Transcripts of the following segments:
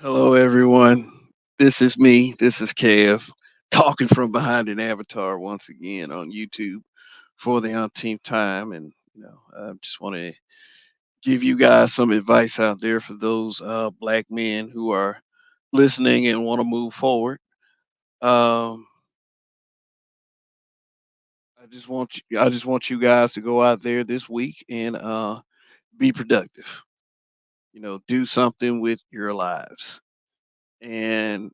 Hello, everyone. This is me. This is Kev talking from behind an avatar once again on YouTube for the umpteenth time. And, I just want to give you guys some advice out there for those black men who are listening and want to move forward. Um, I just want you guys to go out there this week and be productive. Do something with your lives. And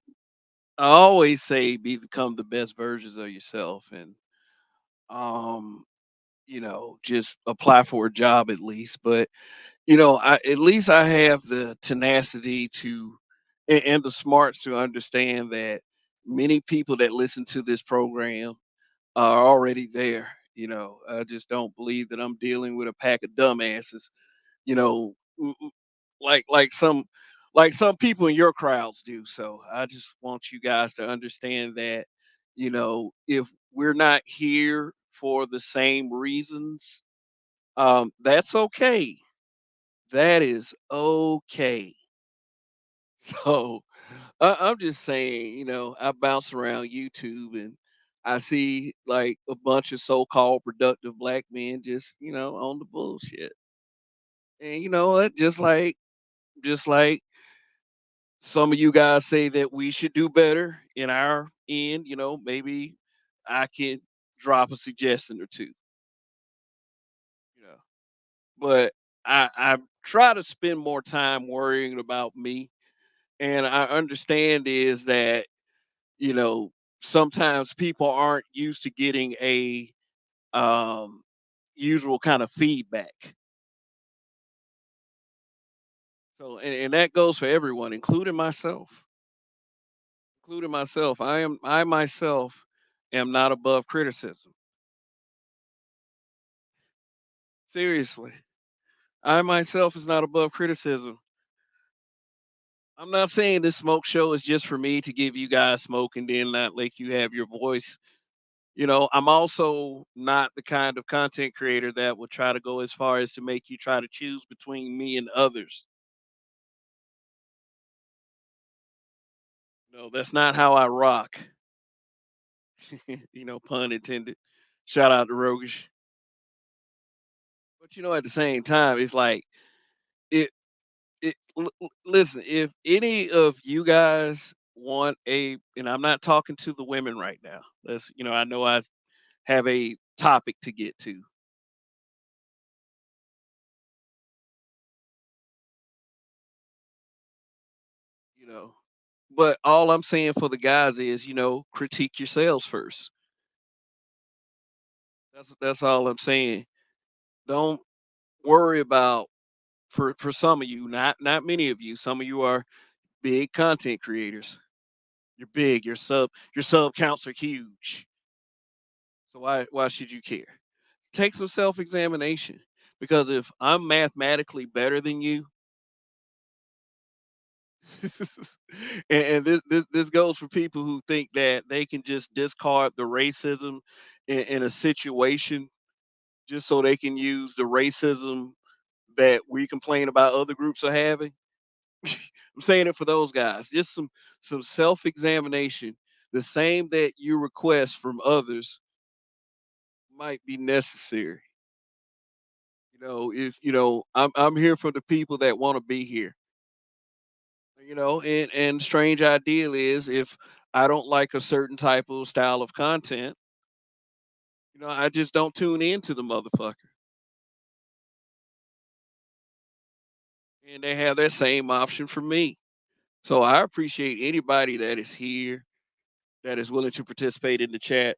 I always say become the best versions of yourself and um just apply for a job at least. But at least I have the tenacity to and the smarts to understand that many people that listen to this program are already there. I just don't believe that I'm dealing with a pack of dumbasses, you know, like some people in your crowds do. So I just want you guys to understand that, if we're not here for the same reasons, that's okay. That is okay. So I'm just saying, I bounce around YouTube and I see like a bunch of so-called productive black men just, on the bullshit. And you know what? Just like some of you guys say that we should do better in our end, maybe I can drop a suggestion or two, you know. But I try to spend more time worrying about me. And I understand is that, you know, sometimes people aren't used to getting a um usual kind of feedback. So and that goes for everyone, including myself. Including myself. I myself am not above criticism. Seriously. I myself is not above criticism. I'm not saying this smoke show is just for me to give you guys smoke and then not let you have your voice. I'm also not the kind of content creator that will try to go as far as to make you try to choose between me and others. No, that's not how I rock. Pun intended. Shout out to Rogish. But at the same time, it's like it listen, if any of you guys want and I'm not talking to the women right now. I know I have a topic to get to, you know. But all I'm saying for the guys is, critique yourselves first. That's all I'm saying. Don't worry about for some of you, not many of you. Some of you are big content creators. You're big. Your sub counts are huge. So why should you care? Take some self-examination, because if I'm mathematically better than you, and this goes for people who think that they can just discard the racism in a situation just so they can use the racism that we complain about other groups are having. I'm saying it for those guys. Just some self-examination, the same that you request from others, might be necessary. If I'm here for the people that want to be here. And strange ideal is, if I don't like a certain type of style of content, I just don't tune into the motherfucker. And they have that same option for me. So I appreciate anybody that is here, that is willing to participate in the chat.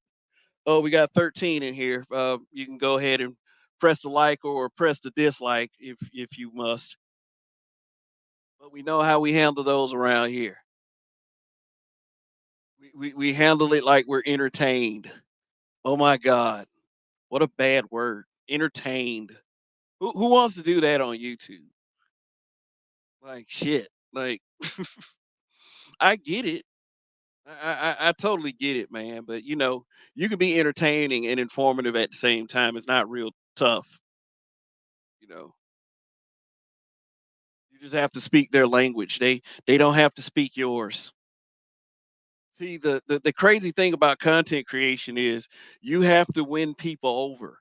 Oh, we got 13 in here. You can go ahead and press the like or press the dislike if you must. But we know how we handle those around here. We handle it like we're entertained. Oh my God. What a bad word. Entertained. Who wants to do that on YouTube? Like shit. Like I get it. I totally get it, man. But you can be entertaining and informative at the same time. It's not real tough. You know, just have to speak their language. They don't have to speak yours. See, the crazy thing about content creation is you have to win people over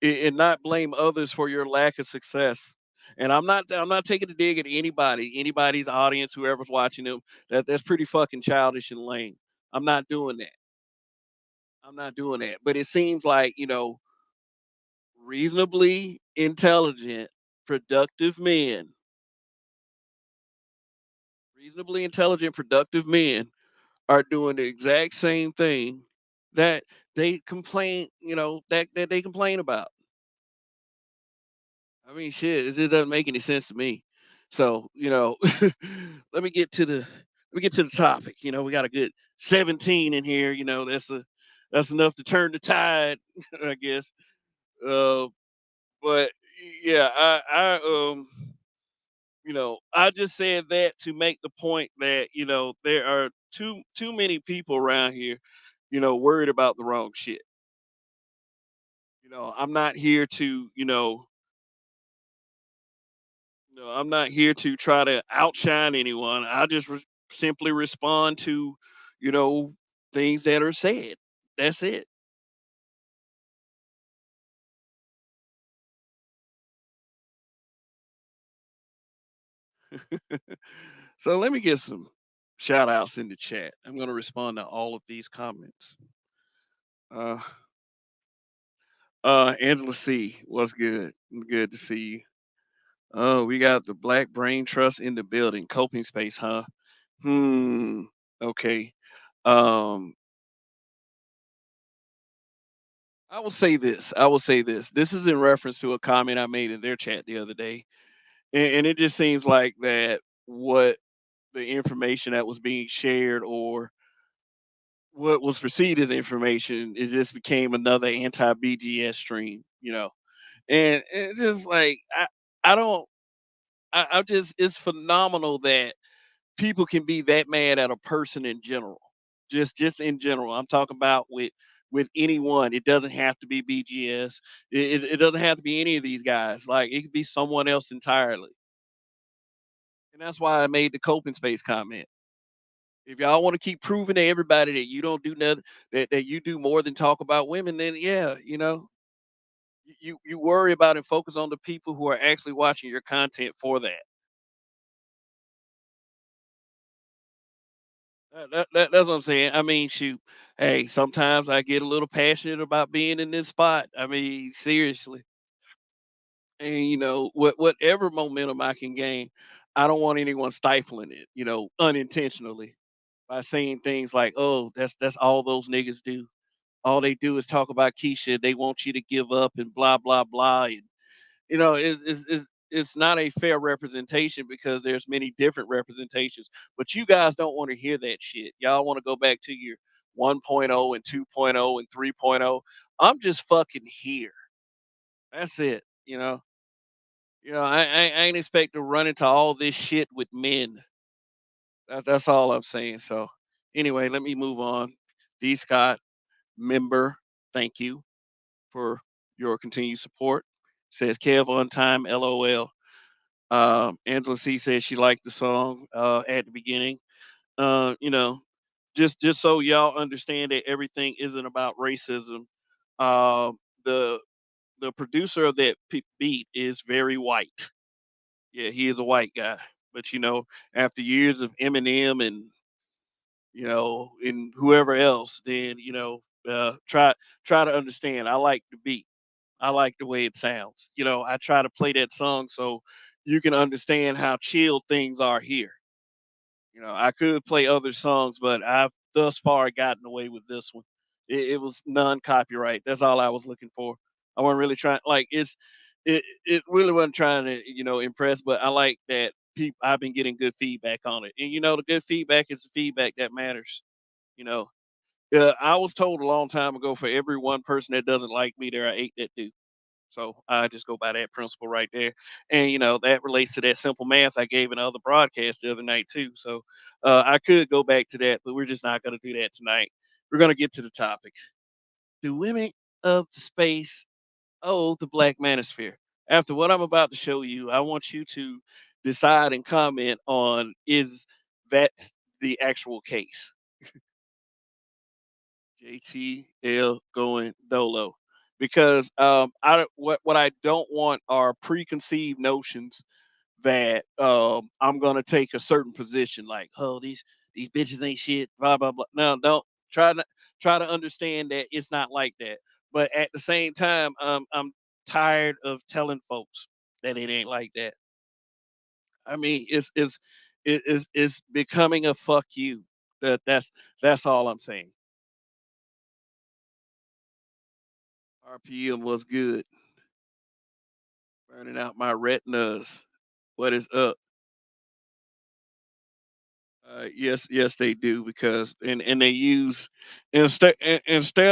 and not blame others for your lack of success. And I'm not taking a dig at anybody's audience, whoever's watching them. That's pretty fucking childish and lame. I'm not doing that. I'm not doing that. But it seems like, reasonably intelligent, productive men, reasonably intelligent, productive men are doing the exact same thing that they complain, that they complain about. I mean, shit, it doesn't make any sense to me. So, let me get to the let me get to the topic. We got a good 17 in here. That's enough to turn the tide, I guess. Uh, but yeah, I just said that to make the point that there are too many people around here, worried about the wrong shit. I'm not here to, I'm not here to try to outshine anyone. I just simply respond to, you know, things that are said. That's it. So let me get some shout outs in the chat. I'm going to respond to all of these comments. Uh, Angela C, what's good? Good to see you. Oh, we got the Black Brain Trust in the building. Coping space, huh? Hmm. Okay. Um, I will say this. I will say this. This is in reference to a comment I made in their chat the other day, and it just seems like that what the information that was being shared or what was perceived as information is just became another anti BGS stream, and it's just like I don't I'm just it's phenomenal that people can be that mad at a person in general. Just in general. I'm talking about with anyone. It doesn't have to be BGS. It doesn't have to be any of these guys. Like it could be someone else entirely. And that's why I made the coping space comment. If y'all want to keep proving to everybody that you don't do nothing, that you do more than talk about women, then yeah, you worry about and focus on the people who are actually watching your content for that. That's what I'm saying. I mean, shoot. Hey, sometimes I get a little passionate about being in this spot. I mean, seriously. And whatever momentum I can gain, I don't want anyone stifling it, unintentionally by saying things like, "Oh, that's all those niggas do. All they do is talk about Keisha. They want you to give up and blah blah blah." And it's not a fair representation because there's many different representations. But you guys don't want to hear that shit. Y'all want to go back to your 1.0 and 2.0 and 3.0. I'm just fucking here. That's it. I ain't expect to run into all this shit with men. That's all I'm saying. So anyway, let me move on. D Scott, member, thank you for your continued support. Says Kev on time, LOL. Angela C says she liked the song at the beginning. You know, just so y'all understand that everything isn't about racism. Uh, the the producer of that beat is very white. Yeah, he is a white guy. But after years of Eminem and whoever else, then try to understand. I like the beat. I like the way it sounds. I try to play that song so you can understand how chill things are here. I could play other songs, but I've thus far gotten away with this one. It was non-copyright. That's all I was looking for. I wasn't really trying like it really wasn't trying to, impress, but I like that people I've been getting good feedback on it. And the good feedback is the feedback that matters, you know. I was told a long time ago for every one person that doesn't like me, there are eight that do. So I just go by that principle right there. And that relates to that simple math I gave in other broadcast the other night too. So I could go back to that, but we're just not going to do that tonight. We're going to get to the topic. Do women of the space owe the black manosphere? After what I'm about to show you, I want you to decide and comment on is that the actual case. JTL going dolo. Because what I don't want are preconceived notions that I'm gonna take a certain position, like, oh, these bitches ain't shit, blah blah blah. No, don't try to understand that it's not like that. But at the same time, I'm tired of telling folks that it ain't like that. I mean, it's becoming a fuck you. That's all I'm saying. RPM was good, burning out my retinas. What is up? Yes, yes, they do because and they use instead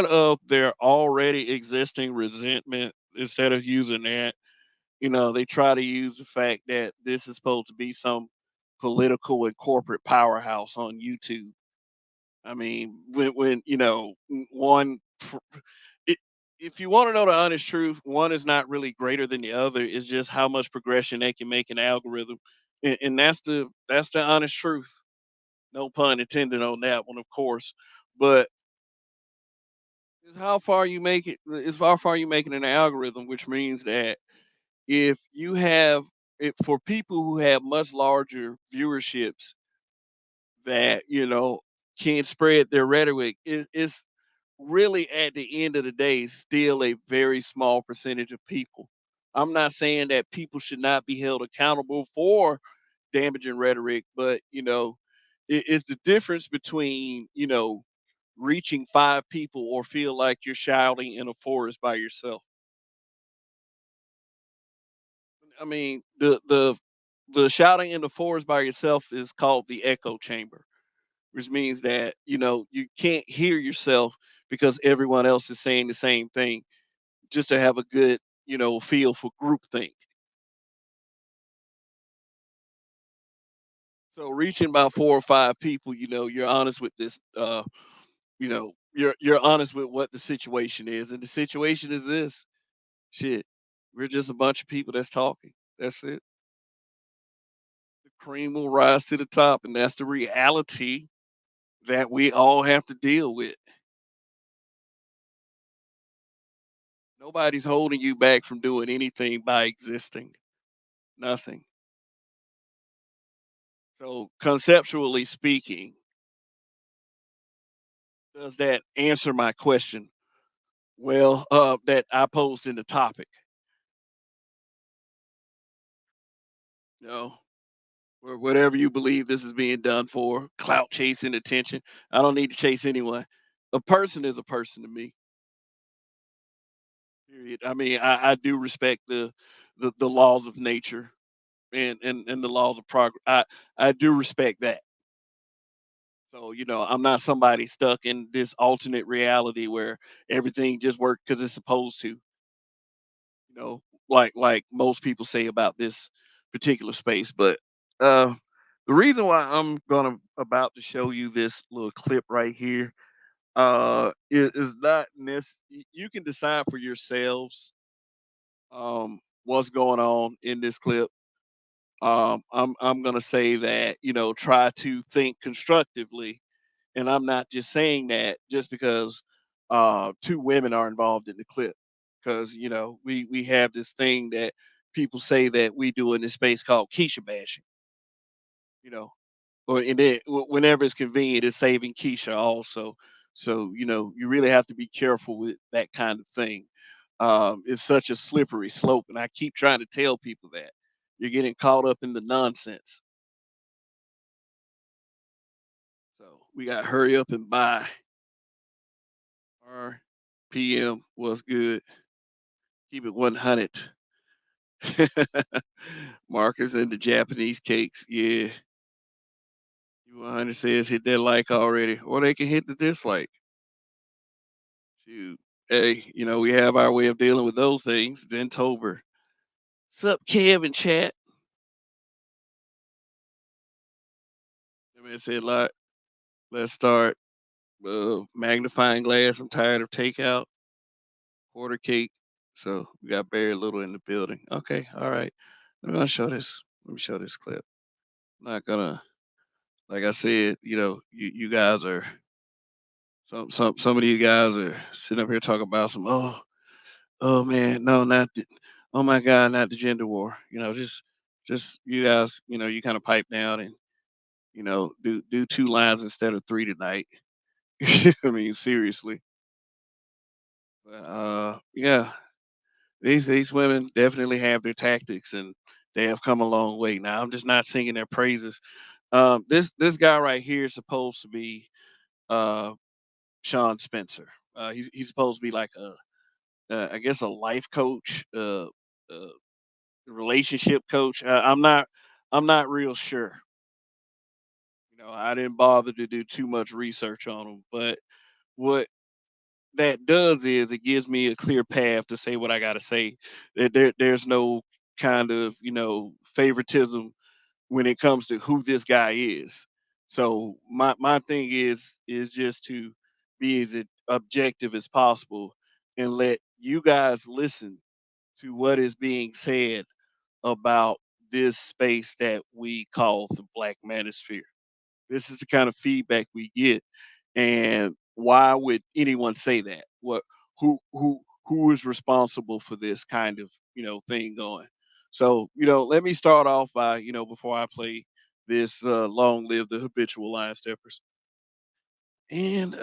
of their already existing resentment, instead of using that, they try to use the fact that this is supposed to be some political and corporate powerhouse on YouTube. I mean, when one, it, if you want to know the honest truth, one is not really greater than the other. It's just how much progression they can make an algorithm, and that's the honest truth. No pun intended on that one, of course. But it's how far you make it. It's how far you making an algorithm, which means that if you have it for people who have much larger viewerships that can spread their rhetoric, it's really at the end of the day still a very small percentage of people. I'm not saying that people should not be held accountable for damaging rhetoric, but it's the difference between reaching five people or feel like you're shouting in a forest by yourself. I mean, the shouting in the forest by yourself is called the echo chamber, which means that you can't hear yourself because everyone else is saying the same thing, just to have a good feel for groupthink. So reaching about four or five people, you're honest with this. You're honest with what the situation is, and the situation is this: shit, we're just a bunch of people that's talking. That's it. The cream will rise to the top, and that's the reality that we all have to deal with. Nobody's holding you back from doing anything by existing. Nothing. So conceptually speaking, does that answer my question? Well, that I posed in the topic. No, or whatever you believe this is being done for, clout chasing, attention. I don't need to chase anyone. A person is a person to me. Period. I mean, I do respect the laws of nature and the laws of progress. I do respect that. So I'm not somebody stuck in this alternate reality where everything just works because it's supposed to. You know, like most people say about this particular space. But uh, the reason why I'm gonna about to show you this little clip right here is not you can decide for yourselves what's going on in this clip. I'm gonna say that try to think constructively, and I'm not just saying that just because two women are involved in the clip, because we have this thing that people say that we do in this space called Keisha bashing, you know, or and then whenever it's convenient, it's saving Keisha also. So you really have to be careful with that kind of thing. It's such a slippery slope, and I keep trying to tell people that you're getting caught up in the nonsense. So we got to hurry up and buy. RPM was good. Keep it 100. Markers and the Japanese cakes. Yeah. 100 says hit that like already, or they can hit the dislike. Shoot. Hey, we have our way of dealing with those things. Dentober. What's up, Kev and chat? I mean, said like, let's start. Magnifying glass. I'm tired of takeout. Quarter cake. So we got Barry Little in the building. Okay, all right. I'm gonna show this. Let me show this clip. I'm not gonna, like I said, you guys are some of these guys are sitting up here talking about some. Oh man, no, not the, oh my God, not the gender war. Just you guys, you kind of pipe down and do two lines instead of three tonight. I mean, seriously. But yeah, these women definitely have their tactics, and they have come a long way. Now, I'm just not singing their praises. This guy right here is supposed to be uh Sean Spencer. He's supposed to be like I guess a life coach, relationship coach. I'm not real sure. I didn't bother to do too much research on him, but what that does is it gives me a clear path to say what I got to say. There's no kind of favoritism when it comes to who this guy is. So my thing is just to be as objective as possible and let you guys listen to what is being said about this space that we call the Black Manosphere. This is the kind of feedback we get, and why would anyone say that? Who is responsible for this kind of thing going? So let me start off by before I play this "Long Live the Habitual Line Steppers" and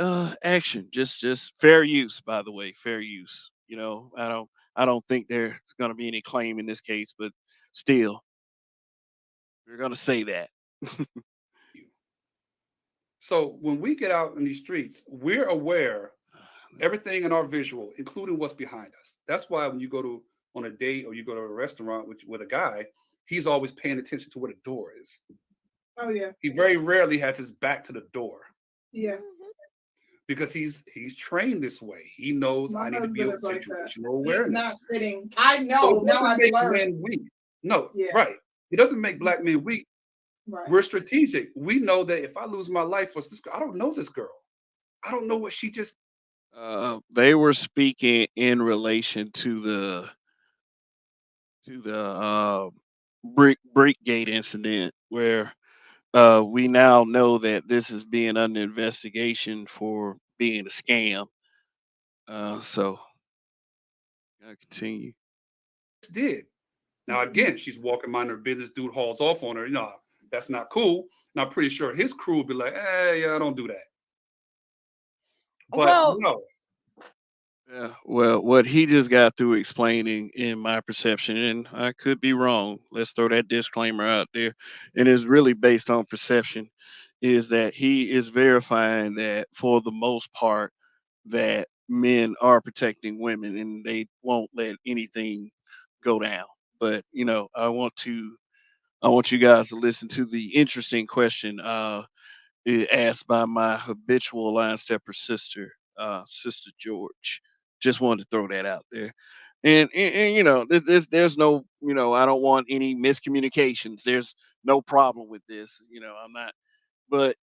action. Just fair use, by the way, fair use. I don't think there's going to be any claim in this case, but still, we're going to say that. So when we get out in these streets, we're aware everything in our visual, including what's behind us. That's why when you go to on a date or you go to a restaurant with a guy, he's always paying attention to where the door is. Oh yeah. He very rarely has his back to the door. Yeah. Because he's trained this way. He knows I need to be with like situational awareness. He's not sitting. I know. So it doesn't make men weak. No, yeah. Right. It doesn't make black men weak. Right. We're strategic. We know that if I lose my life for this girl, I don't know this girl. I don't know what she just. They were speaking in relation to the Brickgate incident, where we now know that this is being under investigation for being a scam. So I continue. Did. Now again, she's walking mind her business. Dude hauls off on her. That's not cool. And I'm pretty sure his crew would be like, "Hey, yeah, don't do that." But Well, no, Yeah, well, what he just got through explaining, in my perception, and I could be wrong. Let's throw that disclaimer out there, and it's really based on perception. Is that he is verifying that for the most part, that men are protecting women and they won't let anything go down. But I want you guys to listen to the interesting question asked by my habitual line stepper sister, Sister George. Just wanted to throw that out there. And there's no, I don't want any miscommunications. There's no problem with this. I'm not, but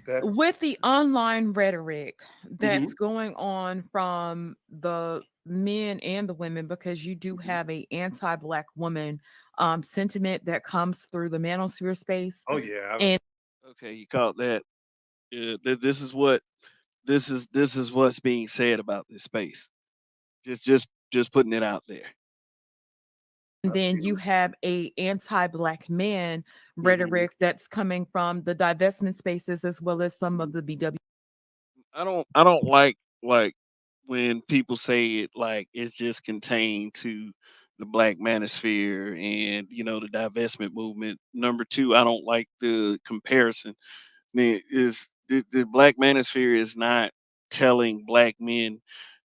okay. with the online rhetoric Mm-hmm. that's going on from the men and the women, because you do Mm-hmm. have a anti-black woman sentiment that comes through the manosphere space. Oh yeah. And okay, you caught that. This is what's being said about this space. Just putting it out there. then you have a anti-black man Mm-hmm. rhetoric that's coming from the divestment spaces, as well as some of the BW. I don't like when people say it like it's just contained to the black manosphere and the divestment movement. Number two, I don't like the comparison. The black manosphere is not telling black men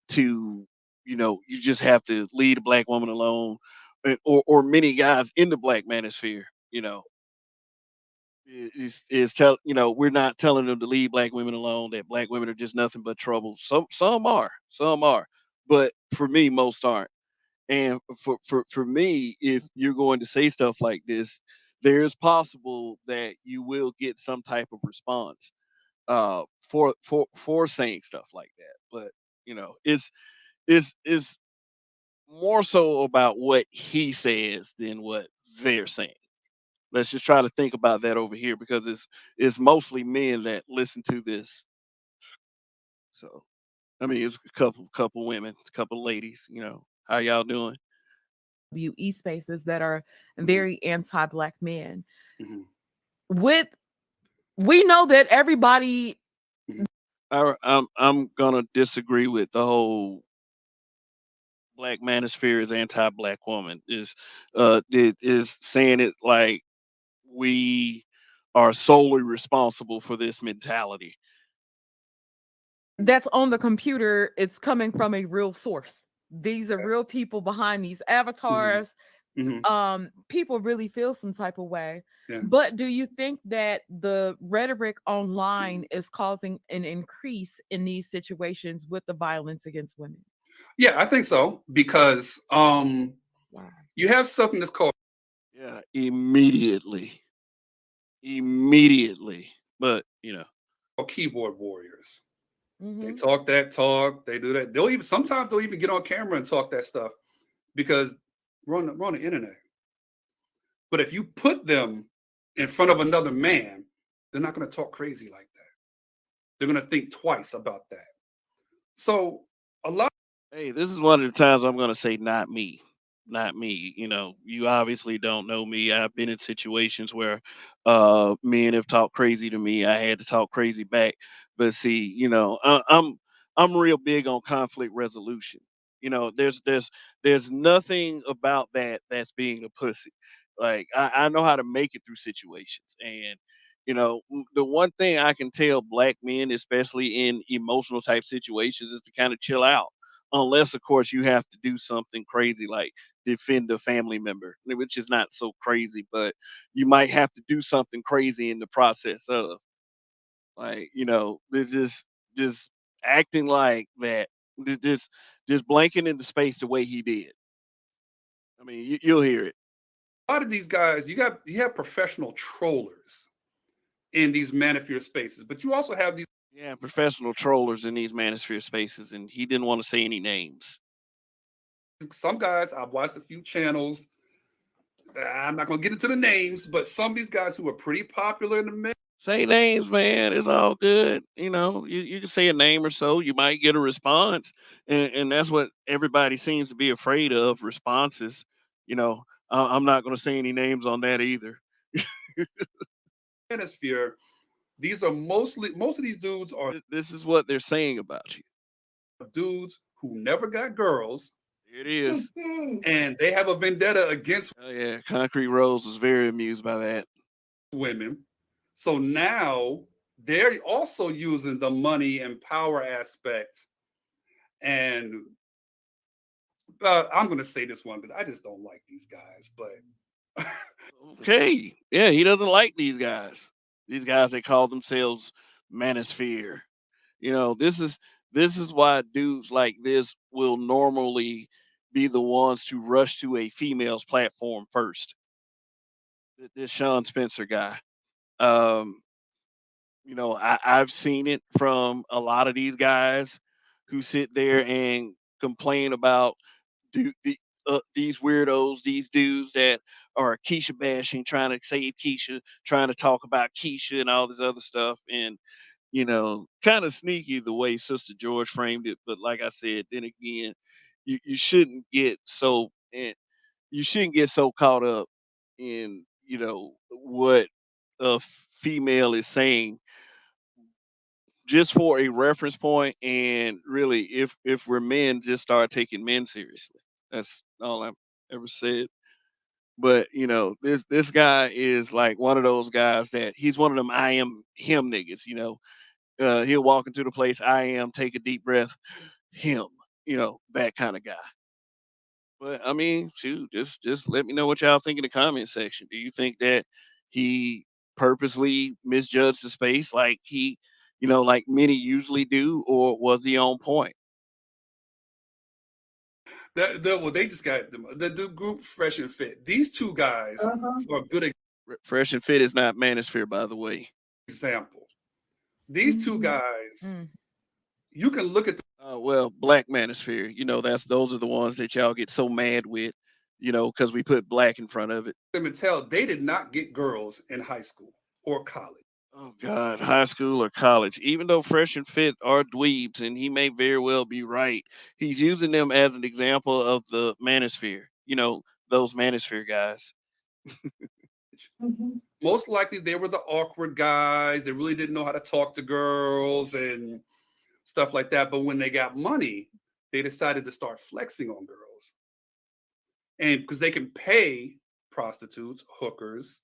to you just have to leave a black woman alone, or many guys in the black manosphere is tell we're not telling them to leave black women alone, that black women are just nothing but trouble. Some are, but for me most aren't. And for me, if you're going to say stuff like this, there's possible that you will get some type of response. for saying stuff like that. But it's more so about what he says than what they're saying. Let's just try to think about that over here because it's mostly men that listen to this. So I mean, it's a couple women, a couple ladies. How y'all doing? WE spaces that are Mhm, very anti-black men. mhm, With we know that everybody mhm. I'm gonna disagree with the whole black manosphere is anti-black woman is saying it like we are solely responsible for this mentality. that's on the computer, it's coming from a real source. These are real people behind these Mhm, avatars. mhm. People really feel some type of way. Yeah. But do you think that the rhetoric online is causing an increase in these situations with the violence against women? Yeah, I think so because Why? you have something that's called Yeah, immediately. But keyboard warriors. They Hmm. talk that talk. They do that. They'll even get on camera and talk that stuff because we're on the internet. But if you put them in front of another man, they're not going to talk crazy like that. They're going to think twice about that. So a lot. hey, this is one of the times I'm gonna say not me. Not me. You obviously don't know me. I've been in situations where men have talked crazy to me. I had to talk crazy back. But see, I'm real big on conflict resolution. There's nothing about that that's being a pussy. Like I know how to make it through situations. And the one thing I can tell black men, especially in emotional type situations, is to kind of chill out, unless of course you have to do something crazy like defend a family member, which is not so crazy, but you might have to do something crazy in the process of, like, there's just acting like that, just blanking into space the way he did. I mean, you'll hear it. A lot of these guys, you have professional trollers in these manosphere spaces, but you also have these Yeah, professional trollers in these manosphere spaces, and he didn't want to say any names. some guys. I've watched a few channels. I'm not going to get into the names, but some of these guys who are pretty popular in the men. Say names, man. It's all good. You can say a name or so. You might get a response, and that's what everybody seems to be afraid of. Responses. I'm not going to say any names on that either. Manosphere, these are most of these dudes are This is what they're saying about you. dudes who never got girls, Here it is. and they have a vendetta against Oh yeah, Concrete Rose was very amused by that. women. So now they're also using the money and power aspect. And I'm going to say this one because I just don't like these guys. But Okay, yeah, he doesn't like these guys. These guys that call themselves Manosphere. This is why dudes like this will normally be the ones to rush to a female's platform first. This Sean Spencer guy. Um, I've seen it from a lot of these guys who sit there and complain about these weirdos, these dudes that are Keisha bashing, trying to save Keisha, trying to talk about Keisha and all this other stuff. And kind of sneaky the way Sister George framed it. But like I said, then again, you shouldn't get so and you shouldn't get so caught up in what a female is saying just for a reference point. And really, if we're men, just start taking men seriously. That's all I've ever said. But this guy is like one of those guys that he's one of them I am him niggas. He'll walk into the place. I am. Take a deep breath. Him. That kind of guy. But I mean, shoot, just let me know what y'all think in the comment section. Do you think that he purposely misjudged the space like like many usually do, or was he on point? well, they just got the group Fresh and Fit. These two guys are a good Fresh and Fit is not Manosphere, by the way. example. These two guys, Mm. you can look at Well, Black Manosphere, that's those are the ones that y'all get so mad with, because we put black in front of it. them and tell they did not get girls in high school or college. Oh God, high school or college. Even though Fresh and Fit are dweebs, and he may very well be right, he's using them as an example of the Manosphere. Those Manosphere guys. Most likely they were the awkward guys. They really didn't know how to talk to girls and stuff like that. But when they got money, they decided to start flexing on girls. And because they can pay prostitutes, hookers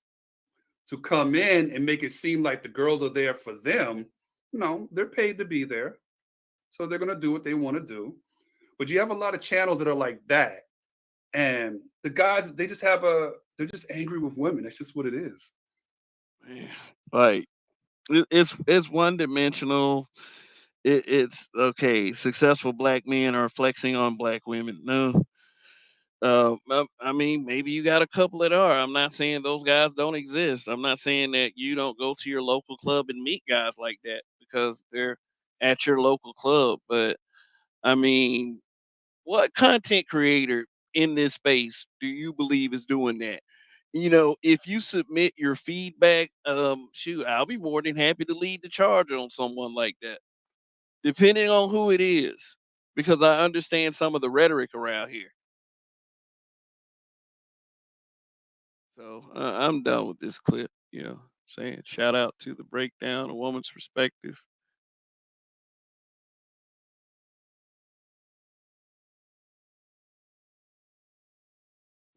to come in and make it seem like the girls are there for them. No, they're paid to be there. So they're going to do what they want to do. But you have a lot of channels that are like that. And the guys, they're just angry with women. That's just what it is. Man, like it's one dimensional. It's okay. Successful black men are flexing on black women. No, I mean, maybe you got a couple that are. I'm not saying those guys don't exist. I'm not saying that you don't go to your local club and meet guys like that because they're at your local club. But I mean, what content creator in this space do you believe is doing that? If you submit your feedback, shoot, I'll be more than happy to lead the charge on someone like that, depending on who it is, because I understand some of the rhetoric around here. So I'm done with this clip. Saying shout out to the breakdown, a woman's perspective.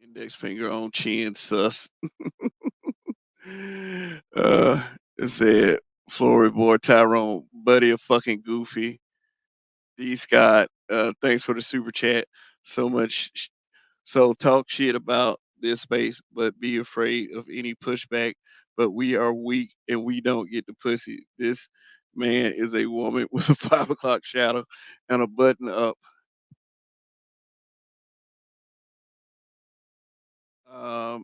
Index finger on chin, sus. uh, it said Flory boy Tyrone, buddy, a fucking goofy. D Scott, thanks for the super chat. So much. So talk shit about this space, but be afraid of any pushback. But we are weak and we don't get the pussy. This man is a woman with a 5 o'clock shadow and a button up. Um,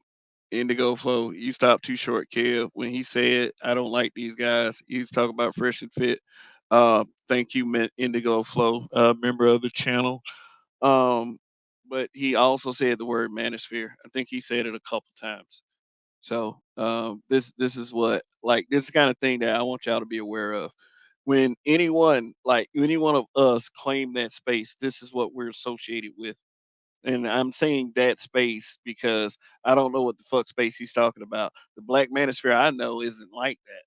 Indigo Flow, you stopped too short, Kev. When he said, I don't like these guys, he's talking about Fresh and Fit. Thank you, Indigo Flow, member of the channel. Um, but he also said the word manosphere. I think he said it a couple times. So this is what like this kind of thing that I want y'all to be aware of. When anyone like any one of us claim that space, this is what we're associated with. And I'm saying that space because I don't know what the fuck space he's talking about. The Black Manosphere I know isn't like that.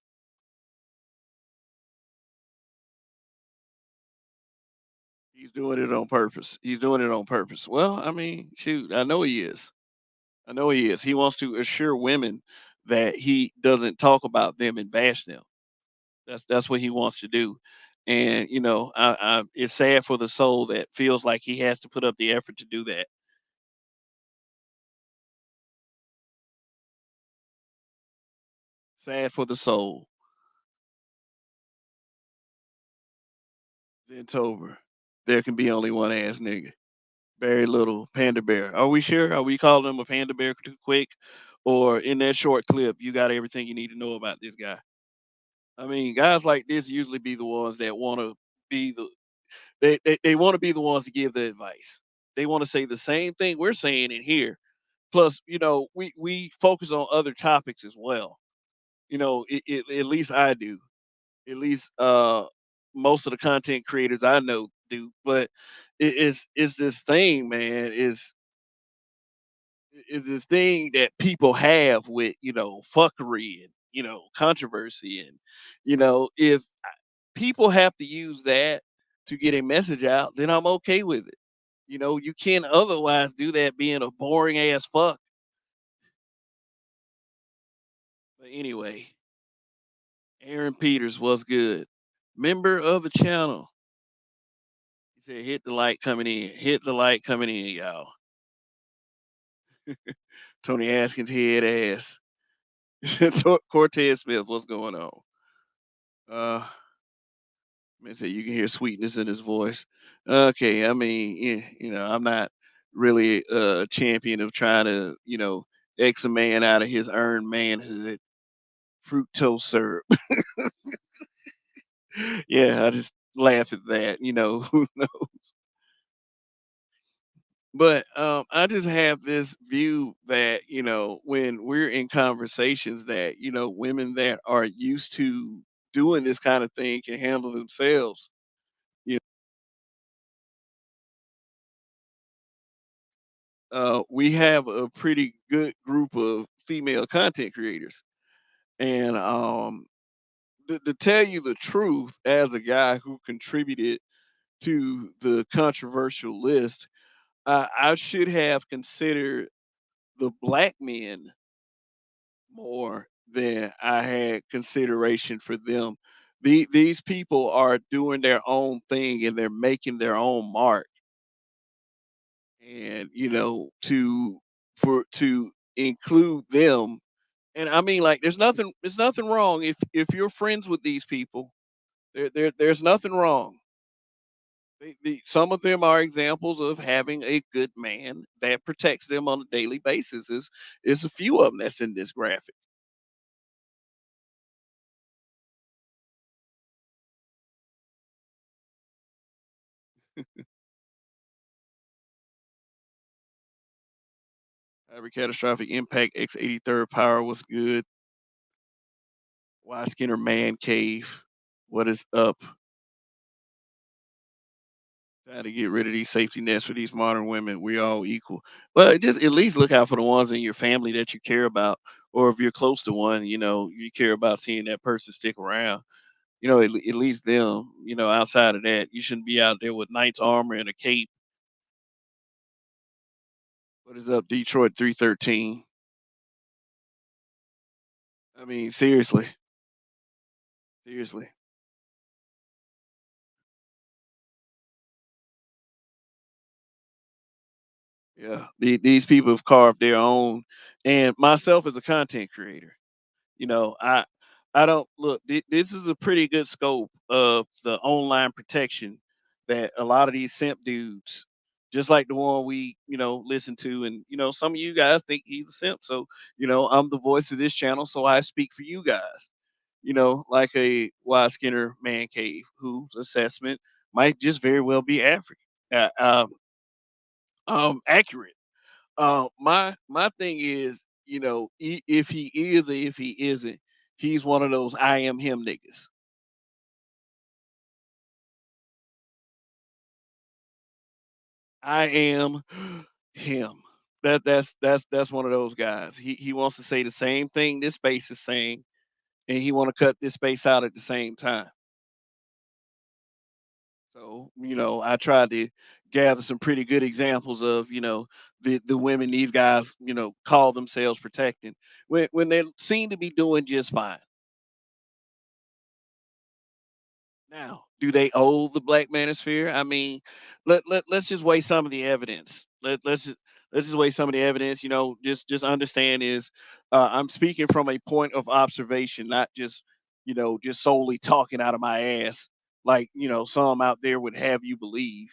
He's doing it on purpose. He's doing it on purpose. Well, I mean, shoot, I know he is. I know he is. He wants to assure women that he doesn't talk about them and bash them. That's what he wants to do. And it's sad for the soul that feels like he has to put up the effort to do that. Sad for the soul. It's over. There can be only one ass nigga. Very little panda bear. Are we sure? Are we calling him a panda bear too quick? Or in that short clip, you got everything you need to know about this guy. I mean, guys like this usually be the ones that want to be they want to be the ones to give the advice. They want to say the same thing we're saying in here. Plus, we focus on other topics as well. At least I do. At least most of the content creators I know do. But it's this thing, man. Is this thing that people have with fuckery and controversy and if people have to use that to get a message out, then I'm okay with it. You can't otherwise do that being a boring ass fuck. But anyway, Aaron Peters was good. Member of the channel. He said, hit the light coming in. Hit the light coming in, y'all. Tony Askins head ass. Cortez Smith, what's going on? Uh Man said you can hear sweetness in his voice. Okay, I mean, I'm not really a champion of trying to, X a man out of his earned manhood. Fructose syrup. Yeah, I just laugh at that, you know, who knows? But I just have this view that, you know, when we're in conversations that, you know, women that are used to doing this kind of thing can handle themselves. You we have a pretty good group of female content creators. And to tell you the truth, as a guy who contributed to the controversial list, I should have considered the black men more than I had consideration for them. These people are doing their own thing and they're making their own mark. And you know, to include them, and I mean, like, there's nothing wrong if you're friends with these people. There's nothing wrong. Some of them are examples of having a good man that protects them on a daily basis. Is a few of them that's in this graphic. Every catastrophic impact X83rd power was good. Why Skinner man cave? What is up? Trying to get rid of these safety nets for these modern women. We all equal. But just at least look out for the ones in your family that you care about, or if you're close to one, you know, you care about seeing that person stick around. You know, at least them. You know, outside of that, you shouldn't be out there with knight's armor and a cape. What is up, Detroit 313? I mean, seriously, seriously. Yeah, these people have carved their own, and myself as a content creator, you know, I don't look. This is a pretty good scope of the online protection that a lot of these simp dudes, just like the one we, you know, listen to, and you know, some of you guys think he's a simp. So, you know, I'm the voice of this channel, so I speak for you guys. You know, like a Y Skinner man cave, whose assessment might just very well be African, accurate. My thing is, you know, if he is or if he isn't, he's one of those I am him niggas. I am him. That's one of those guys. He wants to say the same thing this space is saying, and he want to cut this space out at the same time. So, you know, I tried to gather some pretty good examples of, you know, the women these guys, you know, call themselves protecting when they seem to be doing just fine. Now, do they owe the Black Manosphere? I mean, let's just weigh some of the evidence. Let's just weigh some of the evidence. You know, just understand is I'm speaking from a point of observation, not just, you know, just solely talking out of my ass like, you know, some out there would have you believe.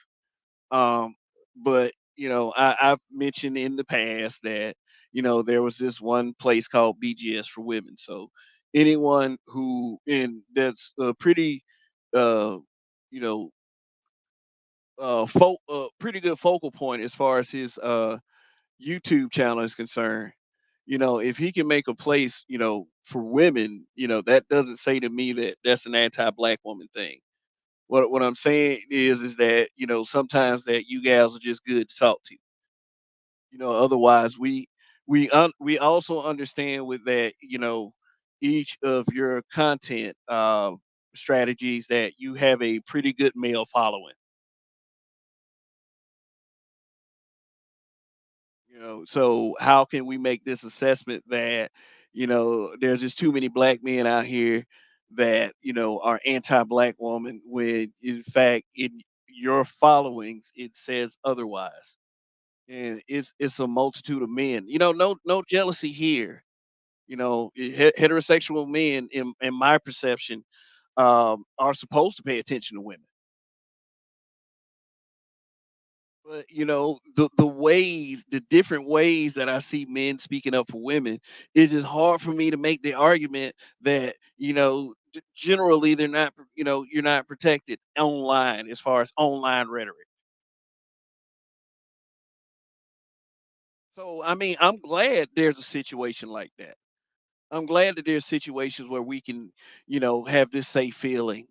Um, but you know, I've mentioned in the past that, you know, there was this one place called BGS for women. So anyone who in that's a pretty uh you know pretty good focal point as far as his YouTube channel is concerned. You know, if he can make a place, you know, for women, you know, that doesn't say to me that that's an anti-black woman thing. What I'm saying is that, you know, sometimes that you gals are just good to talk to. You know, otherwise we also understand with that, you know, each of your content strategies that you have a pretty good male following. You know, so how can we make this assessment that, you know, there's just too many black men out here that, you know, are anti-black woman when in fact in your followings it says otherwise. And it's a multitude of men. You know, no jealousy here. You know, heterosexual men, in my perception, are supposed to pay attention to women. But the different ways that I see men speaking up for women, is just hard for me to make the argument that generally they're not, you're not protected online as far as online rhetoric. So I mean, I'm glad there's a situation like that. I'm glad that there's situations where we can, have this safe feeling,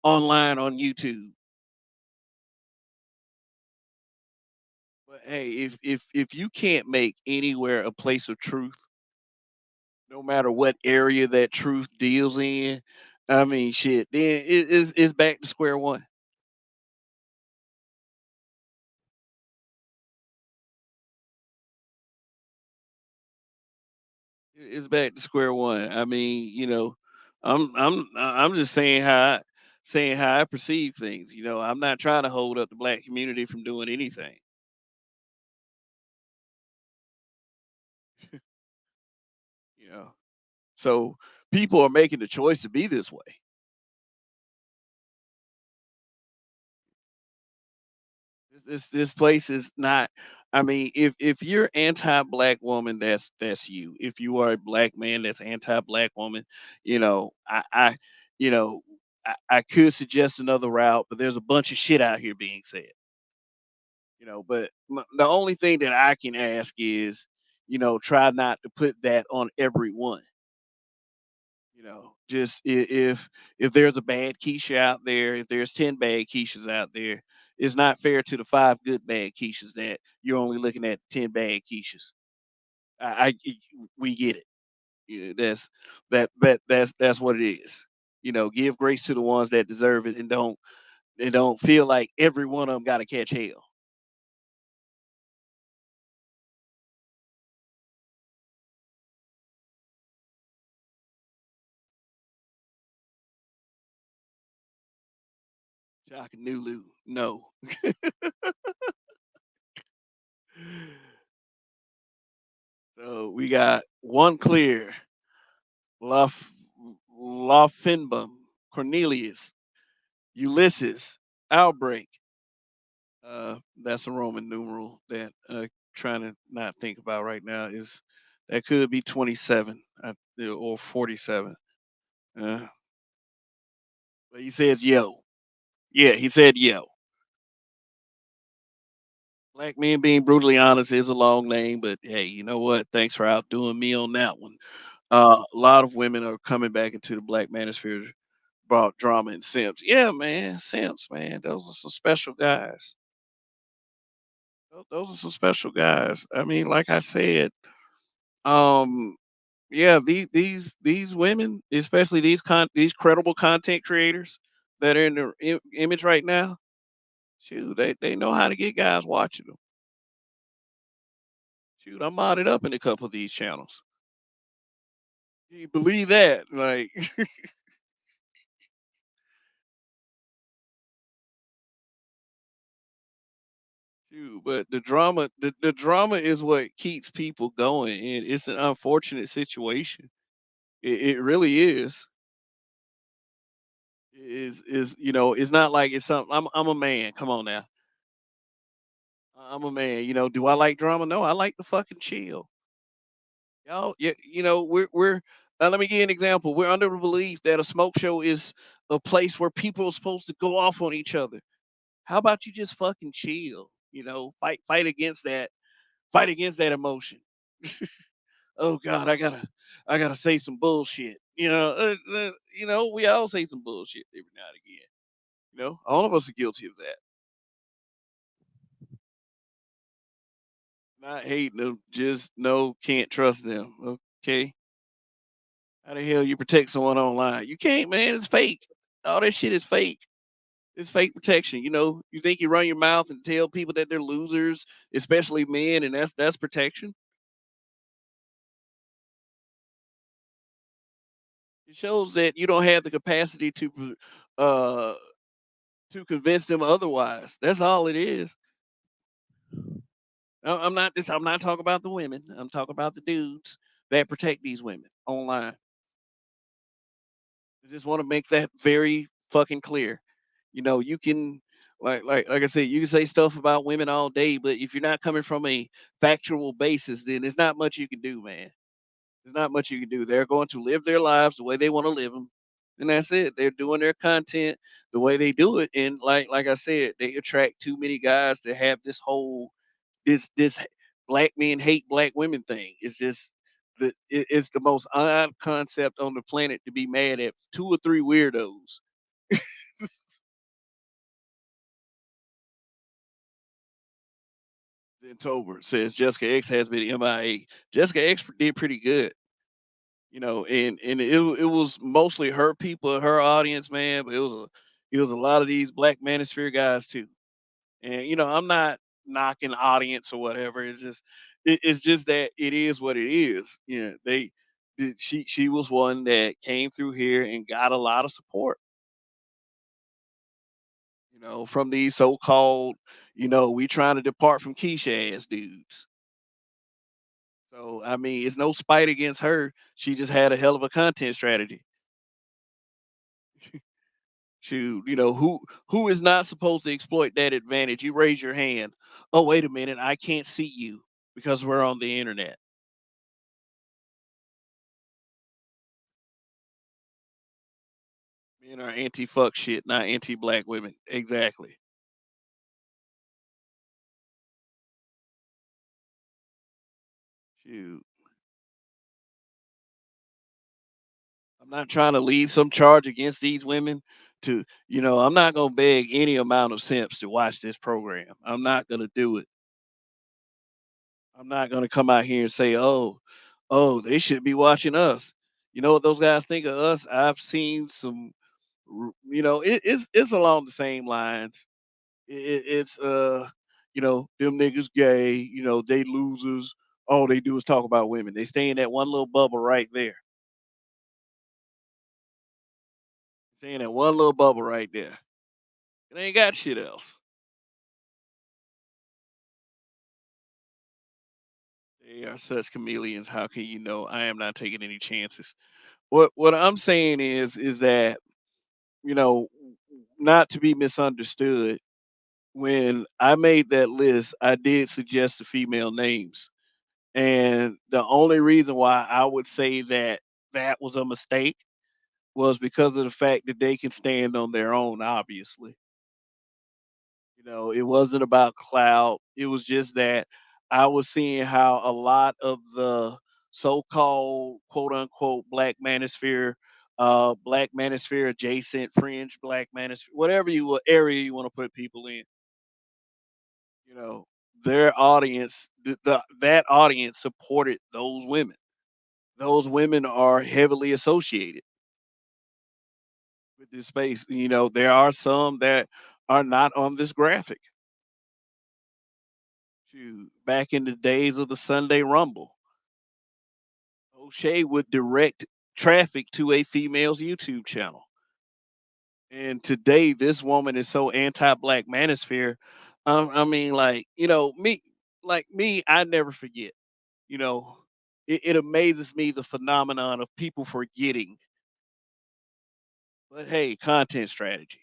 online on YouTube. But hey, if you can't make anywhere a place of truth, no matter what area that truth deals in, I mean, shit, then it's back to square one. It's back to square one. I mean, I'm just saying how I perceive things. I'm not trying to hold up the black community from doing anything. You know, so people are making the choice to be this way. This place is not. I mean, if you're anti-black woman, that's you. If you are a black man that's anti-black woman, I you know, I could suggest another route, but there's a bunch of shit out here being said. But the only thing that I can ask is, try not to put that on everyone. Just if there's a bad Keisha out there, if there's 10 bad Keishas out there, it's not fair to the five good bad Keishas that you're only looking at 10 bad Keishas. We get it. Yeah, that's what it is. Give grace to the ones that deserve it, and don't feel like every one of them got to catch hell. Shaka Nulu, no. So we got one clear. Laf Lafinbum, Cornelius, Ulysses, Outbreak. That's a Roman numeral that trying to not think about right now. Is that could be 27 or 47. Uh, but he says yo. Yeah, he said yo. Black men being brutally honest is a long name, but hey, you know what? Thanks for outdoing me on that one. A lot of women are coming back into the black manosphere, brought drama and simps. Yeah, man, simps, man. Those are some special guys. Those are some special guys. I mean, like I said, um, yeah, these women, especially these credible content creators that are in the image right now, shoot, they know how to get guys watching them. Shoot, I'm modded up in a couple of these channels. You believe that? Like, shoot, but the drama is what keeps people going, and it's an unfortunate situation. It really is. It's not like it's something. I'm a man. Come on now. I'm a man. Do I like drama? No, I like to fucking chill. Y'all, yeah, we're. Let me give you an example. We're under the belief that a smoke show is a place where people are supposed to go off on each other. How about you just fucking chill? Fight against that. Fight against that emotion. Oh God, I gotta say some bullshit. We all say some bullshit every now and again. All of us are guilty of that. Not hating them, just no, can't trust them. Okay, how the hell you protect someone online? You can't, man. It's fake. All that shit is fake. It's fake protection. You think you run your mouth and tell people that they're losers, especially men, and that's protection. It shows that you don't have the capacity uh to convince them otherwise. That's all it is. I'm not talking about the women. I'm talking about the dudes that protect these women online. I just want to make that very fucking clear. You can, Like I said, you can say stuff about women all day, but if you're not coming from a factual basis, then there's not much you can do, man. There's not much you can do. They're going to live their lives the way they want to live them, and that's it. They're doing their content the way they do it, and like I said, they attract too many guys to have this whole this black men hate black women thing. It's just it's the most odd concept on the planet to be mad at two or three weirdos. Then Tober says Jessica X has been MIA. Jessica X did pretty good, and it was mostly her people, her audience, man. But it was a lot of these black manosphere guys too. And I'm not knocking audience or whatever. It's just that it is what it is. She was one that came through here and got a lot of support. From these so-called, we trying to depart from Keisha ass dudes. So I mean, it's no spite against her. She just had a hell of a content strategy. Shoot, who is not supposed to exploit that advantage? You raise your hand. Oh, wait a minute, I can't see you because we're on the internet. Men are anti-fuck shit, not anti-black women. Exactly. Shoot, I'm not trying to lead some charge against these women. I'm not gonna beg any amount of simps to watch this program. I'm not gonna do it. I'm not gonna come out here and say, oh, they should be watching us. You know what those guys think of us? I've seen some. It's along the same lines. It's them niggas gay. They losers. All they do is talk about women. They stay in that one little bubble right there. Stay in that one little bubble right there. It ain't got shit else. They are such chameleons. How can you know? I am not taking any chances. What I'm saying is that you know, not to be misunderstood. When I made that list, I did suggest the female names, and the only reason why I would say that that was a mistake was because of the fact that they can stand on their own. Obviously, it wasn't about clout. It was just that I was seeing how a lot of the so-called quote unquote black manosphere adjacent fringe black manosphere, whatever area you want to put people in, you know, their audience, that audience supported those women. Those women are heavily associated with this space. There are some that are not on this graphic. Back in the days of the Sunday Rumble, O'Shea would direct traffic to a female's YouTube channel. And today, this woman is so anti-black manosphere. I mean, me, I never forget. You know, it amazes me the phenomenon of people forgetting. But hey, content strategy.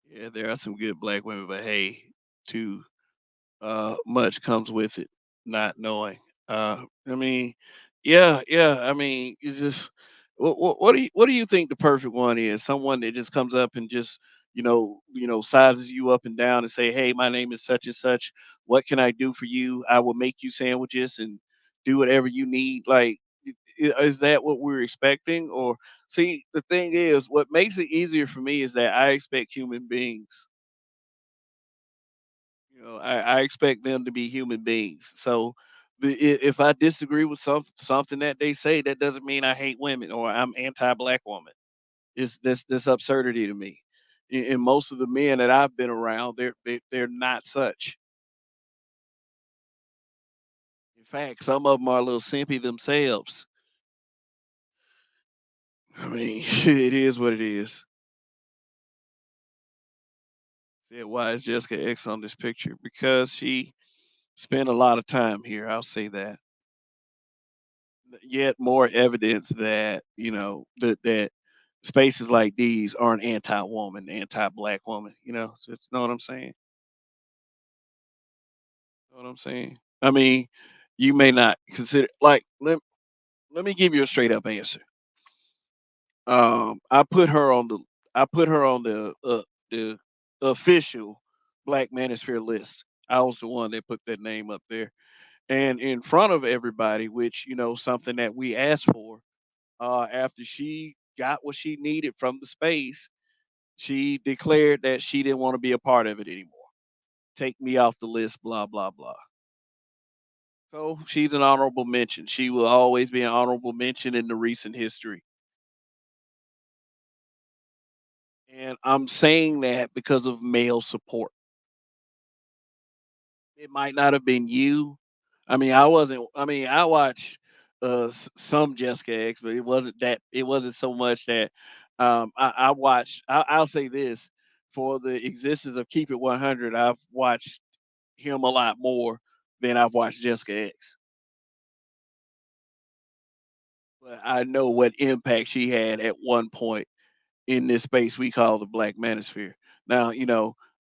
Yeah, there are some good black women, but hey, too much comes with it, not knowing. I mean, yeah. I mean, it's just what do you think the perfect one is? Someone that just comes up and just sizes you up and down and say, "Hey, my name is such and such. What can I do for you? I will make you sandwiches and do whatever you need." Like, is that what we're expecting? Or see, the thing is, what makes it easier for me is that I expect human beings. I expect them to be human beings. So if I disagree with something that they say, that doesn't mean I hate women or I'm anti-black woman. It's this absurdity to me. And most of the men that I've been around, they're not such. In fact, some of them are a little simpy themselves. I mean, it is what it is. Said, why is Jessica X on this picture? Because spend a lot of time here. I'll say that. Yet more evidence that that spaces like these aren't anti-woman, anti-black woman. Just know what I'm saying. Know what I'm saying. I mean, you may not consider like let me give you a straight up answer. I put her on the official Black Manosphere list. I was the one that put that name up there, and in front of everybody, which something that we asked for. After she got what she needed from the space, she declared that she didn't want to be a part of it anymore. Take me off the list. Blah blah blah. So she's an honorable mention. She will always be an honorable mention in the recent history. And I'm saying that because of male support. It might not have been you. I mean, I wasn't. I mean, I watched some Jessica X, but it wasn't that. It wasn't so much that I watched. I'll say this: for the existence of Keep It 100, I've watched him a lot more than I've watched Jessica X. But I know what impact she had at one point in this space we call the Black Manosphere. Now,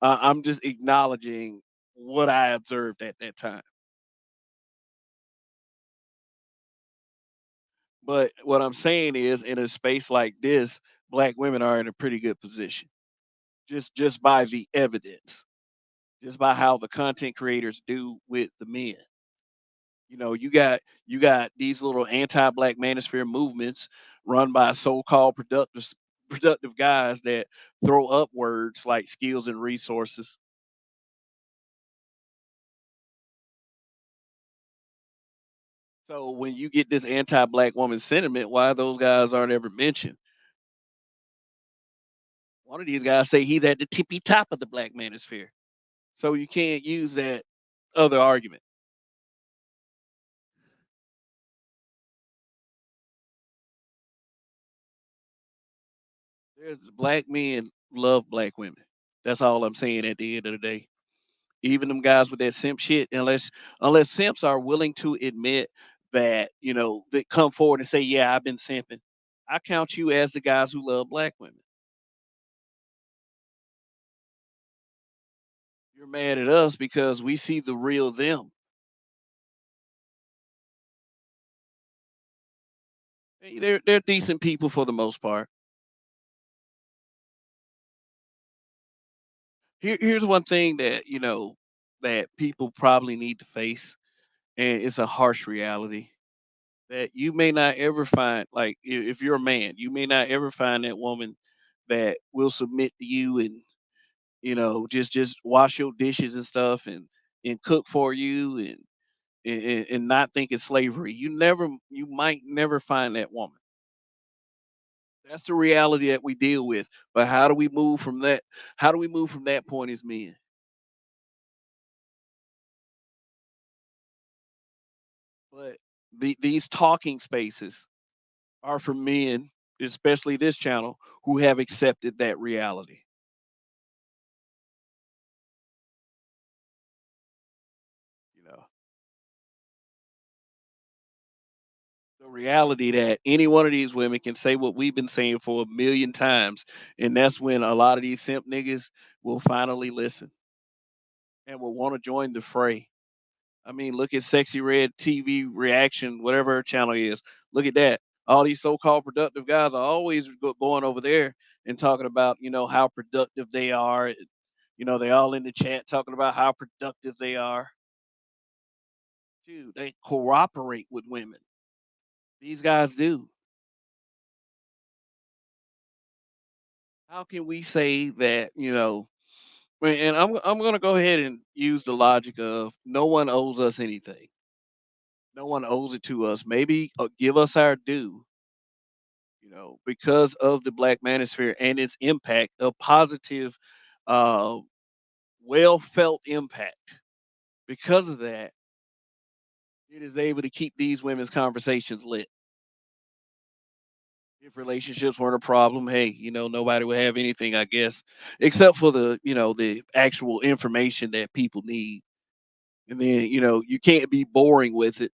I'm just acknowledging what I observed at that time. But what I'm saying is, in a space like this, black women are in a pretty good position, just by the evidence, just by how the content creators do with the men. You got these little anti-black manosphere movements run by so-called productive guys that throw up words like skills and resources. So when you get this anti-black woman sentiment, why those guys aren't ever mentioned? One of these guys say he's at the tippy top of the black manosphere. So you can't use that other argument. There's black men love black women. That's all I'm saying at the end of the day. Even them guys with that simp shit, unless simps are willing to admit that, they come forward and say, yeah, I've been simping. I count you as the guys who love black women. You're mad at us because we see the real them. Hey, they're decent people for the most part. Here's one thing that that people probably need to face, and it's a harsh reality that you may not ever find. Like if you're a man, you may not ever find that woman that will submit to you and just wash your dishes and stuff and cook for you and not think it's slavery. You might never find that woman. That's the reality that we deal with. But how do we move from that? How do we move from that point as men? But these talking spaces are for men, especially this channel, who have accepted that reality. You know, the reality that any one of these women can say what we've been saying for a million times, and that's when a lot of these simp niggas will finally listen and will want to join the fray. I mean, look at Sexy Red TV Reaction, whatever her channel is. Look at that. All these so-called productive guys are always going over there and talking about, how productive they are. They all in the chat talking about how productive they are. Dude, they cooperate with women. These guys do. How can we say that, and I'm gonna go ahead and use the logic of no one owes us anything. No one owes it to us. Maybe give us our due, because of the Black Manosphere and its impact, a positive, uh, well felt impact. Because of that, it is able to keep these women's conversations lit. If relationships weren't a problem, hey, nobody would have anything, I guess, except for the actual information that people need. And then, you can't be boring with it.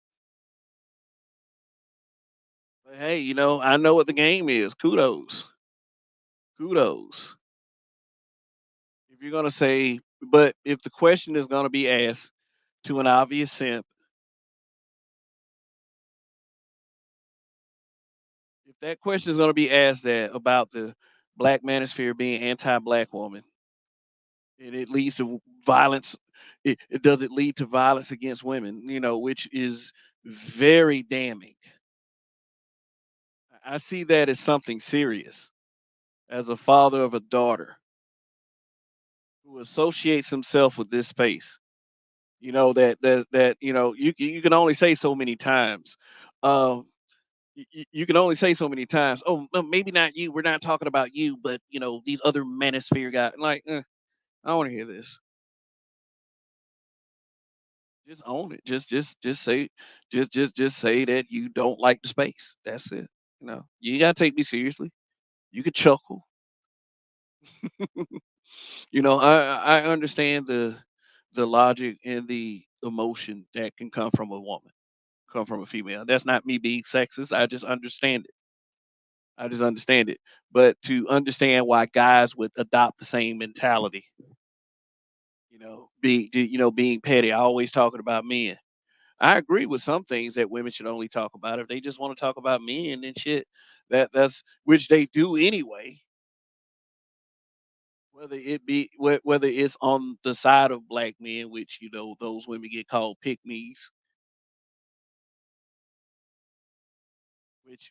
But hey, I know what the game is. Kudos. Kudos. If you're gonna say, but if the question is gonna be asked to an obvious simp, if that question is gonna be asked that about the black manosphere being anti-black woman, and it leads to violence, it does it lead to violence against women, which is very damning. I see that as something serious. As a father of a daughter who associates himself with this space, you can only say so many times. Um, you can only say so many times. Oh, no, maybe not you. We're not talking about you, but these other manosphere guys. Like, I don't want to hear this. Just own it. Just say, just say that you don't like the space. That's it. You ain't gotta take me seriously. You could chuckle. I understand the logic and the emotion that can come from a woman, come from a female. That's not me being sexist. I just understand it. I just understand it. But to understand why guys would adopt the same mentality, being petty, I always talking about men. I agree with some things that women should only talk about. If they just want to talk about men and shit, that's which they do anyway. Whether it's on the side of black men, which those women get called pick me's,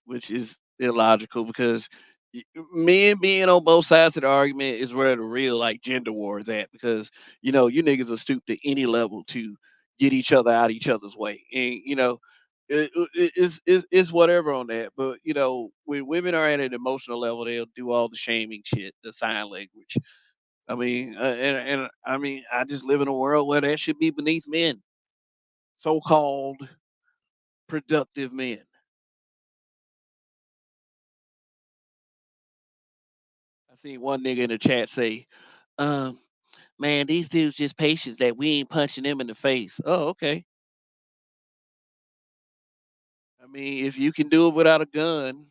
which is illogical because men being on both sides of the argument is where the real like gender war is at because you niggas will stoop to any level to get each other out each other's way, and it's whatever on that. But when women are at an emotional level, they'll do all the shaming shit, the sign language. I mean, and I mean, I just live in a world where that should be beneath men, so-called productive men. I seen one nigga in the chat say, um, "Man, these dudes just patience that we ain't punching them in the face." Oh, okay. I mean, if you can do it without a gun,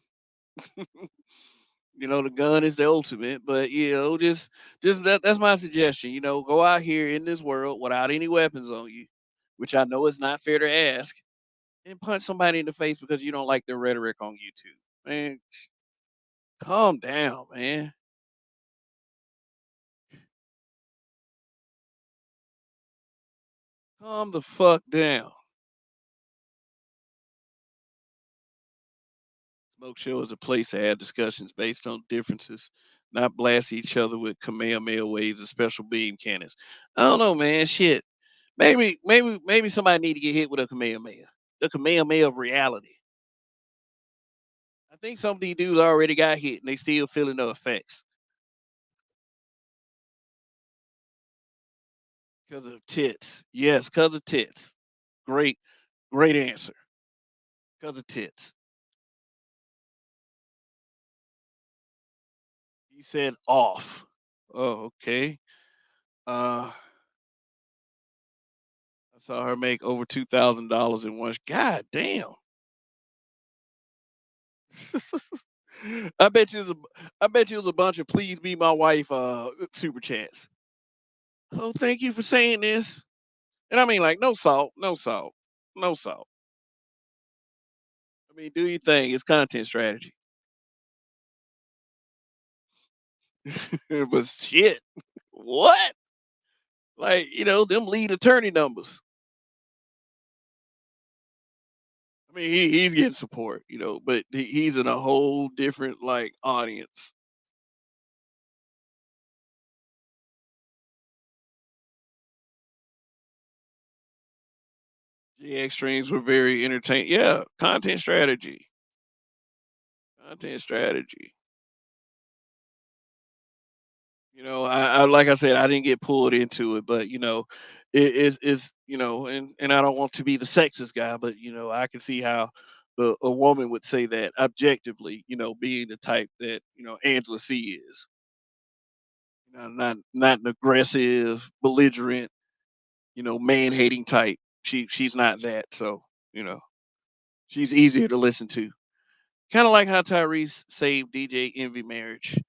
the gun is the ultimate. But just that's my suggestion. Go out here in this world without any weapons on you, which I know is not fair to ask, and punch somebody in the face because you don't like their rhetoric on YouTube. Man, calm down, man. Calm the fuck down. Smoke show is a place to have discussions based on differences, not blast each other with Kamehameha waves and special beam cannons. I don't know, man. Shit. Maybe somebody need to get hit with a Kamehameha. The Kamehameha of reality. I think some of these dudes already got hit and they still feeling the effects because of tits. Yes, because of tits. Great, great answer. Because of tits. He said off. Oh, okay. I saw her make over $2,000 in one. God damn. I bet you was I bet you was a bunch of please be my wife super chats. Oh, thank you for saying this. And I mean like no salt, no salt, no salt. I mean, do your thing. It's content strategy. But shit. What? Like, them lead attorney numbers. I mean, he's getting support, but he's in a whole different like audience. GX streams were very entertaining. Yeah, content strategy. Content strategy. I like I said, I didn't get pulled into it, but is and I don't want to be the sexist guy, but I can see how a woman would say that objectively, being the type that Angela C is, not an aggressive, belligerent, man hating type. She's not that. So, you know, she's easier to listen to. Kind of like how Tyrese saved DJ Envy marriage.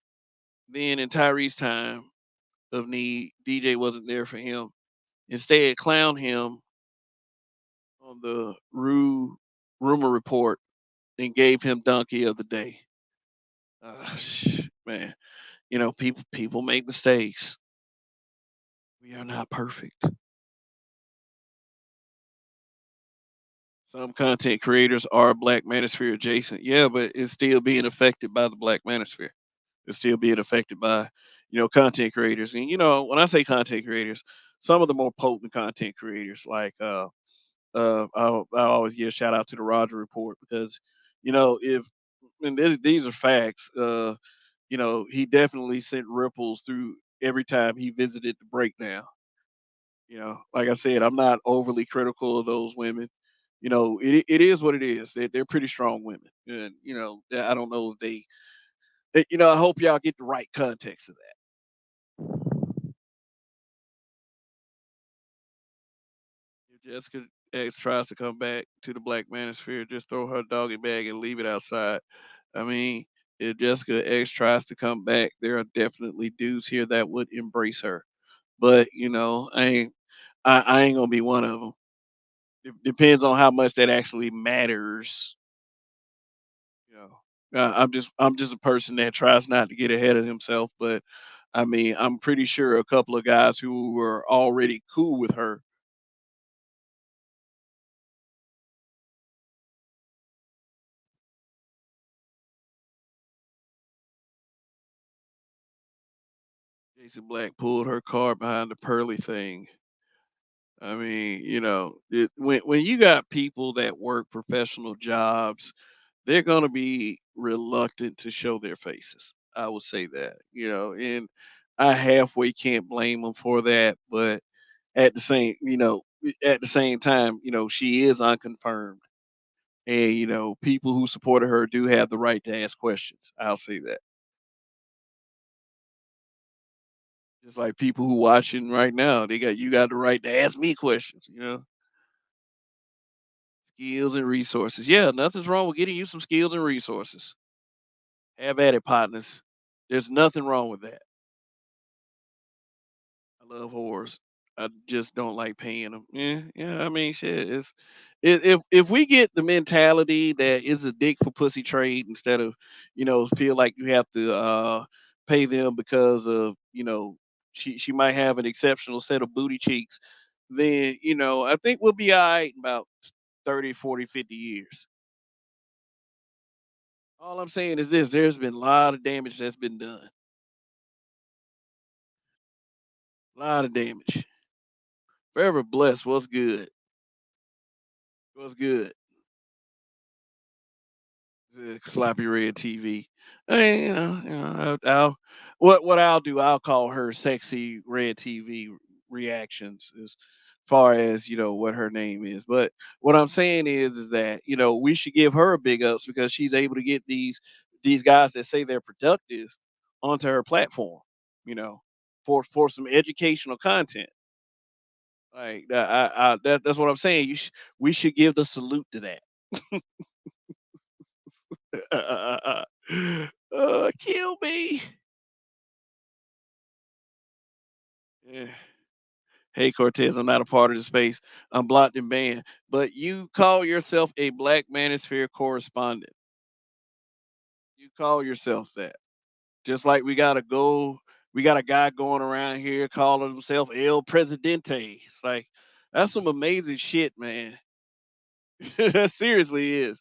Then in Tyrese's time of need, DJ wasn't there for him. Instead, clowned him on the rumor report and gave him donkey of the day. Man, people make mistakes. We are not perfect. Some content creators are Black Manosphere adjacent. Yeah, but it's still being affected by the Black Manosphere. It's still being affected by, content creators. And when I say content creators, some of the more potent content creators, like I always give a shout out to the Roger Report because, if and these are facts. He definitely sent ripples through every time he visited the breakdown. Like I said, I'm not overly critical of those women. It is what it is. They're pretty strong women, and I don't know if I hope y'all get the right context of that. If Jessica X tries to come back to the Black Manosphere, just throw her doggy bag and leave it outside. I mean, if Jessica X tries to come back, there are definitely dudes here that would embrace her. But I ain't gonna be one of them. It depends on how much that actually matters. You know, I'm just a person that tries not to get ahead of himself. But I mean, I'm pretty sure a couple of guys who were already cool with her. Jason Black pulled her card behind the pearly thing. I mean, when you got people that work professional jobs, they're going to be reluctant to show their faces. I would say that, and I halfway can't blame them for that. But at the same time, she is unconfirmed, and people who supported her do have the right to ask questions. I'll say that. Just like people who watching right now, you got the right to ask me questions. Skills and resources. Yeah, nothing's wrong with getting you some skills and resources. Have at it, partners. There's nothing wrong with that. I love whores. I just don't like paying them. Yeah, yeah. I mean, shit. If we get the mentality that it's a dick for pussy trade instead of feel like you have to pay them because of she might have an exceptional set of booty cheeks, then I think we'll be all right in about 30, 40, 50 years. All I'm saying is this: there's been a lot of damage that's been done. A lot of damage. Forever blessed. What's good? What's good? Sloppy red TV. What I'll do, I'll call her sexy red TV reactions as far as what her name is. But what I'm saying is that we should give her a big ups because she's able to get these guys that say they're productive onto her platform. You know, for some educational content. Like that, that's what I'm saying. We should give the salute to that. Kill me. Yeah. Hey Cortez, I'm not a part of the space. I'm blocked and banned. But you call yourself a Black Manosphere correspondent. You call yourself that. Just like we got a guy going around here calling himself El Presidente. It's like that's some amazing shit, man. That seriously is.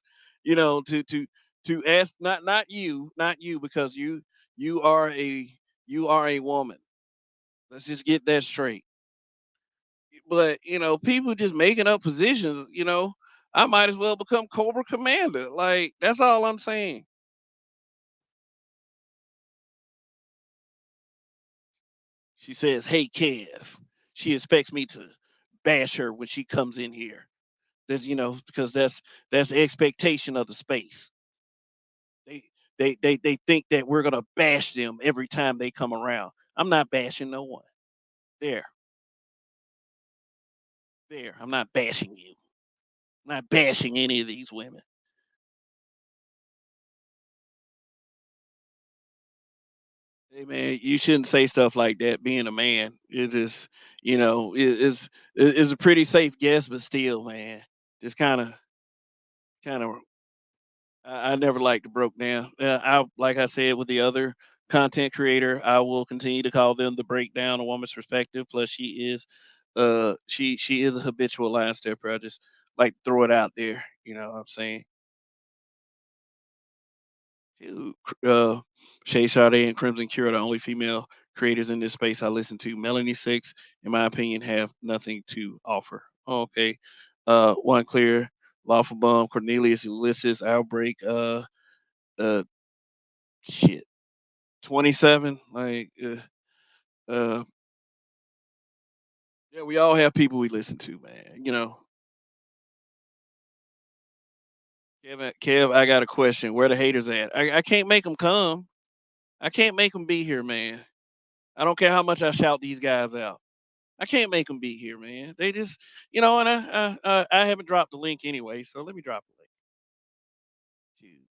To ask not you because you are a woman. Let's just get that straight. But people just making up positions. I might as well become Cobra Commander. Like that's all I'm saying. She says, "Hey Kev." She expects me to bash her when she comes in here. There's because that's the expectation of the space. They they think that we're gonna bash them every time they come around. I'm not bashing no one. There. There, I'm not bashing you. I'm not bashing any of these women. Hey man, you shouldn't say stuff like that. Being a man, it's just is a pretty safe guess, but still, man, just kind of. I never liked to broke down. I like I said with the other content creator, I will continue to call them the breakdown a woman's perspective. Plus, she is a habitual line stepper. I just like to throw it out there. You know what I'm saying? Shoot, Shay Sade and Crimson Cure are the only female creators in this space I listen to. Melanie Six, in my opinion, have nothing to offer. Okay. One clear, lawful bum, Cornelius Ulysses, Outbreak, uh shit. 27. Uh yeah, we all have people we listen to, man. Kev, I got a question. Where the haters at? I can't make them come. I can't make them be here, man. I don't care how much I shout these guys out. I can't make them be here, man. They just, and I haven't dropped the link anyway, so let me drop the link. Shoot.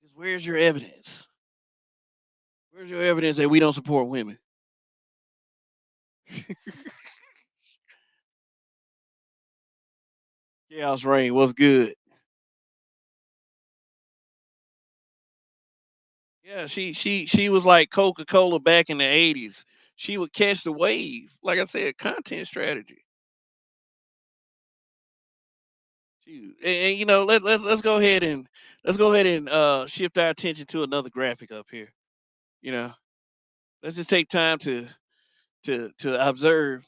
Just where's your evidence? Where's your evidence that we don't support women? Chaos Rain, what's good? Yeah, she was like Coca Cola back in the '80s. She would catch the wave. Like I said, content strategy. And let's go ahead and shift our attention to another graphic up here. You know, let's just take time to observe.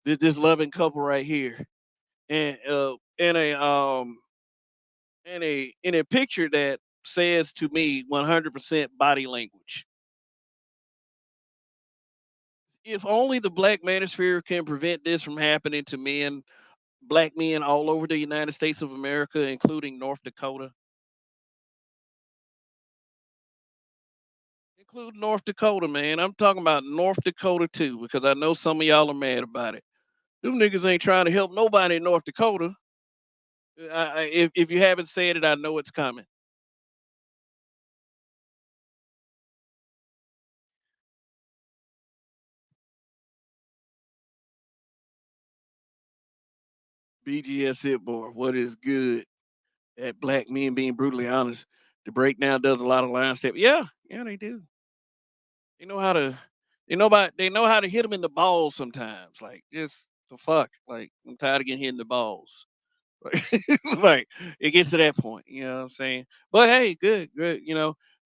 This loving couple right here, and in a picture that says to me 100% body language. If only the black manosphere can prevent this from happening to black men all over the United States of America, including North Dakota. Include North Dakota, man. I'm talking about North Dakota too, because I know some of y'all are mad about it. Them niggas ain't trying to help nobody in North Dakota. If you haven't said it, I know it's coming. BGS Hitboard, what is good at black men being brutally honest? The breakdown does a lot of line step. Yeah, yeah, they do. They know how to. They know how to hit them in the balls sometimes. Like just the fuck. Like I'm tired of getting hit in the balls. Like it gets to that point, you know what I'm saying? But hey, good, good.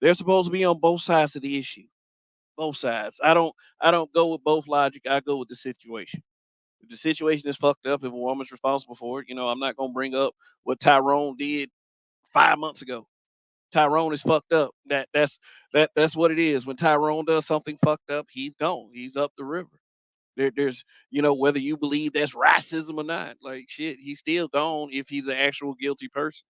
They're supposed to be on both sides of the issue. Both sides. I don't go with both logic. I go with the situation. If the situation is fucked up, if a woman's responsible for it, I'm not gonna bring up what Tyrone did 5 months ago. Tyrone is fucked up. That's what it is. When Tyrone does something fucked up, he's gone. He's up the river. There's whether you believe that's racism or not, like shit, he's still gone if he's an actual guilty person.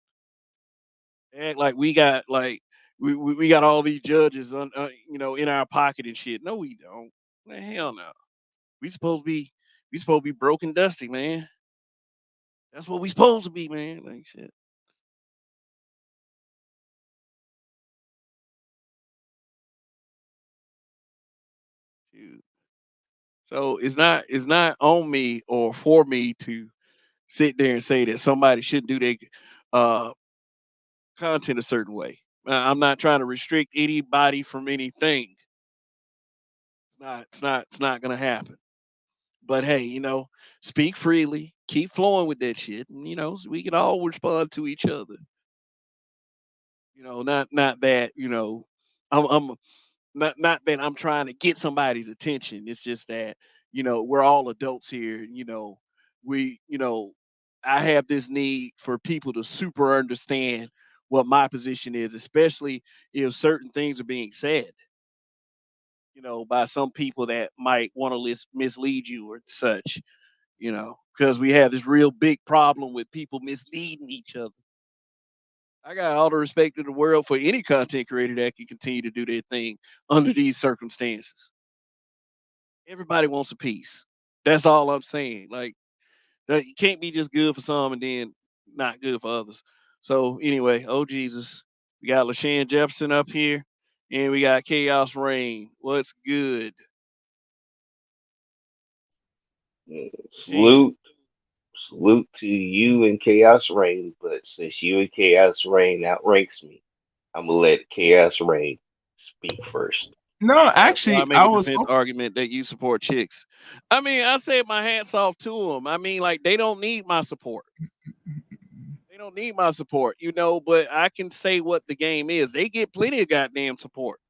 Act like we got all these judges in our pocket and shit. No, we don't. Man, hell no. We supposed to be we supposed to be broken dusty, man. That's what we supposed to be, man. Like shit. Shoot. So it's not on me or for me to sit there and say that somebody shouldn't do their uh content a certain way. I'm not trying to restrict anybody from anything. It's not gonna happen. But hey, speak freely, keep flowing with that shit, and so we can all respond to each other. Not that I'm not that I'm trying to get somebody's attention. It's just that we're all adults here. We I have this need for people to super understand what my position is, especially if certain things are being said. By some people that might want to mislead you or such. Because we have this real big problem with people misleading each other. I got all the respect in the world for any content creator that can continue to do their thing under these circumstances. Everybody wants a piece. That's all I'm saying. Like that you can't be just good for some and then not good for others. So anyway, oh Jesus, we got LaShawn Jefferson up here, and we got Chaos Rain. What's good, LaShawn? Salute, salute to you and Chaos Rain, but since you and Chaos Rain outranks me, I'm gonna let Chaos Rain speak first. No, Why actually, make I a was. defense argument that you support chicks? I mean, I said my hats off to them. I mean, like they don't need my support. They don't need my support, but I can say what the game is. They get plenty of goddamn support.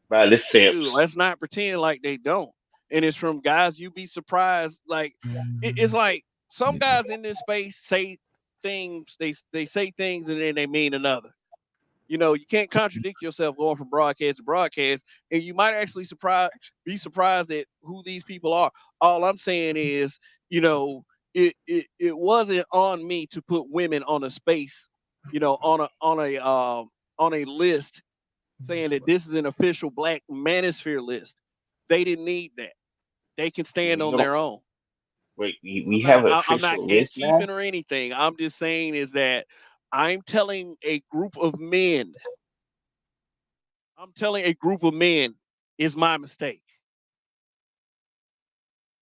By the They do. Sips. Let's not pretend like they don't. And it's from guys you be surprised. Like it's like some guys in this space say things. They say things and then they mean another. You can't contradict yourself going from broadcast to broadcast, and you might actually be surprised at who these people are. All I'm saying is, you know, it wasn't on me to put women on a space, on a list saying that this is an official Black Manosphere list. They didn't need that. They can stand We on don't their own. wait. We have an I'm not official list gatekeeping now. or anything. I'm just saying is that I'm telling a group of men I'm telling a group of men is my mistake.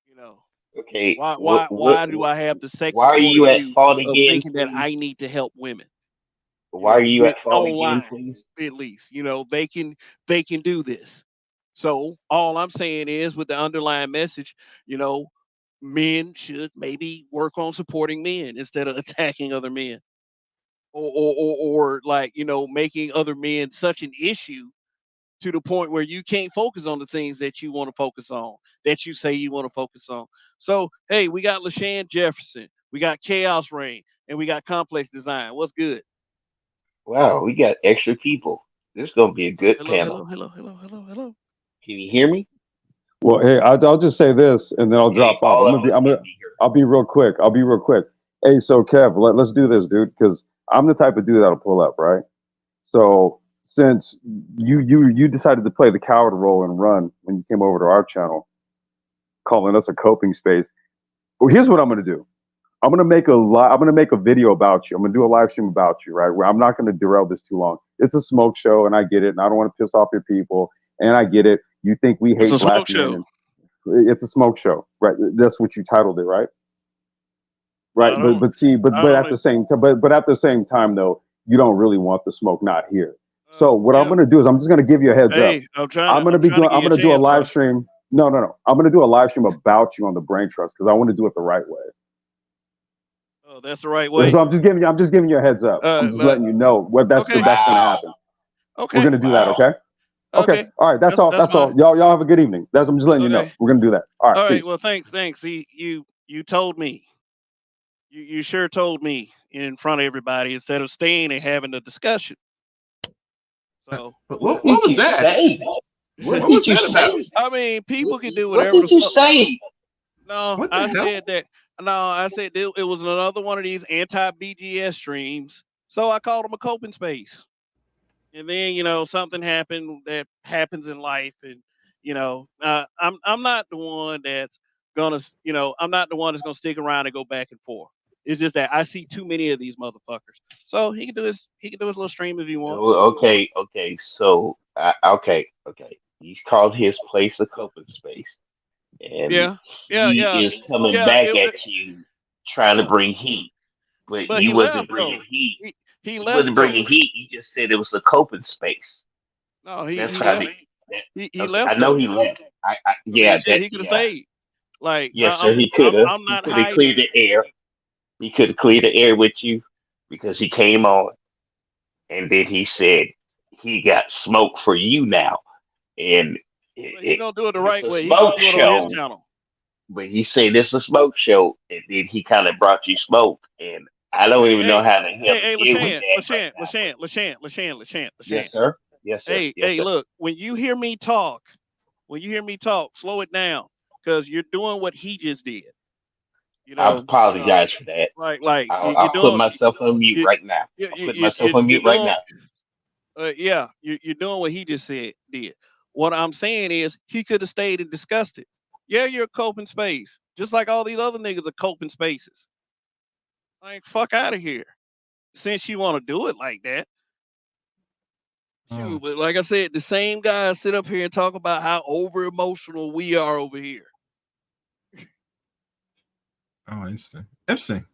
You know, Okay. why do I have the Why are sexist point you of at view fault of again, thinking that I please? need to help women? Why are you With at fault again, online please? at least, they can do this. So all I'm saying is with the underlying message, you know, men should maybe work on supporting men instead of attacking other men. Or like, making other men such an issue to the point where you can't focus on the things that you want to focus on, that you say you want to focus on. So, hey, we got LaShawn Jefferson, we got Chaos Rain, and we got Complex Design. What's good? Wow, we got extra people. This is gonna be a good Hello, panel. hello, hello, hello, hello, hello. Can you hear me? Well, hey, I'll just say this, and then I'll Okay, drop off. all of us can be here. I'll be real quick. I'll be real quick. Hey, so Kev, let's do this, dude, because I'm the type of dude that'll pull up, right? So since you decided to play the coward role and run when you came over to our channel, calling us a coping space. Well, here's what I'm gonna do. I'm gonna make a video about you. I'm gonna do a live stream about you, right? Where I'm not gonna derail this too long. It's a smoke show, and I get it, and I don't want to piss off your people, and I get it. You think we It's hate a black smoke men, show. and it's a smoke show, right? That's what you titled it, right? I Right. But don't, but see, I but don't at know. the same time, but at the same time, though, you don't really want the smoke not here. So what I'm Yeah. gonna do is I'm just gonna give you a heads up. Hey, I'm trying to give I'm you a gonna do a chance, live bro. stream. No, no, no. I'm gonna do a live stream about you on the brain trust because I want to do it the right way. Oh, that's the right So way. I'm just giving you a heads up. I'm just But letting you know what okay, that's gonna Wow, happen. We're okay, gonna do that, wow. okay? Okay. okay. All right, that's all. That's That's fine. all. Y'all have a good evening. I'm just letting you know. Okay. We're gonna do that. All right, All right. peace. Well, thanks. See, you told me. You sure told me in front of everybody instead of staying and having a discussion. So, But What what did was you that? say? What What was did you that about? say? I mean, people can do What whatever the did you fuck. say? No, What the I hell? said that. No, I said it was another one of these anti BGS streams. So I called them a coping space. And then something happened that happens in life, and I'm not the one that's I'm not the one that's gonna stick around and go back and forth. It's just that I see too many of these motherfuckers. So he can do his little stream if he wants. Oh, okay, okay. So, okay. He called his place a coping space, and Yeah, yeah, he yeah, is coming yeah. back at you, trying to Yeah, bring heat. But but he he wasn't left bringing though. heat. He He left wasn't though. bringing heat. He just said it was a coping space. No, he That's he how left. they. That, He okay, I left know though. he left. I mean, Yeah, shit, he could have yeah. stayed. Like Yes, sir. He could have. I'm He not could have hiding. cleared the air. He could have cleared the air with you because he came on and then he said he got smoke for you now, and But he it, gonna do it the it's right a way. He gonna smoke do it on his show. channel. But he said it's a smoke show, and then he kind of brought you smoke, and I don't Hey, even know hey, how the hell hey, to hey, deal with LaShawn, that right LaShawn, now. But LaShawn, LaShawn, LaShawn, LaShawn, LaShawn. yes, sir. Yes, sir. Hey, Yes, hey, sir. look, when you hear me talk, slow it down because you're doing what he just did. You I know, apologize for that. you're I'll put doing myself on mute you right now. you I'll you put you myself you on you're mute right doing now. yeah you're doing what he just did. What I'm saying is he could have stayed and discussed it. Yeah, you're a coping space. Just like all these other niggas are coping spaces. Like, fuck out of here. Since you want to do it like that. Shoot, but like I said, the same guys sit up here and talk about how over emotional we are over here. Oh, interesting. Interesting.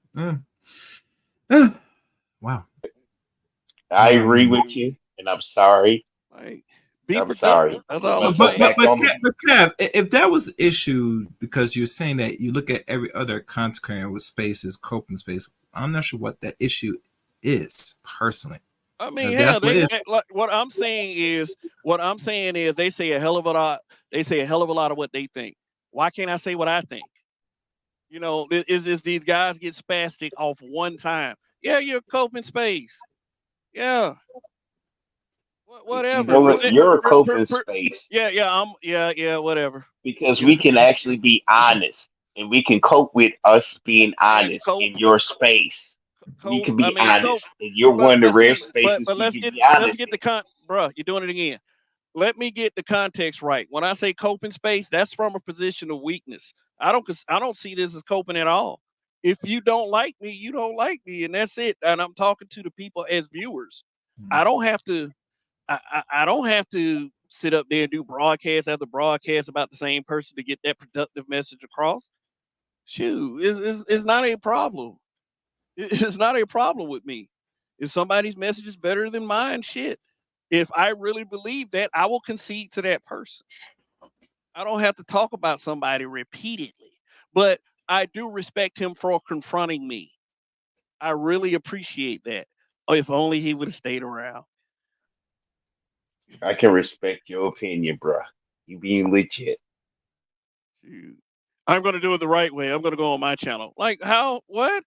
Wow. I agree with you, and I'm sorry. Like, be I'm sorry. productive. That's But all I'm let's go But saying. but back but on Kev, but Kev, if that was the issue, because you're saying that you look at every other content creator with space as coping space, I'm not sure what that issue is personally. I mean, hell, That's what it is. like what I'm saying is they say a hell of a lot. They say a hell of a lot of what they think. Why can't I say what I think? You know, is these guys get spastic off one time? Yeah, you're a coping space. Yeah, You whatever. know what? You're a coping space Yeah, whatever. because You know, we can actually be honest, and we can cope with us being and honest cope, in your space. We cope. can I be mean, honest, cope. and you're one of the But rare see, spaces but we can be let's honest get in. bruh, you're doing it again. Let me get the context right. When I say coping space, that's from a position of weakness. I don't see this as coping at all. If you don't like me, you don't like me, and that's it. And I'm talking to the people as viewers. I don't have to. I don't have to sit up there and do broadcast after broadcast about the same person to get that productive message across. Shoot, it's not a problem. It's not a problem with me. If somebody's message is better than mine, shit. If I really believe that, I will concede to that person. I don't have to talk about somebody repeatedly, but I do respect him for confronting me. I really appreciate that. Oh, if only he would have stayed around. I can respect your opinion, bruh. You being legit. Shoot. I'm going to do it the right way. I'm going to go on my channel. Like how? What?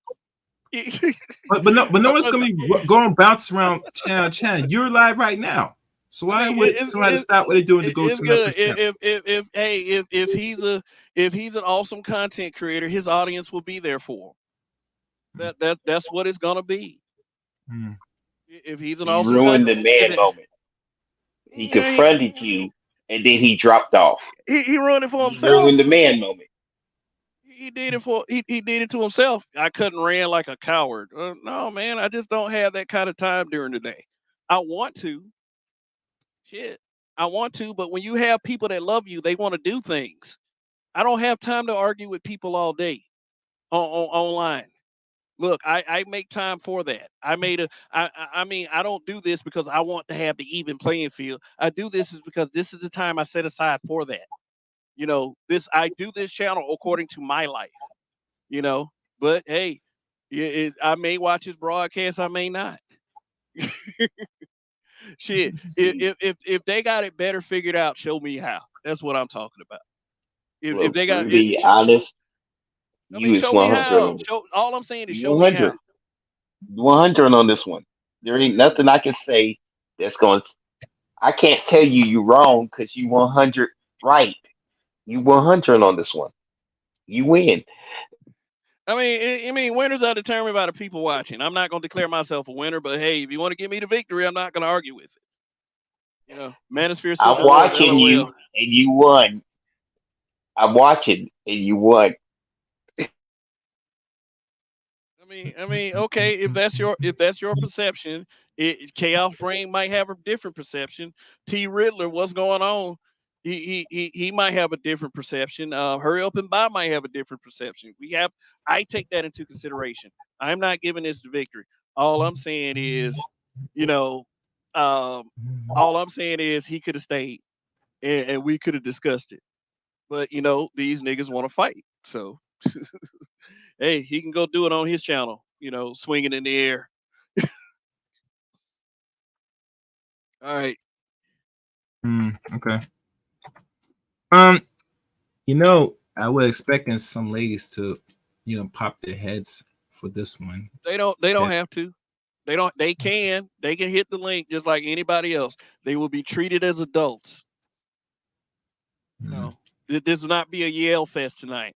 But no I'm one's gonna- gonna be going bounce around channel to channel. You're live right now, so I why mean, would somebody stop what they're doing to go it's to another good. channel? If he's an awesome content creator, his audience will be there for him. That's what it's gonna be. Hmm. If he's an He awesome ruined content, the man moment. He yeah, confronted you, and then he dropped off. he ruined it for He himself. ruined the man moment. He did it to himself. I couldn't ran like a coward. No, man, I just don't have that kind of time during the day. I want to, shit, I want to, but when you have people that love you, they want to do things. I don't have time to argue with people all day online. Look, I make time for that. I mean, I don't do this because I want to have the even playing field. I do this is because this is the time I set aside for that. You know, I do this channel according to my life, you know. But hey, I may watch his broadcast, I may not. Shit. See, If they got it better figured out, show me how. That's what I'm talking about. If look, they to got it, be honest, I mean, you is show me 100 how. on this. Show all I'm saying is You show me how. 100. 100 on this one. There ain't nothing I can say that's going to, I can't tell you you wrong because you 100 right. You 100 on this one. You win. I mean, winners are determined by the people watching. I'm not going to declare myself a winner, but hey, if you want to give me the victory, I'm not going to argue with it. You know, Manosphere I'm Civil War, watching you LOL. and you won. I'm watching and you won. Okay, if that's your perception, Chaos Reign might have a different perception. T Riddler, what's going on? He might have a different perception. Hurry up and buy might have a different perception. I take that into consideration. I'm not giving this the victory. All I'm saying is, you know, um, all I'm saying is he could have stayed and we could have discussed it. But you know, these niggas want to fight, so hey, he can go do it on his channel, you know, swinging in the air. All right. Okay. Um, I was expecting some ladies to, pop their heads for this one. They don't Okay. have to. They can hit the link just like anybody else. They will be treated as adults. You Mm. know, this will not be a Yale fest tonight.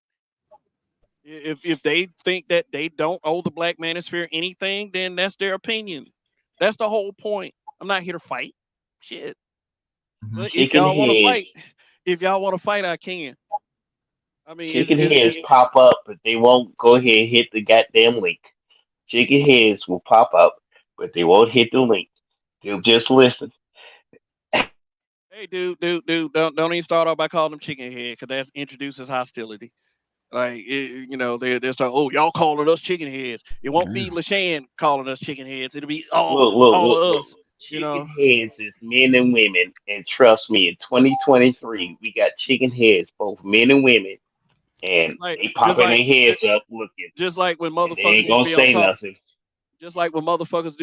If they think that they don't owe the Black Manosphere anything, then that's their opinion. That's the whole point. I'm not here to fight. Shit. Mhm. But Chicken heads. if y'all want to fight, I can. I mean, Chicken heads pop up, but they won't go ahead and hit the goddamn link. Chicken heads will pop up, but they won't hit the link. They'll just listen. hey, dude, don't even start off by calling them chicken head because that introduces hostility. Like, they're like, oh, y'all calling us chicken heads. It won't be LaShawn calling us chicken heads. It'll be Look, look, all look, of look. us. You Chicken know, heads is men and women, and trust me, in 2023, we got chicken heads, both men and women, and just like they just popping like their heads up looking, just like when and they motherfuckers ain't used to gonna be on say talk. nothing. Just like when motherfuckers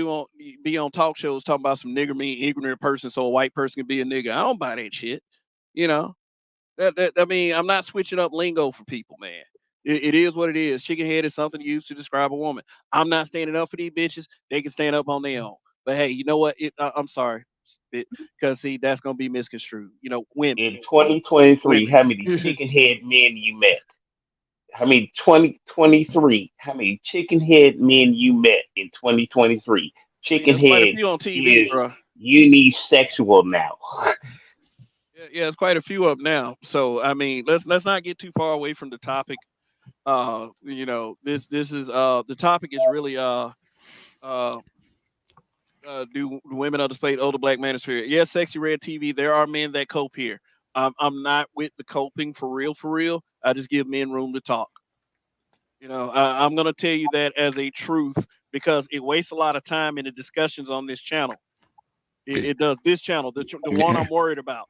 be on talk shows talking about some nigger mean ignorant person so a white person can be a nigga. I don't buy that shit. You know, I mean, I'm not switching up lingo for people, man. It is what it is. Chicken head is something used to describe a woman. I'm not standing up for these bitches. They can stand up on their own. But hey, you know what? I'm sorry, because see, that's gonna be misconstrued. You know, women, In 2023, women. how many chicken head men you met? How many 2023? How many chicken head men you met in 2023? I mean, Chicken there's quite a head few on TV, is bro. unisexual now. Yeah, it's quite a few up now. So I mean, let's not get too far away from the topic. This is the topic is really uh do women of the spade older black manosphere. Yes, sexy red TV. There are men that cope here. I'm not with the coping for real, for real. I just give men room to talk. I'm gonna tell you that as a truth because it wastes a lot of time in the discussions on this channel. It does this channel, the one I'm worried about.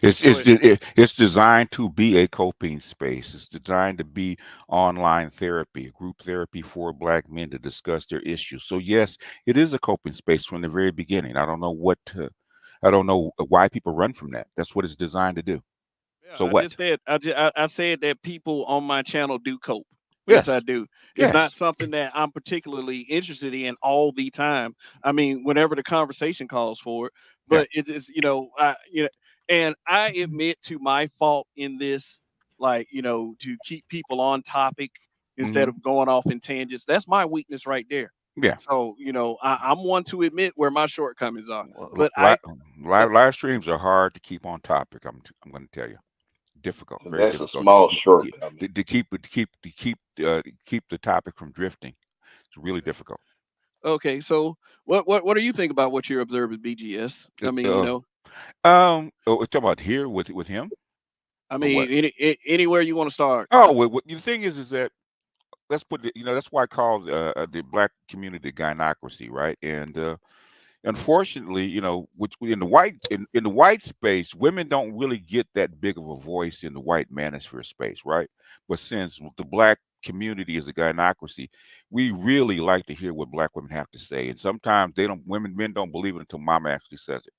Go ahead. It's designed to be a coping space. It's designed to be online therapy, group therapy for black men to discuss their issues. So yes, it is a coping space from the very beginning. I don't know why people run from that. That's what it's designed to do. Yeah, So what? I said that people on my channel do cope. Yes, I Yes, do. It's not yes, something that I'm particularly interested in all the time. I mean, whenever the conversation calls for it, yeah. but it is, and I admit to my fault in this, like, to keep people on topic instead Hmm. of going off in tangents. That's my weakness right there. Yeah. So, I'm one to admit where my shortcomings are. Well, But I, but live streams are hard to keep on topic. I'm going to tell you, difficult, very That's a difficult to small keep shortcoming. keep the topic from drifting. It's really difficult. okay, so what do you think about what you're observing, BGS? I mean, we're talking about here with him or what? anywhere you want to start. Oh, the thing is that let's put that's why I call the black community gynocracy, right? And unfortunately, which in the white space, women don't really get that big of a voice in the white manosphere space, right? But since the black community is a gynocracy, we really like to hear what black women have to say, and sometimes they don't. Men don't believe it until mama actually says it,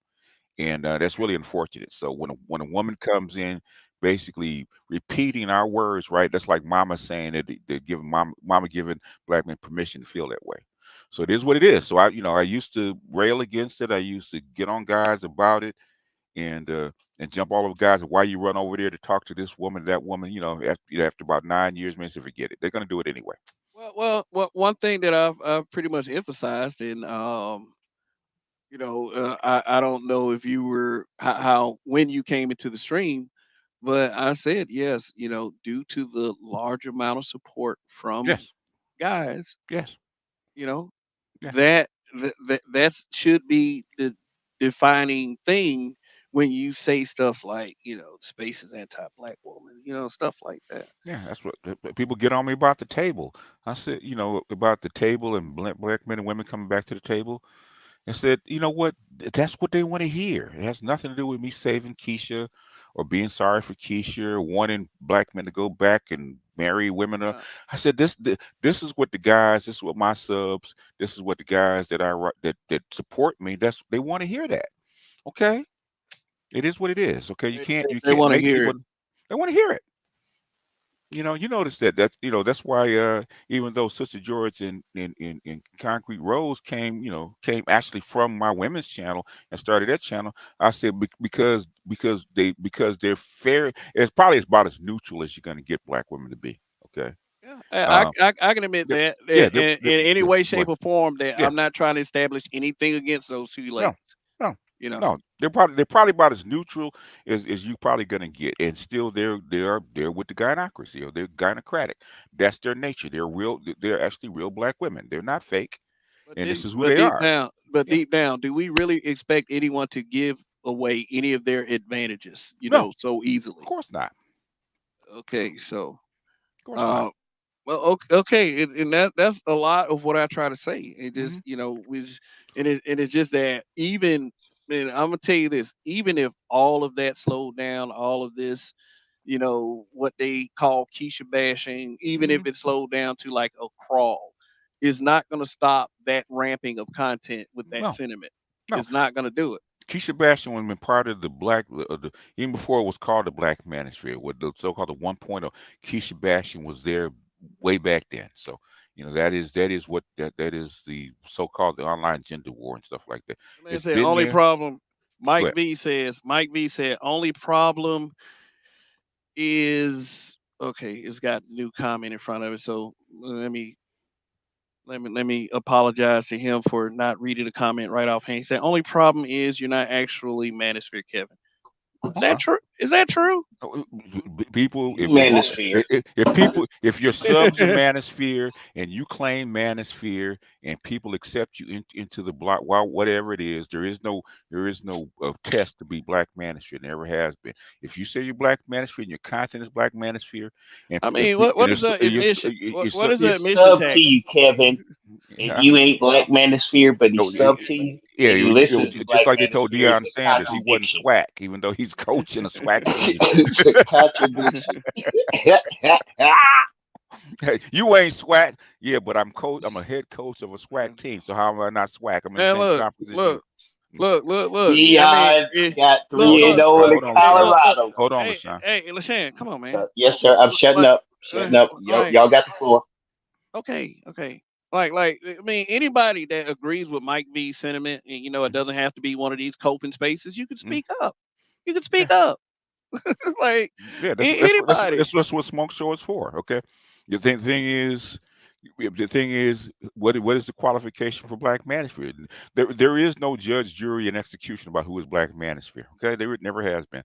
and that's really unfortunate. So when a woman comes in, basically repeating our words, right? That's like mama saying that they're giving mama giving black men permission to feel that way. So it is what it is. So I used to rail against it. I used to get on guys about it and jump all over guys. Why you run over there to talk to this woman, that woman? After about 9 years, man, so forget it. They're gonna do it anyway. One thing that I've pretty much emphasized, and I don't know if you were how when you came into the stream, but I said yes. Due to the large amount of support from Yes, guys, yes, you know yeah, that should be the defining thing when you say stuff like space is anti-black woman, stuff like that. yeah. That's what people get on me about the table. I said, about the table and black men and women coming back to the table. And said, you know what? That's what they want to hear. It has nothing to do with me saving Keisha or being sorry for Keisha or wanting black men to go back and marry women. Uh, I said, this is what the guys, this is what my subs, this is what the guys that support me. They want to hear that. Okay, it is what it is. Okay, you they can't want to make hear people. it. They want to hear it. You notice that's why even though Sister George and Concrete Rose came actually from my women's channel and started that channel. I said because they're fair. It's probably about as neutral as you're going to get black women to be. Okay. Yeah, Um. I can admit They're, that yeah. in any way, Go shape, ahead. or form that Yeah. I'm not trying to establish anything against those two No. ladies. No. You know, No, they're probably about as neutral as you probably gonna get, and still they're with the gynocracy or they're gynocratic. That's their nature. They're real. They're actually real black women. They're not fake, and this is who but they deep are. down, Yeah, do we really expect anyone to give away any of their advantages? no, of So easily. course not. Okay, so Of course not. uh, well, okay, and that's a lot of what I try to say. It Hmm. just, and it's just that even, man, I'm gonna tell you this: even if all of that slowed down, all of this, what they call Keisha bashing, even if Hmm. it slowed down to like a crawl, is not gonna stop that ramping of content with that No, sentiment. no. It's not gonna do it. Keisha Bastion would have been part of the black, even before it was called the Black Manosphere, with the so-called the 1.0. Keisha Bastion was there way back then. So that is what that is the so-called the online gender war and stuff like that. Man It's said been only there. problem. Go ahead. Mike V said only problem is okay. It's got new comment in front of it, so let me apologize to him for not reading the comment right offhand. He said only problem is you're not actually Manosphere Kevin. Is Okay. that true? Is that true? People, You manosphere. if your subs are Manosphere and you claim Manosphere and people accept you into the block, well, whatever it is, there is no test to be Black Manosphere. Never has been. If you say you're Black Manosphere and your content is Black Manosphere, and I and, mean, pe- what and is it's, the admission? it's, What is the It's admission sub to tax? you, Kevin. If huh? you ain't Black Manosphere, but he's No, sub to you, yeah, and he listens to just Black like they told Manosphere, it's Deion a Sanders, he wasn't contradiction. SWAC, even though he's coaching a SWAC team. It's a contradiction. Hey, you ain't SWAC, yeah, but I'm coach. I'm a head coach of a SWAC team. So how am I not SWAC? I'm in the Man, same conference as you. Mm. look. I mean, Dion got look, 3 and look. 0 in Look, the Hold on, hey, Lashawn. look. Colorado. Hold on, Hey, Lashawn. Lashawn, come on, man. Yes, sir. I'm shutting Like, up. Shutting up. like, Y'all got the floor. okay. I mean, anybody that agrees with Mike V's sentiment, and it doesn't have to be one of these coping spaces. You can Mm. speak up. You can Yeah, speak up. Like yeah. anybody. That's what Smoke Show is for. Okay. The thing is, what is the qualification for Black Manosphere? There is no judge, jury, and execution about who is Black Manosphere. Okay, there never has been.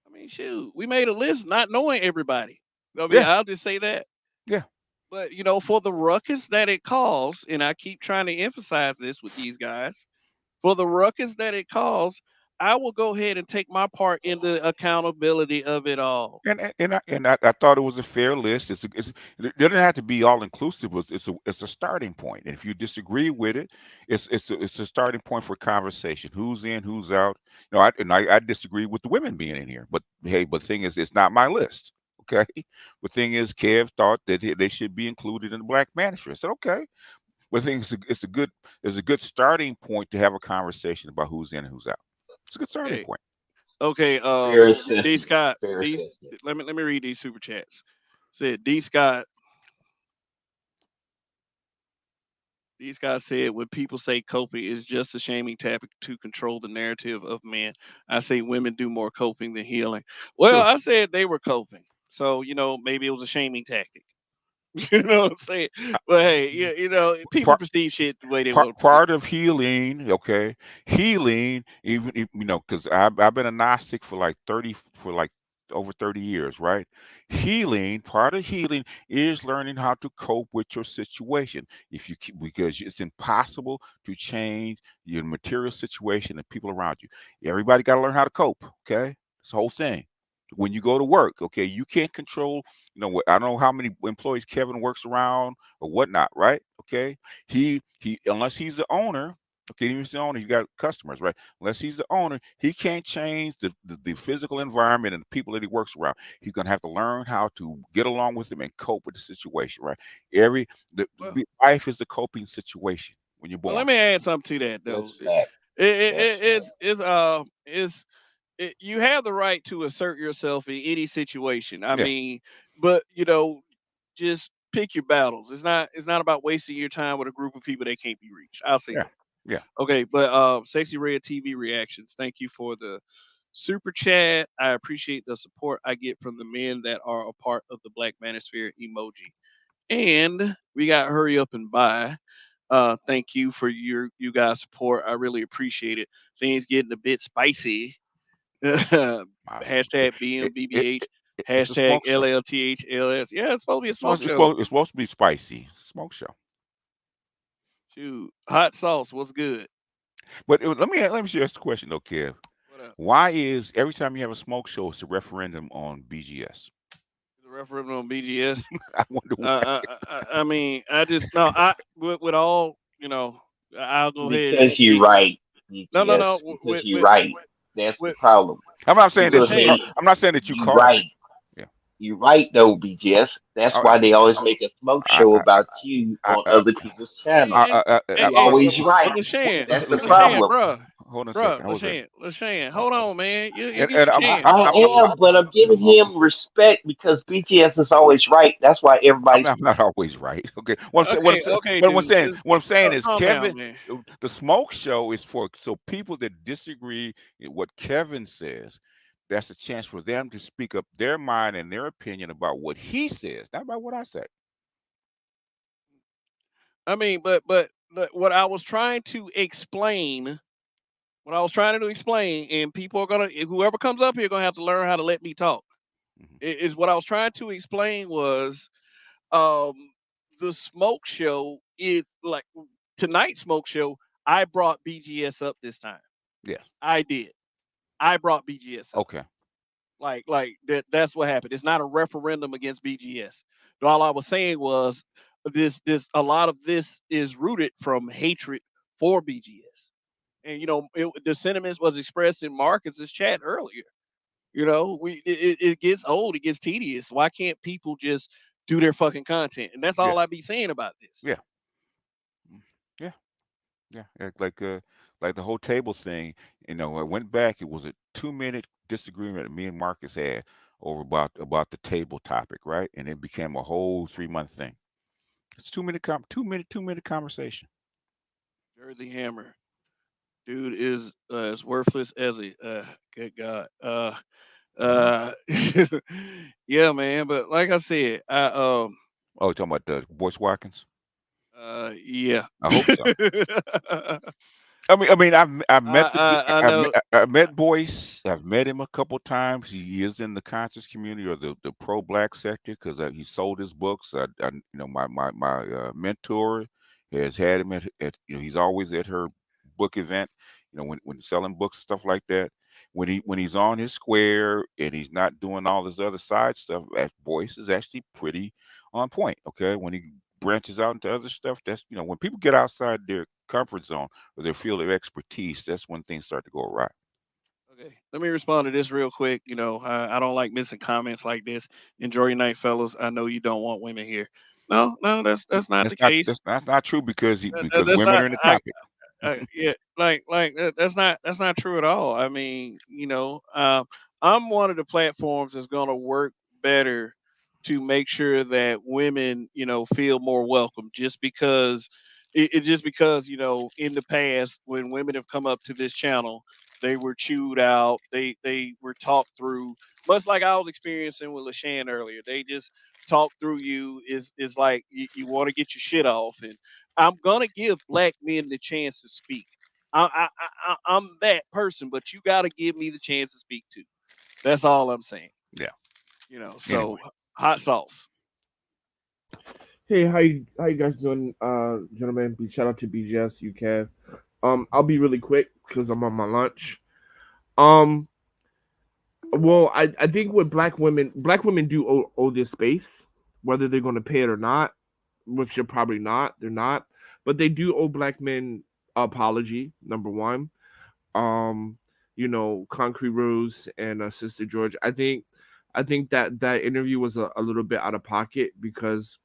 I mean, shoot, we made a list not knowing everybody. I mean, Yeah, I'll just say that. yeah. But for the ruckus that it caused, and I keep trying to emphasize this with these guys, for the ruckus that it caused, I will go ahead and take my part in the accountability of it all. And I thought it was a fair list. It doesn't have to be all inclusive, but it's a starting point. And if you disagree with it, it's a starting point for conversation. Who's in, who's out. I disagree with the women being in here, but hey, but the thing is, it's not my list. Okay, the thing is, Kev thought that they should be included in the Black Manosphere. I said okay, but the thing is, it's a good starting point to have a conversation about who's in and who's out. It's a good starting Okay. point. Okay. Fair D assessment. Scott, Fair these assessment. let me read these super chats. Said D Scott. These guys said when people say coping is just a shaming tactic to control the narrative of men, I say women do more coping than healing. Well, True. I said they were coping. So, maybe it was a shaming tactic. You know what I'm saying? But hey, yeah, people perceive shit the way they part want to perceive. part of healing, okay, healing, even if, because I've been a Gnostic for like over 30 years, right? Healing, part of healing is learning how to cope with your situation. Because it's impossible to change your material situation and people around you. Everybody got to learn how to cope, okay? This whole thing. When you go to work, okay, you can't control, I don't know how many employees Kevin works around or whatnot, right? Okay, he unless he's the owner, okay, even if he's the owner, he's got customers, right? Unless he's the owner, he can't change the physical environment and the people that he works around. He's gonna have to learn how to get along with them and cope with the situation, right? Well, Life is a coping situation when you're well, let born. me add something to that That's though. fact. That's fact. You have the right to assert yourself in any situation. I Yeah, mean, but just pick your battles. It's not about wasting your time with a group of people that can't be reached. I'll say yeah, that. yeah. Okay, but Sexy Red TV reactions. Thank you for the super chat. I appreciate the support I get from the men that are a part of the Black Manosphere emoji. And we got hurry up and buy. Thank you for you guys' support. I really appreciate it. Things getting a bit spicy. It, Hashtag it, BMBBH. it's a Hashtag smoke show. LLTHLS. Yeah, it's supposed to be a smoke show. It's supposed to be spicy. Smoke show. Shoot, hot sauce. What's good? But let me just ask the question though, Kev. What up? Why is every time you have a smoke show, it's a referendum on BGS? The referendum on BGS. I wonder why. I mean, I just no. I with all I'll go ahead Because and you're be right, no. BTS. Because you're right. That's the With problem. I'm not saying People that Lachey. say I'm not saying that you you caused it. right. Yeah. You're right though, BGS. That's I, why they always make a smoke I, show I, about you I, on I, other people's And, channels. and You hey, always but right. Lashan, That's the listen, Lashan, problem. bruh, How was that? Lashan, Uh, hold on, man. You get and your chance. I am, but I'm giving him respect because BGS is always right. That's why everybody's I'm not always right. Okay. What I'm saying, Okay, okay, dude, just what I'm saying is calm down, Kevin. man. The smoke show is for so people that disagree with what Kevin says. That's a chance for them to speak up their mind and their opinion about what he says, not about what I say. I mean, but what I was trying to explain, and people are gonna, whoever comes up here, gonna have to learn how to let me talk. Hmm. Is what I was trying to explain was, um, the smoke show is like tonight's smoke show. I brought BGS up this time. Yes. I did. I brought BGS up. Okay. Like that's what happened. It's not a referendum against BGS. All I was saying was this a lot of this is rooted from hatred for BGS. And the sentiments was expressed in Marcus's chat earlier. It gets old, it gets tedious. Why can't people just do their fucking content? And that's all Yes. I be saying about this. Yeah. Mm. Yeah. Yeah. Like the whole tables thing. I went back. It was a 2 minute disagreement that me and Marcus had over about the table topic, right? And it became a whole 3 month thing. It's 2 minute 2 minute conversation. Jersey Hammer, dude, is as worthless as a good God. Uh, yeah, man. But like I said, Oh, you talking about the Boyce Watkins? yeah. I hope so. I mean, I've met I know. I've met Boyce. I've met him a couple times. He is in the conscious community or the pro black sector because he sold his books. My mentor has had him at he's always at her book event. When selling books stuff like that. When he's on his square and he's not doing all this other side stuff, Boyce is actually pretty on point. Okay, when he branches out into other stuff, that's when people get outside their comfort zone or their field of expertise, that's when things start to go awry. Okay, let me respond to this real quick. I don't like missing comments like this. Enjoy your night, fellas. I know you don't want women here. No, no, that's not the case. That's not true because That's women not. are in the topic. Yeah, like that's not true at all. I mean, I'm one of the platforms that's going to work better to make sure that women, feel more welcome. Just because in the past when women have come up to this channel, they were chewed out. They were talked through, much like I was experiencing with Lashan earlier. They just talk through you. Is like you want to get your shit off, and I'm gonna give black men the chance to speak. I'm that person, but you got to give me the chance to speak too. That's all I'm saying. Yeah. So Anyway, hot sauce. Hey, how you guys doing, gentlemen? Big shout out to BGS, UCAV. I'll be really quick because I'm on my lunch. Um, well, I think with black women do owe this space, whether they're going to pay it or not, which they're probably not. They're not, but they do owe black men apology. Number one, um, Concrete Rose and Sister George. I think that interview was a little bit out of pocket because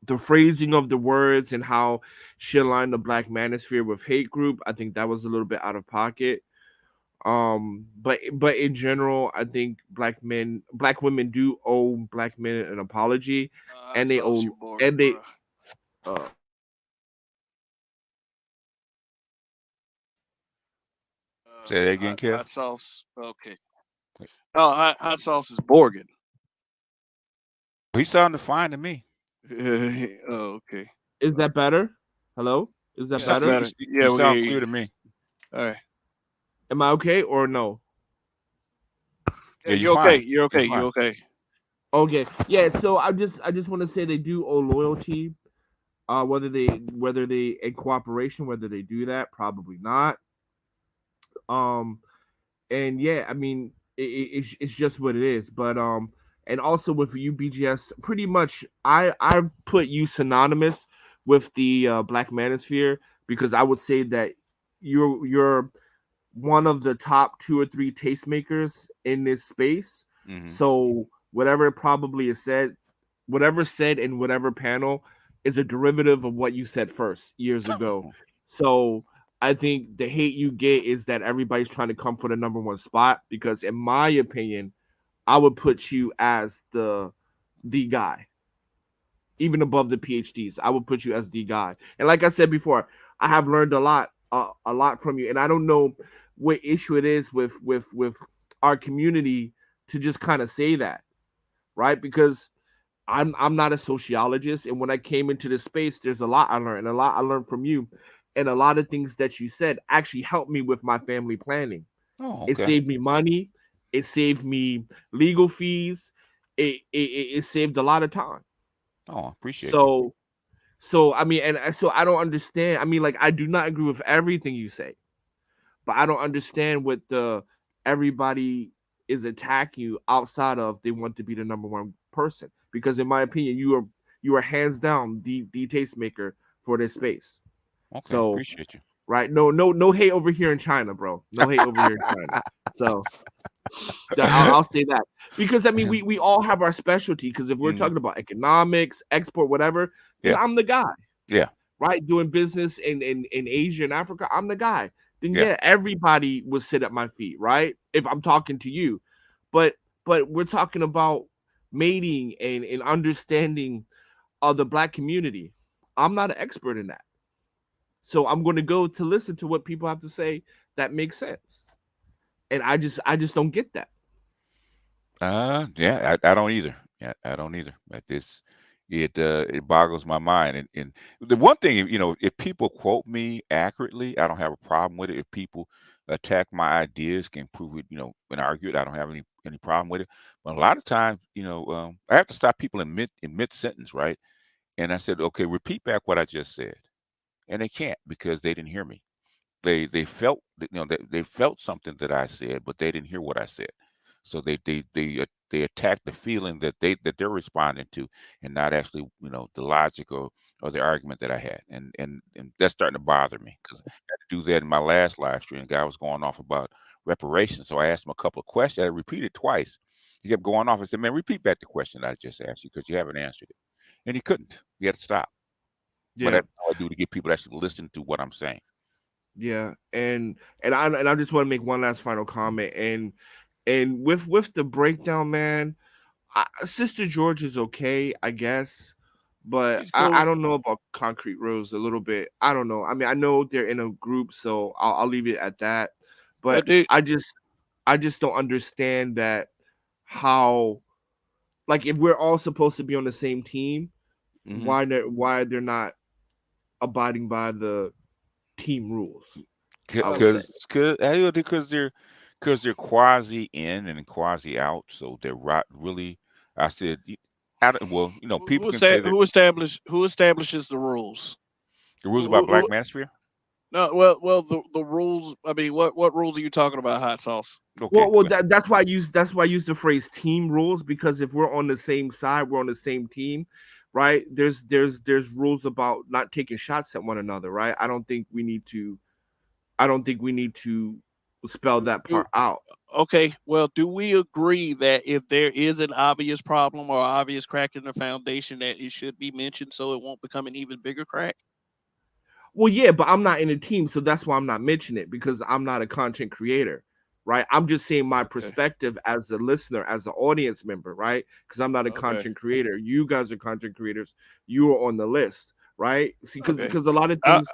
the phrasing of the words and how she aligned the Black Manosphere with hate group, I think that was a little bit out of pocket. But in general, I think black women do owe black men an apology, Hot and they sauce, you owe Morgan, and they bro. uh say that again, Hot Kev. hot sauce. Okay. Oh, hot sauce is Morgan. He sounded fine to me. Oh, okay. is that better? Hello? Is You that Yeah, that's sound better? you, better. s- Yeah, you we hear sound you. clear to me. All right. Am I okay or no? Yeah, Yeah, you're you're okay. fine. You're You're okay. You're fine. okay. Okay. Yeah, so I just want to say they do owe loyalty. Whether they in cooperation, whether they do that, probably not. Um and yeah, I mean it's just what it is. But and also with you BGS, pretty much I put you synonymous with the Black Manosphere because I would say that you're one of the top two or three tastemakers in this space. Hmm. So whatever probably is said, whatever said in whatever panel is a derivative of what you said first years ago. So I think the hate you get is that everybody's trying to come for the number one spot because in my opinion, I would put you as the guy even above the PhDs. I would put you as the guy. And like I said before, I have learned a lot from you. And I don't know what issue it is with our community to just kind of say that, right? Because I'm not a sociologist, and when I came into this space, there's a lot I learned, and a lot I learned from you, and a lot of things that you said actually helped me with my family planning. Oh, It okay. saved me money. It saved me legal fees. It saved a lot of time. Oh, I appreciate you. So I mean, and so I don't understand. I mean, like I do not agree with everything you say, but I don't understand what the everybody is attacking you outside of they want to be the number one person. Because in my opinion, you are hands down the tastemaker for this space. Okay, So appreciate you. right, no hate over here in China, bro. No hate over here in China. So that I'll say that because I mean we all have our specialty. Because if we're Hmm. talking about economics, export, whatever, then Yeah, I'm the guy. yeah, Right? Doing business in Asia and Africa, I'm the guy. Then yeah. yeah, everybody would sit at my feet, right? If I'm talking to you. But we're talking about mating and understanding of the black community. I'm not an expert in that. So I'm going to go to listen to what people have to say that makes sense. And I just don't get that. Yeah, I don't either. Yeah, I don't either. But this, it boggles my mind. And the one thing, if people quote me accurately, I don't have a problem with it. If people attack my ideas, can prove it, and argue it, I don't have any problem with it. But a lot of times, I have to stop people in mid sentence, right? And I said, okay, repeat back what I just said, and they can't because they didn't hear me. They felt they felt something that I said, but they didn't hear what I said. So they attack the feeling that they're responding to, and not actually the logic or the argument that I had, and that's starting to bother me because I had to do that in my last live stream. The guy was going off about reparations, so I asked him a couple of questions. I repeated twice. He kept going off. I said, "Man, repeat back the question I just asked you because you haven't answered it," and he couldn't. He had to stop. But Yeah. that's how I do to get people to actually listen to what I'm saying. Yeah. And I just want to make one last final comment. And with the breakdown, man, Sister George is okay, I guess, but She's I cool. don't know about Concrete Rose a little bit. I don't know. I mean, I know they're in a group, so I'll leave it at that. Yeah, But dude. I just don't understand that how like if we're all supposed to be on the same team, Hmm. why they're not abiding by the team rules. I would Well, say. Because they're quasi in and quasi out, so they're really. I said, I don't, well, people who can say esta- that who establishes the rules? the rules about Who, Black who, Manosphere. no, well, the rules. I mean, what rules are you talking about? Hot sauce. Okay, Well, well, that's why I use the phrase team rules because if we're on the same side, we're on the same team, right? There's rules about not taking shots at one another, right? I don't think we need to spell Do, that do part out. okay. Well, do we agree that if there is an obvious problem or obvious crack in the foundation, that it should be mentioned so it won't become an even bigger crack? Well, yeah, but I'm not in a team, so that's why I'm not mentioning it because I'm not a content creator, right? I'm just saying my Okay. perspective as a listener, as an audience member, right? Because I'm not a Okay. content creator. You guys are content creators. You are on the list, right? See, because Okay. because a lot of I things,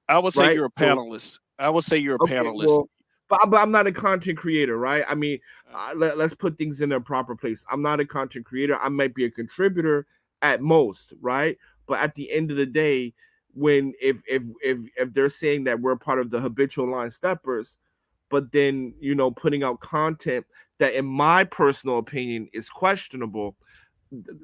I would say right? you're a So panelist. I would say you're a okay, panelist. well, but I'm not a content creator, right? I mean, Uh, let's put things in their proper place. I'm not a content creator. I might be a contributor at most, right? But at the end of the day, when if they're saying that we're part of the habitual line steppers, but then putting out content that in my personal opinion is questionable,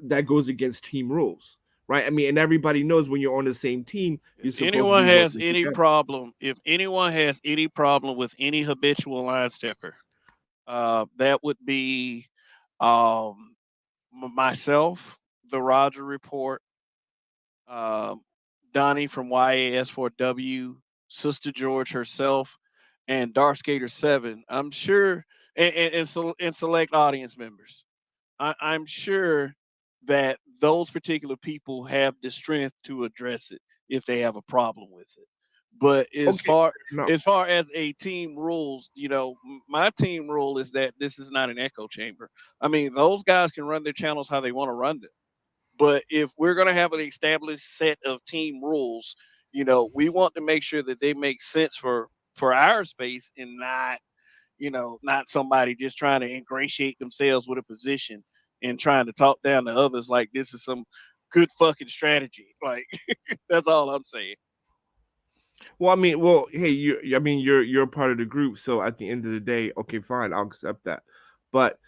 that goes against team rules, right? I mean, and everybody knows when you're on the same team, you're If supposed to anyone be has working any together. problem, if anyone has any problem with any habitual line stepper, that would be um, myself, the Roger Report, um, Donnie from YAS4W, Sister George herself, and Dark Skater 7. I'm sure, and select audience members. I'm sure that those particular people have the strength to address it if they have a problem with it. But Okay, no. as far as a team rules, my team rule is that this is not an echo chamber. I mean, those guys can run their channels how they want to run them. But if we're going to have an established set of team rules, we want to make sure that they make sense for our space and not not somebody just trying to ingratiate themselves with a position and trying to talk down to others like this is some good fucking strategy. Like that's all I'm saying. Well, I mean, well, hey, I mean, you're a part of the group, so at the end of the day, okay, fine, I'll accept that. But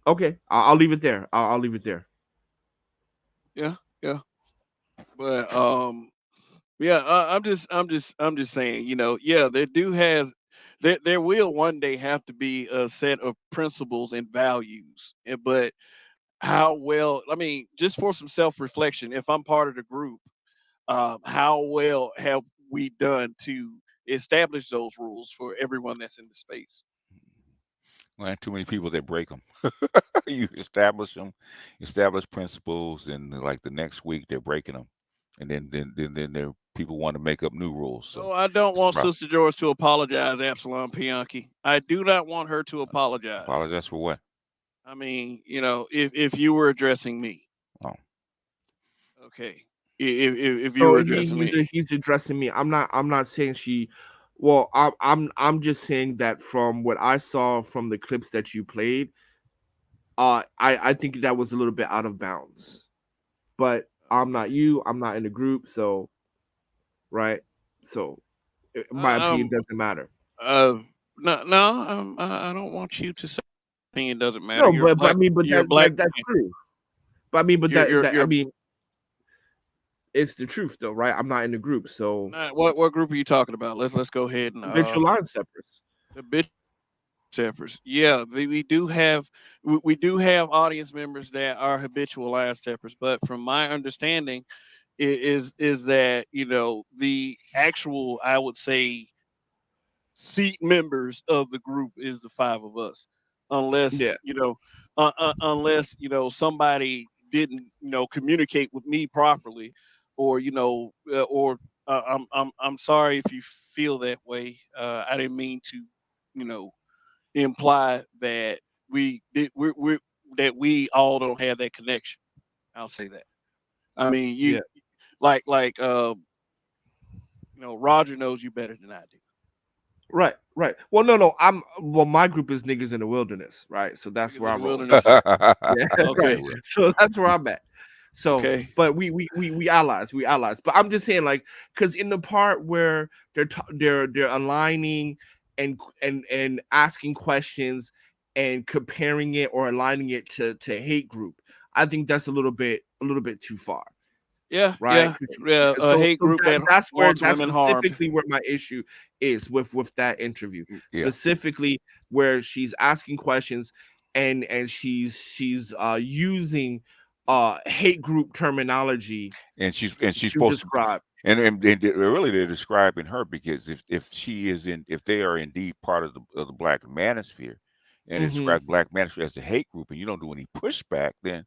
okay, I'll leave it there. I'll leave it there. Yeah, yeah. But yeah, I'm just saying, yeah, there will one day have to be a set of principles and values. But how well, I mean, just for some self-reflection, if I'm part of the group, how well have we done to establish those rules for everyone that's in the space? Well, too many people that break them. You establish them, establish principles, and then, like the next week they're breaking them, and then there people want to make up new rules. No, So I don't that's the want problem. Sister George to apologize, Absalom Pianki. I do not want her to apologize. Apologize for what? I mean, if you were addressing me, Oh, okay, if you So were addressing me, he's addressing me. I'm not saying she. Well, I'm just saying that from what I saw from the clips that you played, I think that was a little bit out of bounds. But I'm not you. I'm not in the group, so right. So my opinion um, doesn't matter. uh, no, no, I don't want you to say it doesn't matter. No, but I mean, but You're a black that's man. true. But I mean, but that I You're mean, it's the truth though, right? I'm not in the group, so not, what group are you talking about? Let's go ahead and habitual line steppers. the bitch steppers. Yeah, we do have audience members that are habitual line steppers, but from my understanding, is that the actual, I would say, seat members of the group is the five of us, unless Yeah, unless somebody didn't communicate with me properly, or I'm sorry if you feel that way. I didn't mean to you know imply that we that we all don't have that connection. I'll say that. I mean, yeah. like Roger knows you better than I do. Right, right. Well, no, no. My group is niggas in the wilderness, right? So that's Niggas where in I the roll. wilderness. Yeah, okay, right. Okay, well, So that's where I'm at. So, okay. but we allies, we allies. But I'm just saying, like, because in the part where they're aligning and asking questions and comparing it or aligning it to hate group, I think that's a little bit too far, Yeah, right? yeah, yeah. A So hate group that wants that's women harmed. specifically where my issue is with that interview. yeah, Specifically where she's asking questions and she's using hate group terminology and she's to supposed to. describe. Really they're describing her because if they are indeed part of the Black Manosphere, and they Hmm. describe Black Manosphere as a hate group, and you don't do any pushback, then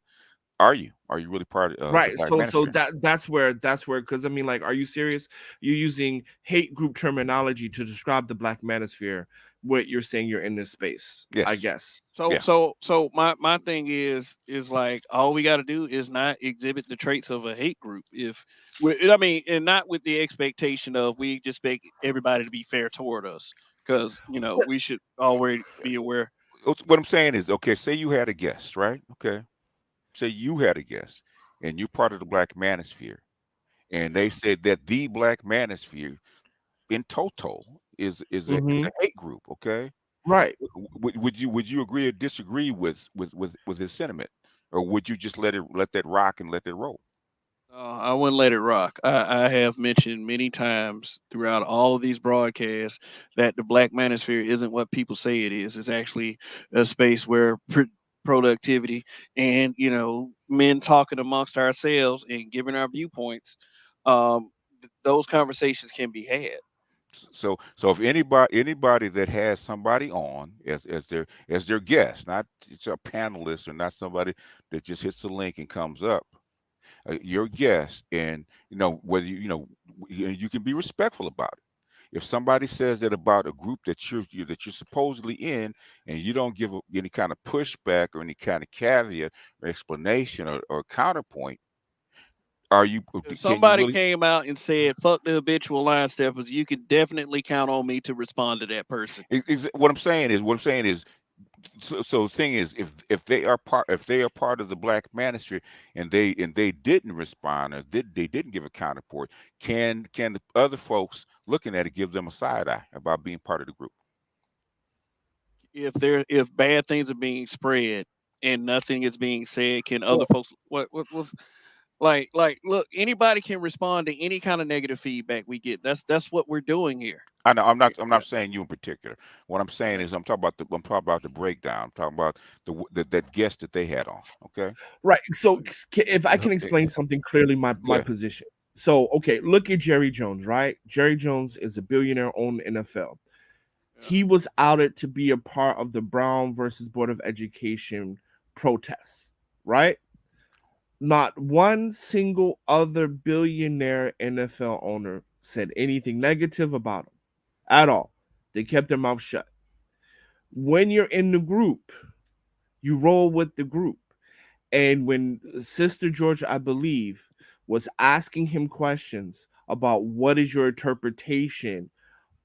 are you really part of the Right. Black So Manosphere? that's where because I mean, like, are you serious? You're using hate group terminology to describe the Black Manosphere. What you're saying you're in this space, I Yes, guess. So yeah, so my thing is like all we got to do is not exhibit the traits of a hate group. If I mean, and not with the expectation of we just expect everybody to be fair toward us, because we should already be aware. what I'm saying is, okay, say you had a guest, right? Okay, say you had a guest, and you're part of the Black Manosphere, and they said that the Black Manosphere in total is a Hmm. hate group. Okay, Right. would you agree or disagree with his sentiment, or would you just let that rock and let it roll? I wouldn't let it rock. I have mentioned many times throughout all of these broadcasts that the Black Manosphere isn't what people say it is. It's actually a space where productivity and men talking amongst ourselves and giving our viewpoints. Those conversations can be had. So if anybody that has somebody on as their guest, not it's a panelist or not somebody that just hits the link and comes up, your guest, and whether you can be respectful about it. If somebody says that about a group that you're supposedly in, and you don't give any kind of pushback or any kind of caveat or explanation or counterpoint, are you If can you somebody really? came out and said "fuck the habitual line steppers," you could definitely count on me to respond to that person. What I'm saying is so the thing is, if they are part of the Black Manosphere, and they didn't respond, or they didn't give a counterpart, can the other folks looking at it give them a side eye about being part of the group? If bad things are being spread and nothing is being said, can other Well, folks what was like look, anybody can respond to any kind of negative feedback we get. That's what we're doing here. I know I'm Yeah. not saying you in particular. What I'm saying Okay. is I'm talking about the breakdown. I'm talking about that guest that they had on. Okay, right. So if I can Eh, explain something clearly, my good. position. So okay, look at Jerry Jones, right? Jerry Jones is a billionaire owned NFL. Yeah. He was outed to be a part of the Brown versus Board of Education protests, right? Not one single other billionaire NFL owner said anything negative about him at all. They kept their mouth shut. When you're in the group, you roll with the group. And when Sister George, I believe, was asking him questions about what is your interpretation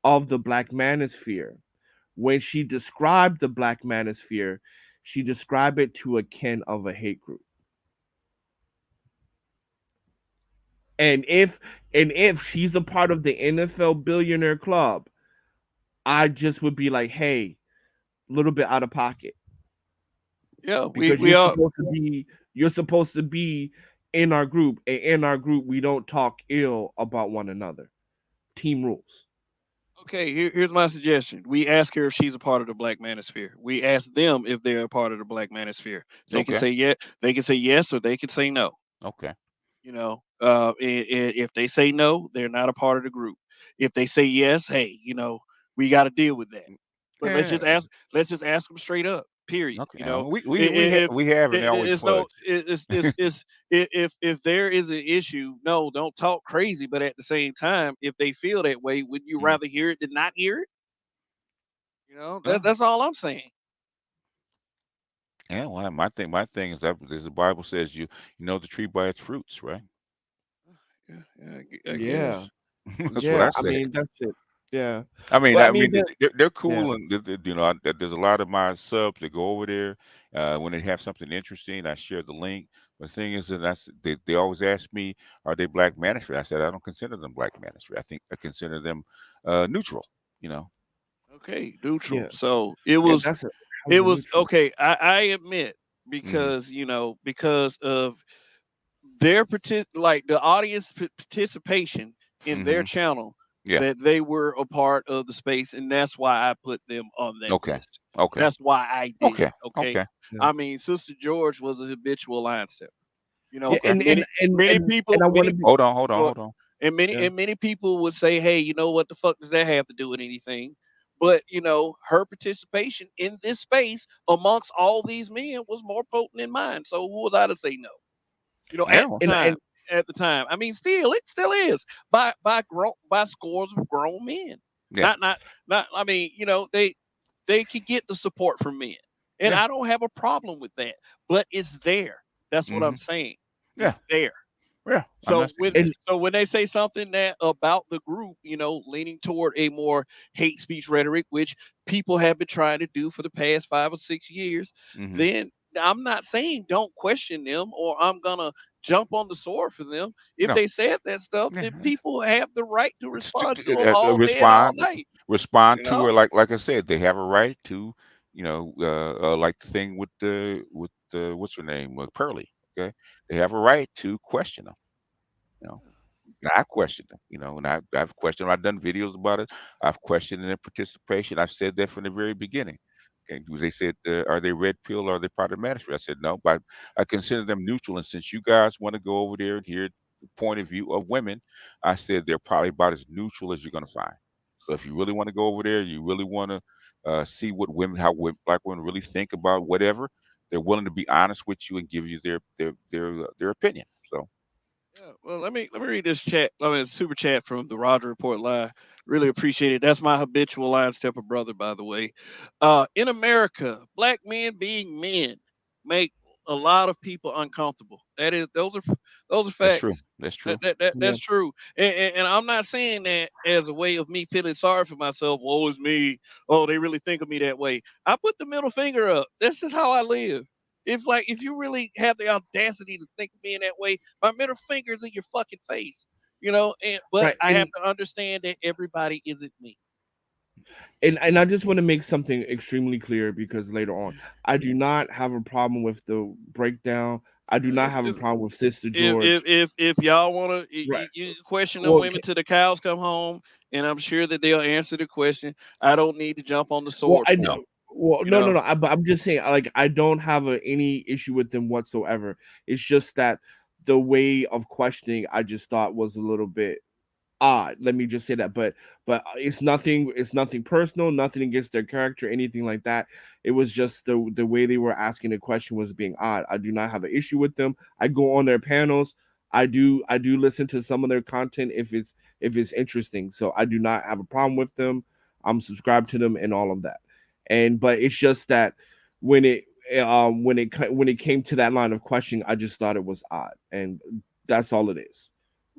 of the Black Manosphere, when she described the Black Manosphere, she described it to akin of a hate group. And if she's a part of the NFL billionaire club, I just would be like, hey, a little bit out of pocket Yeah, because we are you're supposed to be in our group, and in our group we don't talk ill about one another. Team rules. okay. Here's my suggestion. We ask her if she's a part of the Black Manosphere. We ask them if they're a part of the Black Manosphere. They can Okay. say yeah, they can say yes, or they can say no. Okay. If they say no, they're not a part of the group. If they say yes, hey, we got to deal with that. But Yeah. let's just ask them straight up. Period. Okay. We If we have, and they always it's no, fudge. it's if there is an issue, no, don't talk crazy. But at the same time, if they feel that way, would you Mm. rather hear it than not hear it? Yeah. That's all I'm saying. Yeah. Well, my thing is that as the Bible says, you know the tree by its fruits, right? Yeah, yeah, I Yeah, guess. That's what I yeah. I say. mean, that's it. Yeah. I mean, Well, I I mean, mean, they're yeah. cool, and there's a lot of my subs that go over there. When they have something interesting, I share the link. But the thing is that they always ask me, "Are they Black Manosphere?" I said, "I don't consider them Black Manosphere. I consider them neutral." You know. Okay, neutral. Yeah. So Yeah. That's a hell it of a was neutral. okay. I admit Hmm. because of their like the audience participation in their Hmm. channel, Yeah. that they were a part of the space, and that's why I put them on that Okay. list. Okay. That's why I did Okay. it. Okay. Okay. Yeah. I mean, Sister George was a habitual line stepper. Yeah. Okay. And I want to be. Hold on. Hold on. go Hold on. Yeah. and many people would say, hey, what the fuck does that have to do with anything? But her participation in this space amongst all these men was more potent than mine. So who was I to say no? Yeah. At Well, the time. And At the time. I mean, still, it still is by scores of grown men. yeah. Not. I mean, they can get the support from men, and Yeah. I don't have a problem with that. But it's there. That's what I'm Hmm. saying. Yeah. It's there. Yeah. I'm So not saying that. when they say something that about the group, leaning toward a more hate speech rhetoric, which people have been trying to do for the past 5 or 6 years, Hmm. then I'm not saying don't question them, or I'm gonna jump on the sword for them. If No. they said that stuff, Yeah. then people have the right to It's respond to them all day and all respond night. respond You to know? it like I said, they have a right to, like the thing with what's her name, Pearlie. Okay, they have a right to question them. You know, and I questioned them. And I've questioned them. I've done videos about it. I've questioned their participation. I've said that from the very beginning. Okay, they said, "Are they red pill or are they part of Manosphere?" I said, "No," but I consider them neutral. And since you guys want to go over there and hear the point of view of women, I said they're probably about as neutral as you're going to find. So if you really want to go over there, you really want to see what black women really think about whatever, they're willing to be honest with you and give you their opinion. So Yeah, well, let me read this chat. I mean, super chat from the Roger Report Live. Really appreciate it. That's my habitual line stepper brother, by the way. In America, black men being men make a lot of people uncomfortable. Those are that's true. facts. That's That, true. that, that Yeah. that's true. And I'm not saying that as a way of me feeling sorry for myself. Woe is me. Oh, they really think of me that way. I put the middle finger up. This is how I live. If you really have the audacity to think of me in that way, my middle finger's in your fucking face, but Right. I have to understand that everybody isn't me. And I just want to make something extremely clear because later on, I do not have a problem with the breakdown. I do not It's, have a it's, problem with Sister if George. if y'all want to Right. you question them Well, women till the cows come home, and I'm sure that they'll answer the question. I don't need to jump on the well, sword I for know. them. Well, You no, no, know, no. But I'm just saying, like, I don't have any issue with them whatsoever. It's just that the way of questioning, I just thought was a little bit odd. Let me just say that. But it's nothing. It's nothing personal. Nothing against their character, anything like that. It was just the way they were asking the question was being odd. I do not have an issue with them. I go on their panels. I do listen to some of their content if it's interesting. So I do not have a problem with them. I'm subscribed to them and all of that. And but it's just that when it came to that line of questioning, I just thought it was odd, and that's all it is,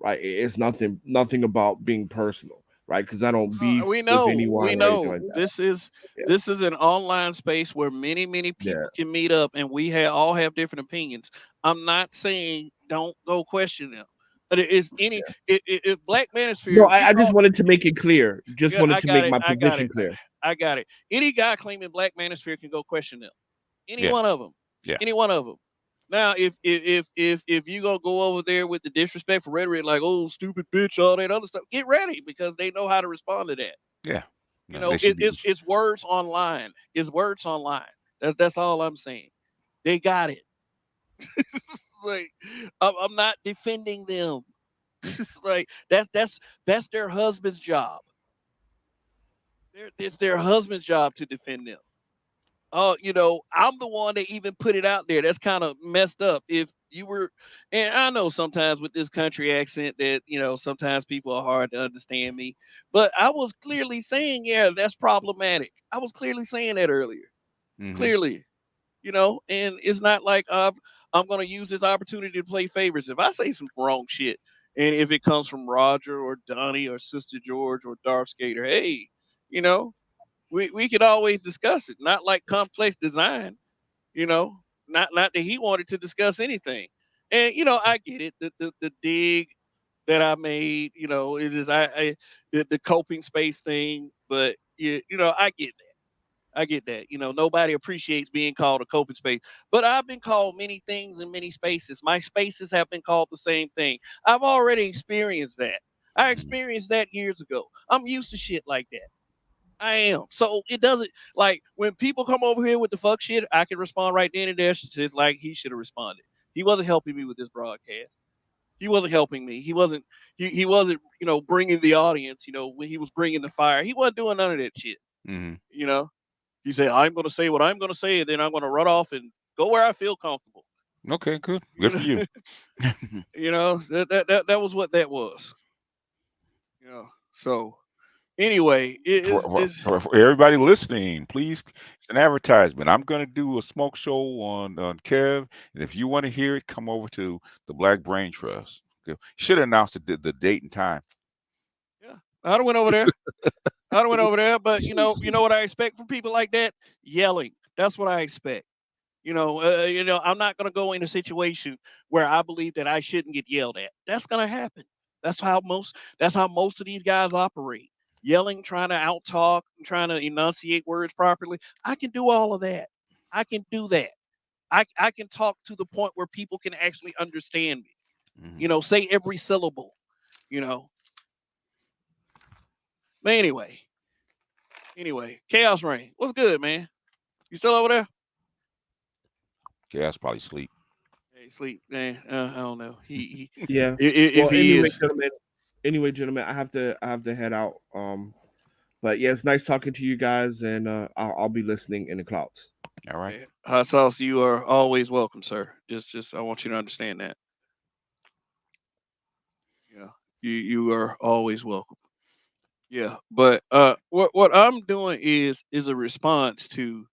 right? It's nothing about being personal, right? Because I don't beef we with know, anyone we or anything know. like that. Yeah, This is an online space where many yeah, people can meet up, and we all have different opinions. I'm not saying don't go question them, but it is any yeah. if Black No, Manosphere, if you I just call, wanted to make it clear. Just yeah, wanted I to got make it, my I got position it, clear. I got it. Any guy claiming Black Manosphere can go question them. Any one Yes. of them. Yeah. Any one of them. Now, if you gonna go over there with the disrespectful rhetoric like "oh stupid bitch," all that other stuff, get ready because they know how to respond to that. Yeah. You No, they know, should be. it's words online. It's words online. That's all I'm saying. They got it. Like I'm not defending them. Like that's their husband's job. It's their husband's job to defend them. Oh, I'm the one that even put it out there. That's kind of messed up. If you were, and I know sometimes with this country accent that, sometimes people are hard to understand me, but I was clearly saying, yeah, that's problematic. I was clearly saying that earlier. Hmm. Clearly, and it's not like I'm going to use this opportunity to play favorites. If I say some wrong shit, and if it comes from Roger or Donnie or Sister George or Darth Skater, hey, you know, we could always discuss it. Not like complex design, you know, not that he wanted to discuss anything. And I get it. The dig that I made, is just the coping space thing. But I get that. I get that. Nobody appreciates being called a coping space. But I've been called many things in many spaces. My spaces have been called the same thing. I've already experienced that. I Hmm. experienced that years ago. I'm used to shit like that. I am. So it doesn't like when people come over here with the fuck shit, I can respond right then and there. Just like he should have responded. He wasn't helping me with this broadcast. He wasn't helping me. He wasn't bringing the audience. When he was bringing the fire, he wasn't doing none of that shit. Hmm. You know, he said, "I'm going to say what I'm going to say, and then I'm going to run off and go where I feel comfortable." Okay. Good. You Good know, for you. that was what that was. So anyway, it for, is for, for everybody listening, please, it's an advertisement. I'm going to do a smoke show on Kev, and if you want to hear it, come over to the Black Brain Trust. Okay. You should announce the date and time. yeah. I'd have went over there. I'd have went over there, but you know what I expect from people like that? Yelling. That's what I expect. I'm not going to go in a situation where I believe that I shouldn't get yelled at. That's going to happen. That's how most of these guys operate. Yelling, trying to out talk, trying to enunciate words properly. I can do all of that. I can do that. I can talk to the point where people can actually understand me. Hmm. Say every syllable. You know. But anyway, Chaos Rain. What's good, man? You still over there? Yeah, that's probably sleep. Hey, sleep, man. I don't know. Yeah. If Well, he anyway, is, gentlemen. Anyway, gentlemen, I have to head out. But yeah, it's nice talking to you guys, and I'll be listening in the clouds. All right. hey, hot sauce, you are always welcome, sir. Just I want you to understand that. Yeah, you are always welcome. Yeah, but what I'm doing is a response to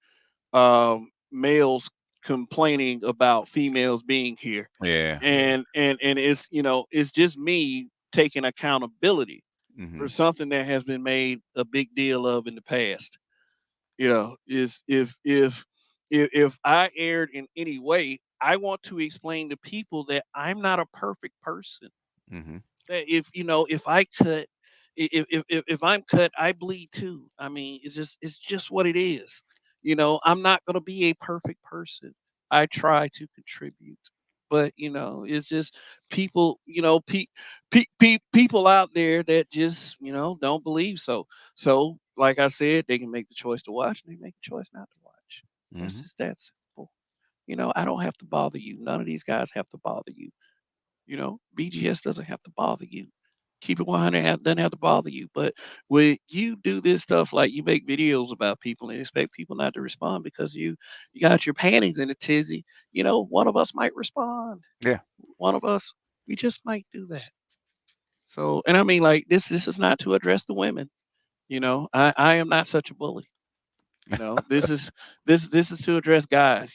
males complaining about females being here, Yeah. Yeah. and it's just me taking accountability Hmm. for something that has been made a big deal of in the past. Is if I erred in any way, I want to explain to people that I'm not a perfect person. Hmm. That if I cut, if I'm cut, I bleed too. I mean, it's just what it is. I'm not gonna be a perfect person. I try to contribute, but it's just people. People out there that just don't believe so. So, like I said, they can make the choice to watch, and they make a choice not to watch. It's Hmm. just that simple. I don't have to bother you. None of these guys have to bother you. BGS doesn't have to bother you. Keep it 100 doesn't have to bother you. But when you do this stuff, like you make videos about people and expect people not to respond because you got your panties in a tizzy, one of us might respond. Yeah. One of us, we just might do that. So, and I mean, like this is not to address the women. I am not such a bully. This is to address guys.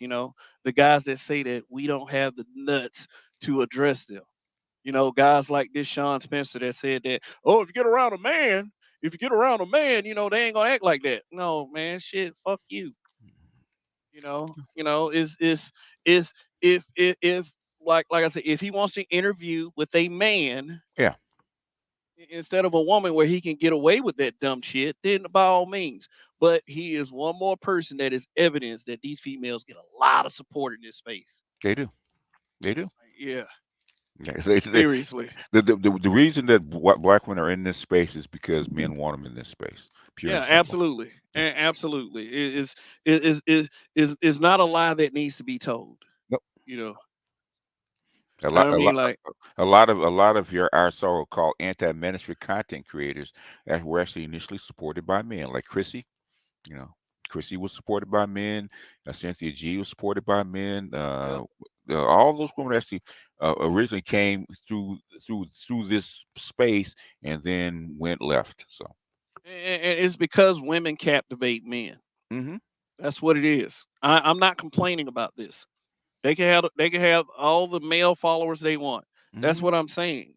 The guys that say that we don't have the nuts to address them. Guys like this Sean Spencer that said that, oh, if you get around a man, they ain't gonna act like that. No, man, shit, fuck you. Is if like I said, if he wants to interview with a man Yeah. instead of a woman where he can get away with that dumb shit, then by all means. But he is one more person that is evidence that these females get a lot of support in this space. They do. They do. Yeah, Yeah, seriously. the reason that black women are in this space is because men want them in this space, pure Yeah, and simple. absolutely. Yeah. Absolutely. Is not a lie that needs to be told. Nope. You know. A lot, I a mean, lot, like, a lot of your our so-called anti-ministry content creators that were actually initially supported by men, like Chrissy. You know, Chrissy was supported by men. Cynthia G was supported by men. yep. All those women actually originally came through this space and then went left. So. And it's because women captivate men. Hmm. That's what it is. I'm not complaining about this. They can have all the male followers they want. That's Hmm. what I'm saying.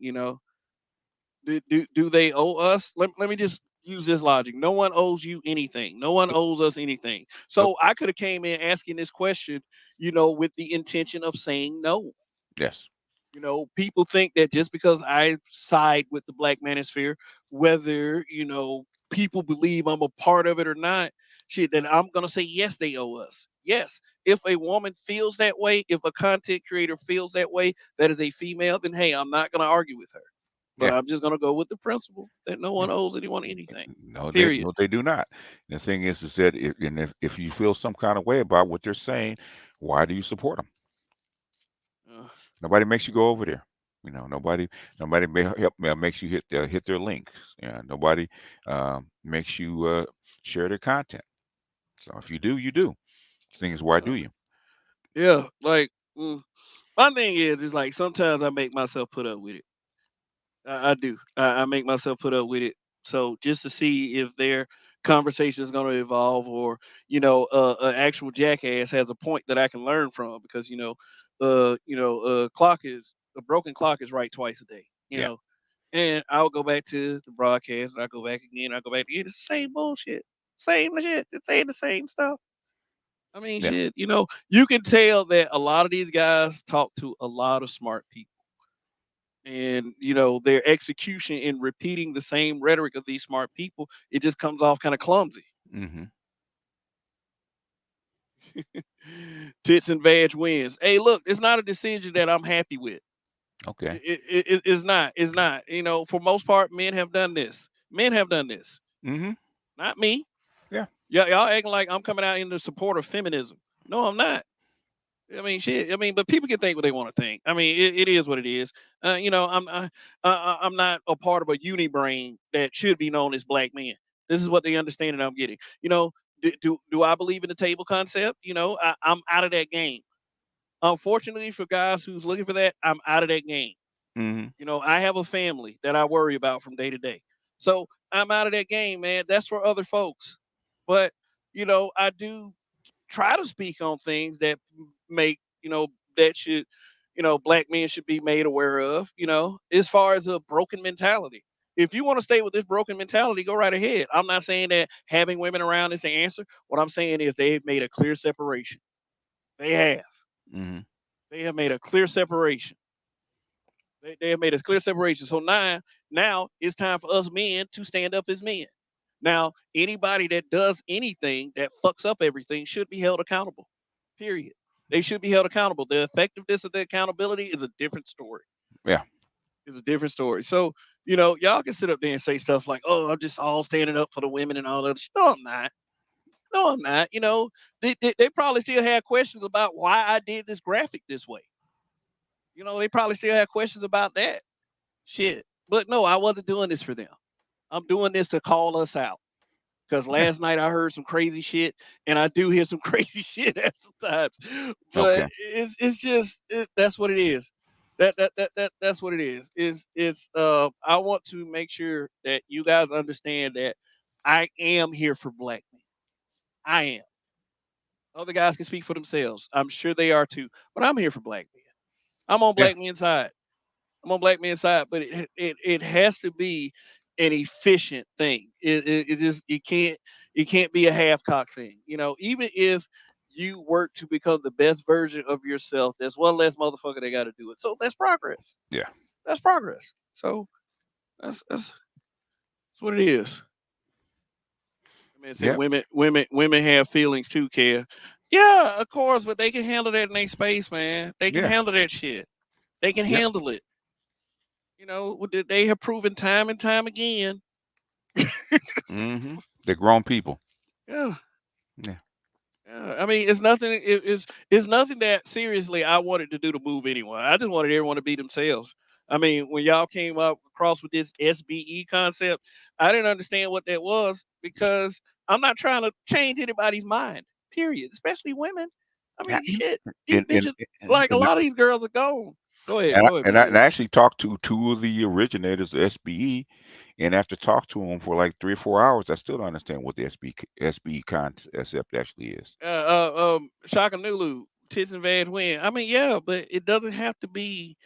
Do they owe us? Let me just use this logic. No one owes you anything. No one Nope. owes us anything. Nope. So I could have came in asking this question, with the intention of saying no. Yes. People think that just because I side with the Black Manosphere, whether people believe I'm a part of it or not, shit, then I'm gonna say yes, they owe us. Yes, if a woman feels that way, if a content creator feels that way, that is a female, then hey, I'm not gonna argue with her. But Yeah. I'm just gonna go with the principle that no Yeah. one owes anyone anything. No, they Period. no, they do not. The thing is that if you feel some kind of way about what they're saying, why do you support them? Uh, Nobody makes you go over there. Nobody makes you hit their links. Yeah, nobody makes you share their content. So if you do, you do. The thing is, why uh, do you? yeah, like my thing is like sometimes I make myself put up with it. I do. I make myself put up with it. So just to see if their conversation is going to evolve, or an actual jackass has a point that I can learn from, because clock is a broken clock is right twice a day. Yeah, And I'll go back to the broadcast, and I go back again. I go back again. It's the same bullshit, same shit. It's saying the same stuff. I mean, Yeah. shit, you can tell that a lot of these guys talk to a lot of smart people. And, their execution in repeating the same rhetoric of these smart people, it just comes off kind of clumsy. Mm-hmm. Tits and vag wins. Hey, look, it's not a decision that I'm happy with. Okay. It's not. It's not. For most part, men have done this. Men have done this. Mm-hmm. Not me. Yeah. Yeah, y'all acting like I'm coming out in the support of feminism. No, I'm not. I mean, shit. I mean, but people can think what they want to think. I mean, it is what it is. I'm not a part of a uni brain that should be known as black men. This is what they understand, and I'm getting. Do I believe in the table concept? I'm out of that game. Unfortunately for guys who's looking for that, I'm out of that game. Mm-hmm. I have a family that I worry about from day to day. So I'm out of that game, man. That's for other folks. But, I do try to speak on things that make, that should, black men should be made aware of, as far as a broken mentality. If you want to stay with this broken mentality, go right ahead. I'm not saying that having women around is the answer. What I'm saying is they've made a clear separation. They have. Mm-hmm. They have made a clear separation. They have made a clear separation. So now it's time for us men to stand up as men. Now, anybody that does anything that fucks up everything should be held accountable. Period. They should be held accountable. The effectiveness of the accountability is a different story. Yeah. It's a different story. So, y'all can sit up there and say stuff like, "Oh, I'm just all standing up for the women and all that." No, I'm not. No, I'm not. They probably still had questions about why I did this graphic this way. They probably still have questions about that. Shit. But no, I wasn't doing this for them. I'm doing this to call us out. Because Yeah. last night I heard some crazy shit, and I do hear some crazy shit at sometimes. But Okay. it's just that's what it is. That's what it is. It's I want to make sure that you guys understand that I am here for black men. I am. Other guys can speak for themselves. I'm sure they are too. But I'm here for black men. I'm on Yeah. black men's side. I'm on black men's side, but it has to be an efficient thing. It just it can't be a half cock thing. Even if you work to become the best version of yourself, there's one less motherfucker that got to do it. So that's progress. Yeah. That's progress. So that's what it is. I mean, said Yep. women have feelings too, care. Yeah, of course, but they can handle that in their space, man. They can Yeah. handle that shit. They can Yep. handle it. They have proven time and time again. Mm-hmm. They're grown people. Yeah, Yeah. yeah. I mean, it's nothing that seriously I wanted to do to move anyone. I just wanted everyone to be themselves. I mean, when y'all came up across with this SBE concept, I didn't understand what that was because I'm not trying to change anybody's mind. Period. Especially women. I Yeah, mean, shit. These And and bitches, and, like a and, lot of these girls are gone. Go ahead. and, I, Go ahead, and I and BJ. I actually talked to two of the originators of SBE, and after talk to them for like 3 or 4 hours, I still don't understand what the SBE concept actually is. Shaka Nulu, tits and vag win. I mean, yeah, but it doesn't have to be,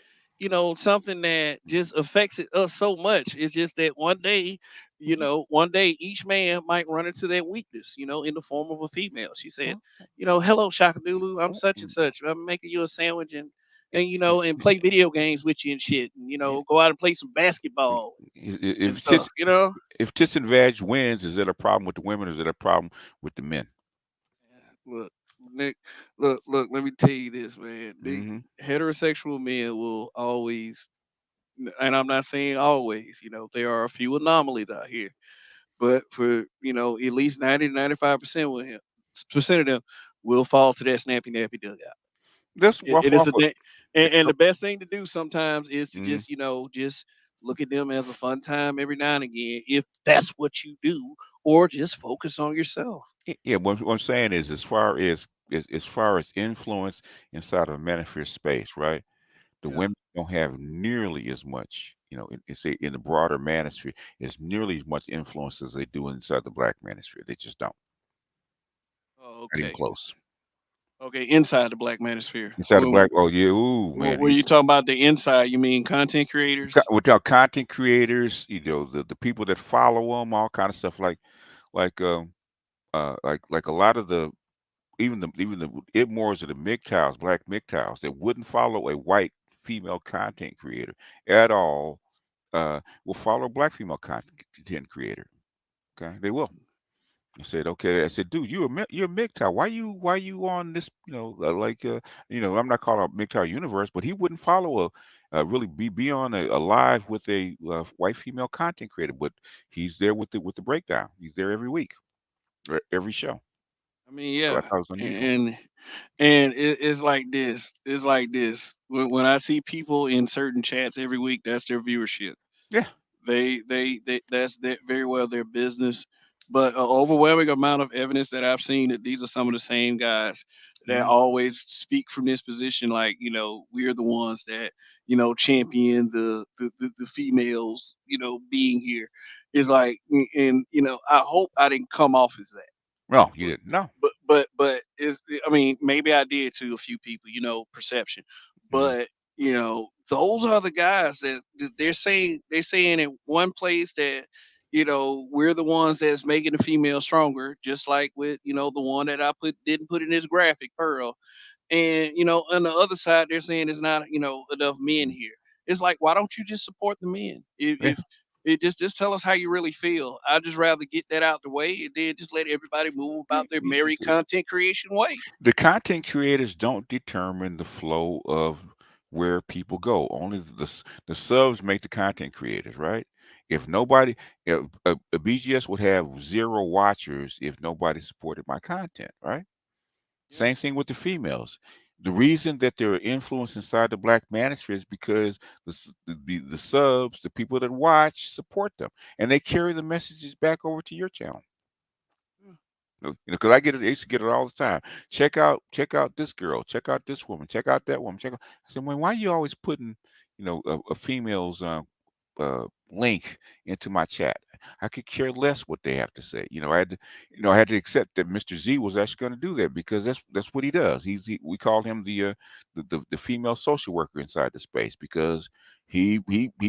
something that just affects us so much. It's just that one day each man might run into that weakness, in the form of a female. She said, hello, Shaka Nulu, I'm such and such. I'm making you a sandwich and play video games with you and shit, and go out and play some basketball and If stuff. if Tis and Vag wins, is it a problem with the women, or is it a problem with the men? Look, Nick, look. Let me tell you this, man. The Mm-hmm. heterosexual men will always, and I'm not saying always. There are a few anomalies out here, but for at least 90 to 95% with him, percent of them will fall to that snappy nappy dugout. That's It rough is off. a and the best thing to do sometimes is to Mm-hmm. just look at them as a fun time every now and again, if that's what you do, or just focus on yourself. Yeah, what I'm saying is, as far as influence inside of a Manosphere space, right? The Yeah. women don't have nearly as much, say in the broader Manosphere, as nearly as much influence as they do inside the Black Manosphere. They just don't. Oh, Not even okay. close. Okay, inside the Black Manosphere. Inside the Black, oh yeah, ooh man, When you talking about the inside, you mean content creators? without content creators, the people that follow them, all kind of stuff like like a lot of the even the Idmores of the MGTOWs, black MGTOWs, that wouldn't follow a white female content creator at all, will follow a black female content creator. Okay, they will. I said, okay. I said, dude, you're a MGTOW. Why you on this? I'm not calling out MGTOW universe, but he wouldn't follow really be on a live with a white female content creator, but he's there with the breakdown. He's there every week, every show. I mean, So I yeah, thought it was unusual. and it's like this. It's like this. When I see people in certain chats every week, that's their viewership. Yeah. They that's very well their business. But an overwhelming amount of evidence that I've seen that these are some of the same guys that Hmm. always speak from this position, like we're the ones that champion the females, being here. Is like, and I hope I didn't come off as that. No, you didn't. No. But is I mean, maybe I did to a few people, perception. Hmm. But those are the guys that they're saying in one place that we're the ones that's making the female stronger, just like with the one that I didn't put in this graphic, Pearl. And on the other side, they're saying it's not enough men here. It's like, why don't you just support the men? Yeah. If it just tell us how you really feel. I'd just rather get that out the way and then just let everybody move about their merry content creation way. The content creators don't determine the flow of where people go. Only the subs make the content creators, right? If nobody, if a BGS would have zero watchers if nobody supported my content, right? Yeah. Same thing with the females. The reason that they're influenced inside the Black Manosphere is because the subs, the people that watch, support them, and they carry the messages back over to your channel. Because I get it, I used to get it all the time. Check out this girl, check out this woman, check out that woman, check out. I said, well, why are you always putting, a female's link into my chat? I could care less what they have to say. I had to accept that Mr. Z was actually going to do that because that's what he does. We call him the female social worker inside the space because he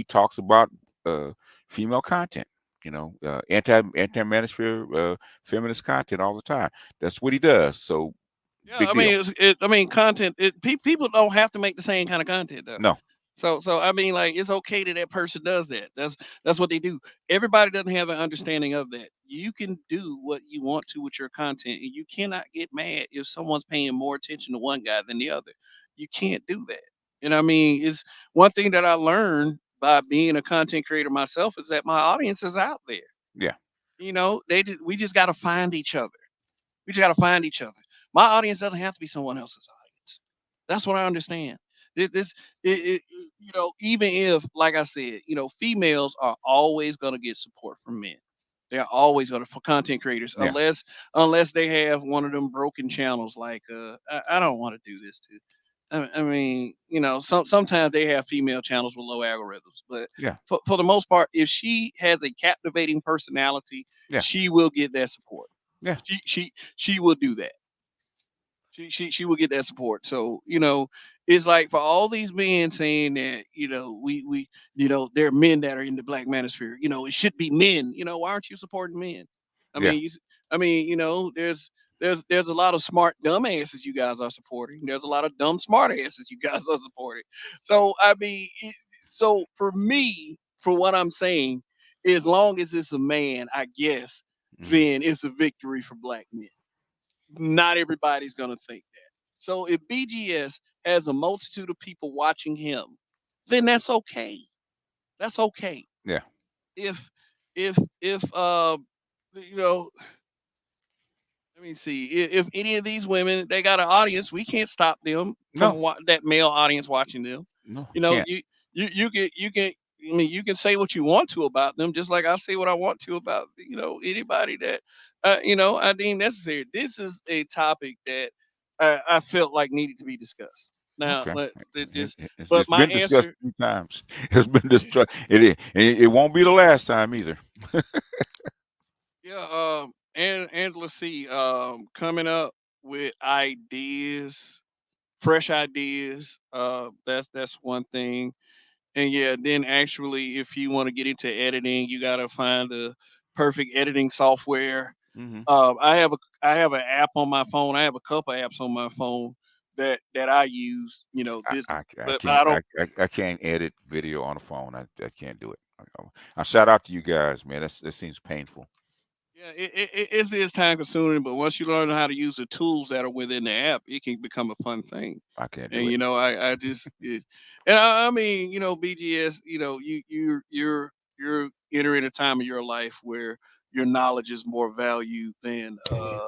talks about uh, female content. Anti manosphere feminist content all the time. That's what he does. So Yeah, big I deal. mean, content. People don't have to make the same kind of content though. No. So I mean, like, it's okay that that person does that. That's what they do. Everybody doesn't have an understanding of that. You can do what you want to with your content, and you cannot get mad if someone's paying more attention to one guy than the other. You can't do that. And I mean, it's one thing that I learned by being a content creator myself is that my audience is out there. Yeah. We just got to find each other. We just got to find each other. My audience doesn't have to be someone else's audience. That's what I understand. This even if, like I said, females are always going to get support from men. They're always going to for content creators, Yeah. unless they have one of them broken channels. Like, I don't want to do this to. I mean, sometimes they have female channels with low algorithms, but Yeah. for the most part, if she has a captivating personality, Yeah. she will get that support. Yeah. She will do that. She will get that support. So it's like for all these men saying that we there are men that are in the black manosphere. It should be men. Why aren't you supporting men? I Yeah. mean, there's a lot of smart dumbasses you guys are supporting. There's a lot of dumb smart asses you guys are supporting. So I mean, so for me, for what I'm saying, as long as it's a man, I guess, Hmm. then it's a victory for black men. Not everybody's going to think that. So if BGS has a multitude of people watching him, then that's okay. That's okay. Yeah. If if you know let me see. If any of these women they got an audience, we can't stop them No. from that male audience watching them. No. You know, Can't. you can. I mean, you can say what you want to about them, just like I say what I want to about anybody that I deem necessary. This is a topic that I felt like needed to be discussed. Now, Okay. but It's my been discussed answer, 3 times. It's been discussed. It won't be the last time either. yeah, and let's see, coming up with ideas, fresh ideas. That's one thing. And yeah, then actually, if you want to get into editing, you got to find the perfect editing software. Hmm. I have an app on my phone. I have a couple apps on my phone that I use. You know this, I but I can't don't. I can't edit video on the phone. I can't do it. I shout out to you guys, man. That seems painful. Yeah, it is time consuming, but once you learn how to use the tools that are within the app, it can become a fun thing. I can't And do it. I just and I mean, BGS, you're entering a time of your life where your knowledge is more valued than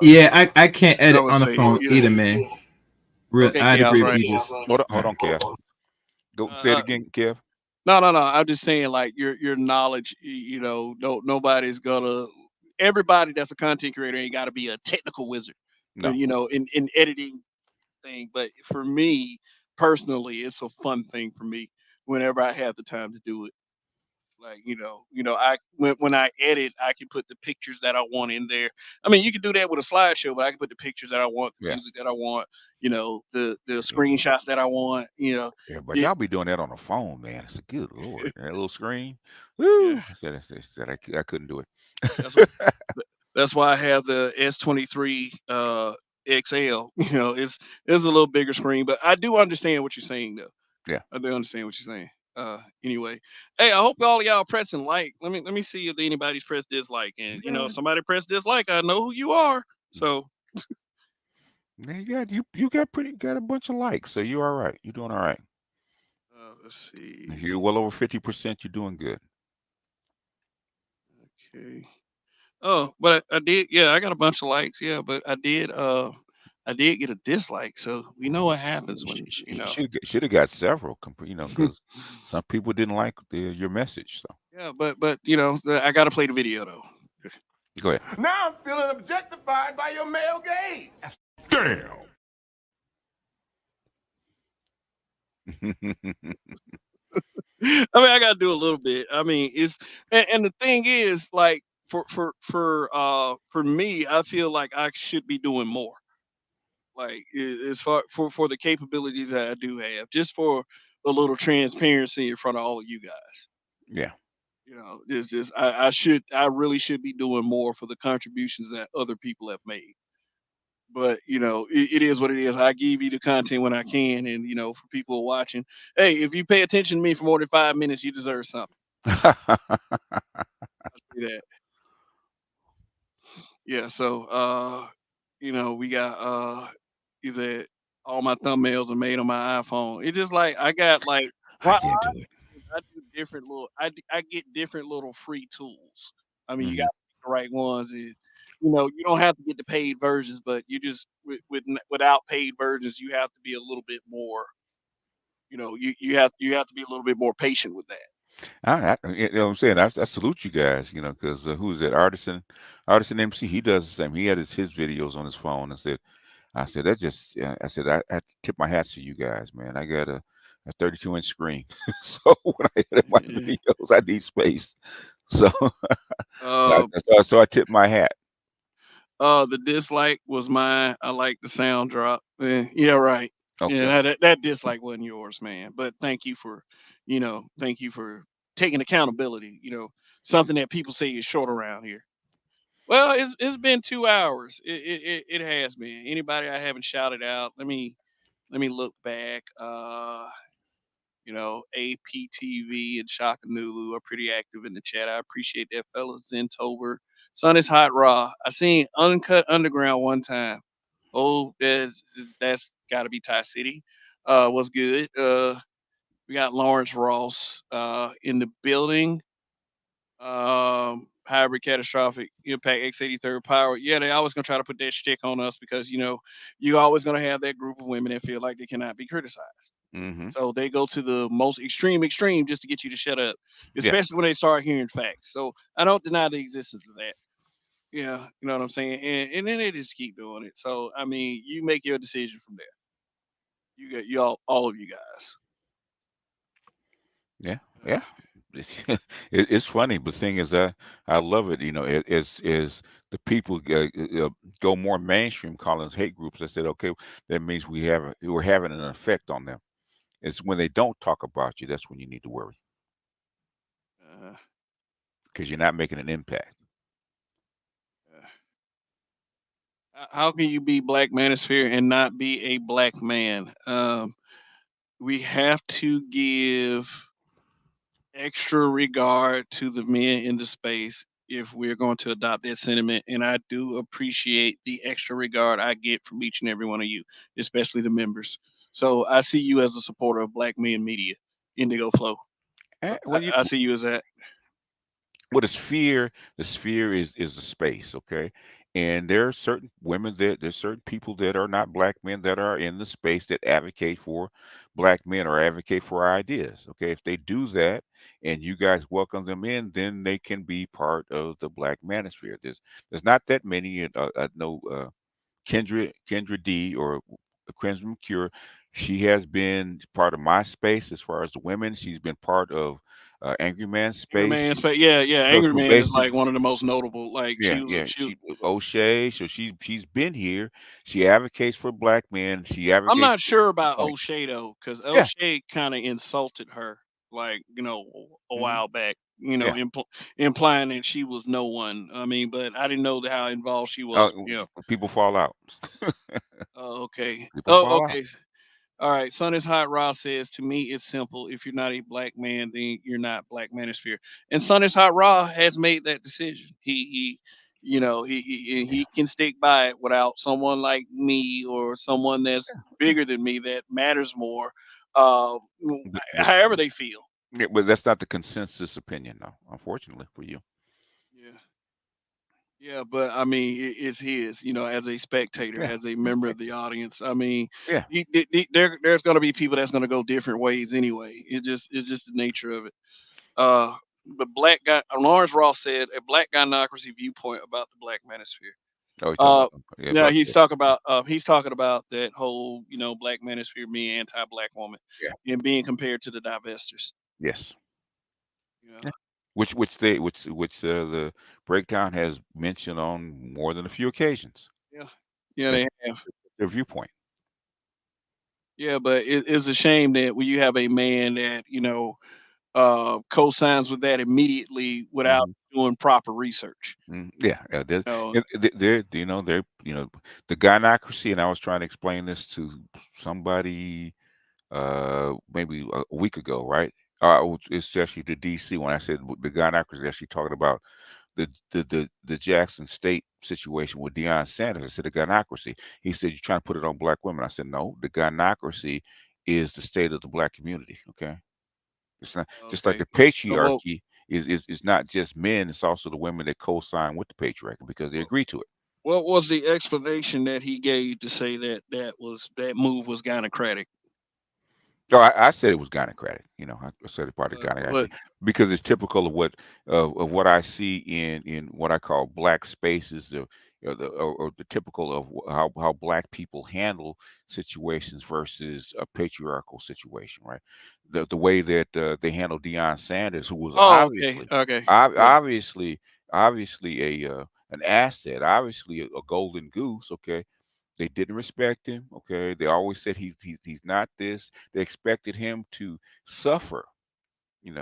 Yeah, I can't I edit would on the say, phone either, man. Real, okay, I'd chaos, agree with right? BJ's. Hold All on, Kev. Go say it Uh, again, Kev. no. I'm just saying, like your knowledge. No, nobody's gonna. Everybody that's a content creator ain't got to be a technical wizard, No. in editing thing. But for me personally, it's a fun thing for me whenever I have the time to do it. Like I when I edit, I can put the pictures that I want in there. I mean, you can do that with a slideshow, but I can put the pictures that I want, the Yeah. music that I want, the Yeah. screenshots that I want. Yeah, but It, y'all be doing that on the phone, man. It's a good lord. That little screen. yeah, Woo. I said I couldn't do that's what. it. That's why I have the S23 XL. It's a little bigger screen, but I do understand what you're saying though. Yeah. I do understand what you're saying. Anyway, hey, I hope all of y'all pressing like. Let me see if anybody's pressed dislike, and if Yeah. somebody pressed dislike, I know who you are. So Yeah, you got got a bunch of likes, so you're all right. You're doing all right. let's If see. you're well over 50%, you're doing good. Okay. Oh, but I did. Yeah, I got a bunch of likes. Yeah, but I did. I did get a dislike. So we know what happens when Should have got several, because some people didn't like your message. So Yeah, but I got to play the video though. go ahead. Now I'm feeling objectified by your male gaze. Damn. I mean, I got to do a little bit. I mean, and the thing is, like for me, I feel like I should be doing more. Like as far for the capabilities that I do have, just for a little transparency in front of all of you guys. Yeah. This just I really should be doing more for the contributions that other people have made. But it is what it is. I give you the content when I can, and for people watching, hey, if you pay attention to me for more than 5 minutes, you deserve something. I say that. Yeah. So we got is that all my thumbnails are made on my iPhone. It's just like I got like I why can't do it. I do different little I get different little free tools. I mean, you got Hmm. to pick the right ones. And, you don't have to get the paid versions, but you just without paid versions, you have to be a little bit more. You have to be a little bit more patient with that. You know what I'm saying? I salute you guys, because who's that? Artisan MC. He does the same. He had his videos on his phone. I said that just. I said I tip my hats to you guys, man. I got a 32-inch screen, so when I edit my Yeah. videos, I need space. So Uh, so I tip my hat. the dislike was mine. I like the sound drop. Yeah, right. Yeah, Okay. that dislike wasn't yours, man. But thank you for taking accountability. Something that people say is short around here. Well, it's been 2 hours. It has been. Anybody I haven't shouted out? Let me look back. APTV and Shakanulu are pretty active in the chat. I appreciate that, fellas. Zentober, Sun is hot raw. I seen Uncut Underground one time. Oh, that's got to be Tie City. Was good. We got Lawrence Ross in the building. Hybrid catastrophic impact X83rd power. Yeah, they always gonna try to put that shtick on us because you always gonna have that group of women that feel like they cannot be criticized. Hmm. So they go to the most extreme just to get you to shut up, Yeah. especially when they start hearing facts. So I don't deny the existence of that. Yeah, you know what I'm saying? And then they just keep doing it. So I mean, you make your decision from there. You got all of you guys. Yeah. Yeah. It's, it's funny, but the thing is, I love it. Is the people go more mainstream, calling us hate groups. I said, okay, that means we're having an effect on them. It's when they don't talk about you that's when you need to worry Uh, because you're not making an impact. uh, How can you be Black Manosphere and not be a black man? We have to give extra regard to the men in the space if we're going to adopt that sentiment. And I do appreciate the extra regard I get from each and every one of you, especially the members. So I see you as a supporter of Black Men Media, Indigo Flow. Well, you I see you as that. Well, the sphere is a space, okay? And there are certain women there's certain people that are not black men that are in the space that advocate for black men or advocate for our ideas. Okay, if they do that and you guys welcome them in, then they can be part of the black manosphere. There's not that many. I know Kendra D or Crimson Cure. She has been part of my space as far as the women. She's been part of Angry Man's Angry space. Man, yeah, yeah. So, Angry so Man is like basically, one of the most notable. Like yeah, yeah. she was. She O'Shea, so she's been here. She advocates for black men. She I'm advocates not for sure about like O'Shea though, because yeah, O'Shea kind of insulted her, like a hmm while back. yeah. Implying that she was no one. I mean, but I didn't know how involved she was. People fall out. Oh, okay. People Oh, fall out. okay. All right. Sun is hot. Raw says to me, it's simple. If you're not a black man, then you're not Black Manosphere. And Sun is hot. Raw has made that decision. He can stick by it without someone like me or someone that's Yeah, bigger than me that matters more. Uh, But, however they feel. yeah, but that's not the consensus opinion, though. Unfortunately for you. Yeah. Yeah, but I mean, it's his, as a spectator, Yeah, as a member of the respectable. audience. I mean, Yeah. there's going to be people that's going to go different ways anyway. It's just the nature of it. Uh, but black guy, Lawrence Ross said a black gynocracy viewpoint about the Black Manosphere. Oh, you're talking Uh, about yeah, yeah, about he's talking about that whole Black Manosphere being anti-black woman yeah. and being compared to the divestors. Yes. You know, Yeah. Which the breakdown has mentioned on more than a few occasions. yeah, yeah, That's they have. their viewpoint. Yeah, but it's a shame that when you have a man that co-signs with that immediately without Mhm. doing proper research. Yeah, yeah, Oh, they're they're the gynocracy, and I was trying to explain this to somebody maybe a week ago, right? It's actually the DC when I said the gynocracy actually talking about the Jackson State situation with Deion Sanders. I said the gynocracy. He said you're trying to put it on black women. I said no, the gynocracy is the state of the black community. Okay, it's not just like okay. the So, well, patriarchy is not just men. It's also the women that co-sign with the patriarchy because they agree to it. what was the explanation that he gave to say that move was gynocratic? No, I said it was gynocratic. I said it part of What? gynocracy because it's typical of what I see in what I call black spaces, or the typical of how black people handle situations versus a patriarchal situation, right? The way that they handle Deion Sanders, who was Oh, okay, okay, yeah. obviously obviously a an asset, obviously a golden goose. Okay, they didn't respect him. Okay, they always said he's not this. They expected him to suffer,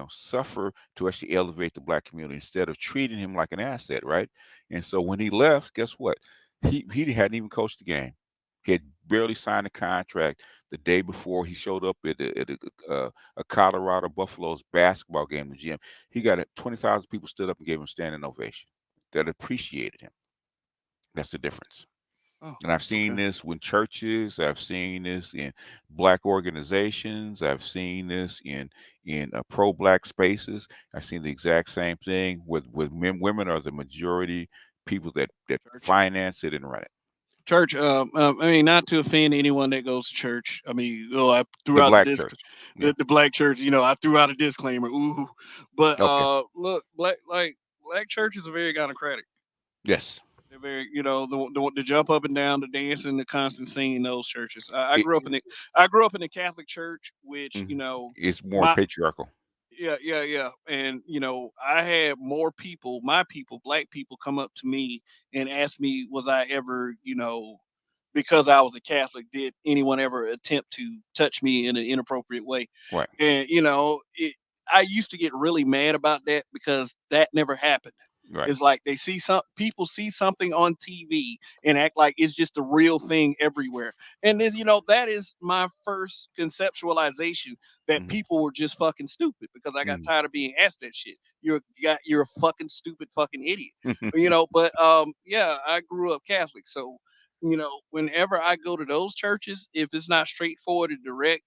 suffer to actually elevate the black community instead of treating him like an asset, right? And so when he left, guess what? He hadn't even coached the game. He had barely signed a contract the day before he showed up at a Colorado Buffaloes basketball game in the gym. He got 20,000 people stood up and gave him a standing ovation that appreciated him. That's the difference. Oh, And I've seen okay. this with churches. I've seen this in black organizations. I've seen this in pro-black spaces. I've seen the exact same thing with men. Women are the majority people that Church. finance it and run it. Church. I mean, not to offend anyone that goes to church. I mean, I threw The out the black disc, church. Yeah. the black church. I threw out a disclaimer. Ooh, but Okay. look, black churches are very gynocratic. Yes. They're very, the jump up and down, the dancing, the constant singing in those churches. It, I grew up in the Catholic Church, which it's more my patriarchal. yeah, yeah, yeah. And I had more people, my people, black people, come up to me and ask me, was I ever, because I was a Catholic, did anyone ever attempt to touch me in an inappropriate way? Right. And I used to get really mad about that because that never happened. Right. It's like they see some people see something on TV and act like it's just a real thing everywhere. And then, that is my first conceptualization that Hmm. people were just fucking stupid because I got Hmm. tired of being asked that shit. You're a fucking stupid fucking idiot. But yeah, I grew up Catholic, so whenever I go to those churches, if it's not straightforward and direct,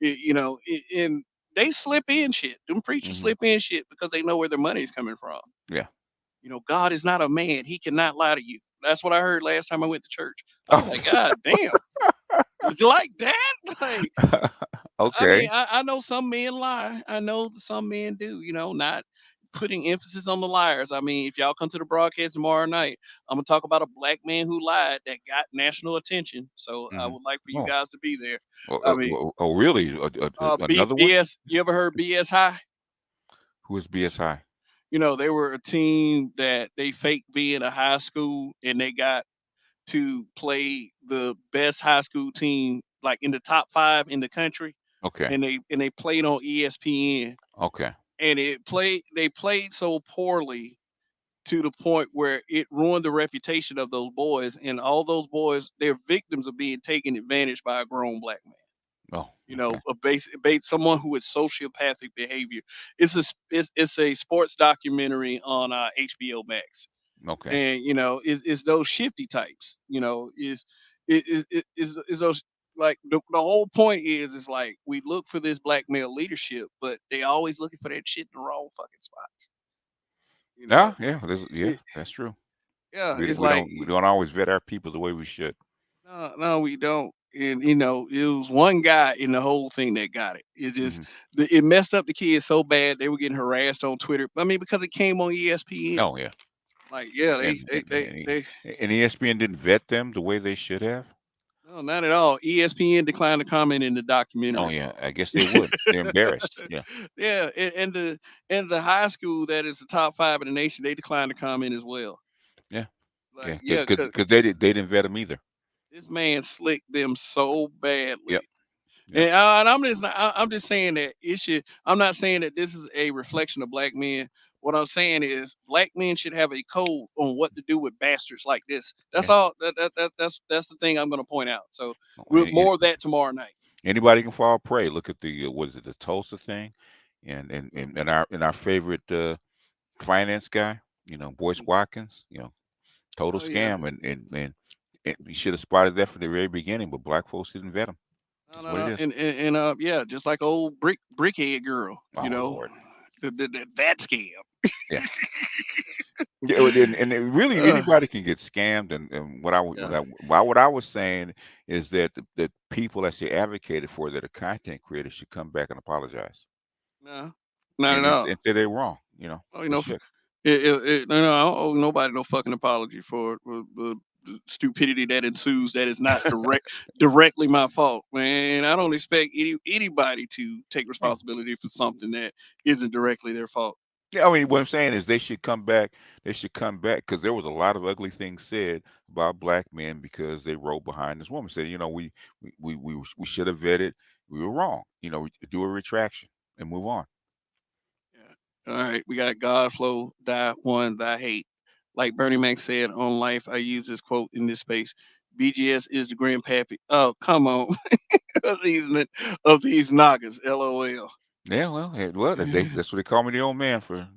and they slip in shit. Them preachers Hmm. slip in shit because they know where their money's coming from. Yeah. God is not a man; he cannot lie to you. That's what I heard last time I went to church. I was Oh. like, God damn, it's like that. Like, I Okay. mean, I know some men lie. I know that some men do. Not putting emphasis on the liars. I mean, if y'all come to the broadcast tomorrow night, I'm gonna talk about a black man who lied that got national attention. So I Hmm. would like for you Oh. guys to be there. Oh, I mean, oh, really? Another one? BS. You ever heard BS High? Who is BSI? They were a team that they faked being a high school and they got to play the best high school team like in the top 5 in the country, Okay. and they played on ESPN, Okay. and they played so poorly to the point where it ruined the reputation of those boys, and all those boys, they're victims of being taken advantage by a grown black man. Oh. Okay. A base someone who is sociopathic behavior. It's a sports documentary on HBO Max, Okay. and is those shifty types. Is those, like, the whole point is like we look for this black male leadership, but they always looking for that shit in the wrong fucking spots. You know, Yeah. Yeah. Yeah. it, That's true. yeah, We, it's we like don't we don't always vet our people the way we should. no, no, we don't. And it was one guy in the whole thing that got it. It just Hmm. it messed up the kids so bad they were getting harassed on Twitter. I mean, because it came on ESPN. Oh yeah. Like, yeah, they And, they and, they and they and ESPN didn't vet them the way they should have. no, not at all. ESPN declined to comment in the Oh documentary. yeah. I guess they would. They're embarrassed. Yeah. Yeah, and the high school that is the top 5 in the nation, they declined to comment as well. Yeah. Like, Yeah. yeah, Because because they didn't vet them either. this man slicked them so Yep. badly. Yep. And I'm just not, I'm just saying that it should. I'm not saying that this is a reflection of black men. What I'm saying is black men should have a code on what to do with bastards like this. That's Yeah. all. That's the thing I'm going to point out. So Oh, more of that tomorrow night. anybody can fall prey. Look at the what is it, the Tulsa thing, and our favorite finance guy, Boyce Watkins, total Oh yeah. scam, and we should have spotted that from the very beginning, but black folks didn't vet him. No, That's no, what it no. is. And yeah, just like old brickhead girl. Oh Lord. That scam. Yeah. Yeah, well, and really Uh, anybody can get scammed. And what I wa- yeah. what I was saying is that the people that she advocated for, that are content creators, should come back and apologize No, not at and all. say they're wrong. Oh, They should. no, I don't owe nobody no fucking apology for the stupidity that ensues. That is not directly my fault, man. I don't expect anybody to take Yeah. responsibility for something that isn't directly their fault. Yeah, I mean, what I'm saying is they should come back. They should come back because there was a lot of ugly things said about black men because they rode behind this woman. Said, we should have vetted. We were wrong. Do a retraction and move on. Yeah. All right, we got God flow, die one, thy hate. Like Bernie Mac said on Life, I use this quote in this space. BGS is the grandpappy. Oh, come on, of these knockers. LOL. Yeah, well, that's what they call me, the old man, for.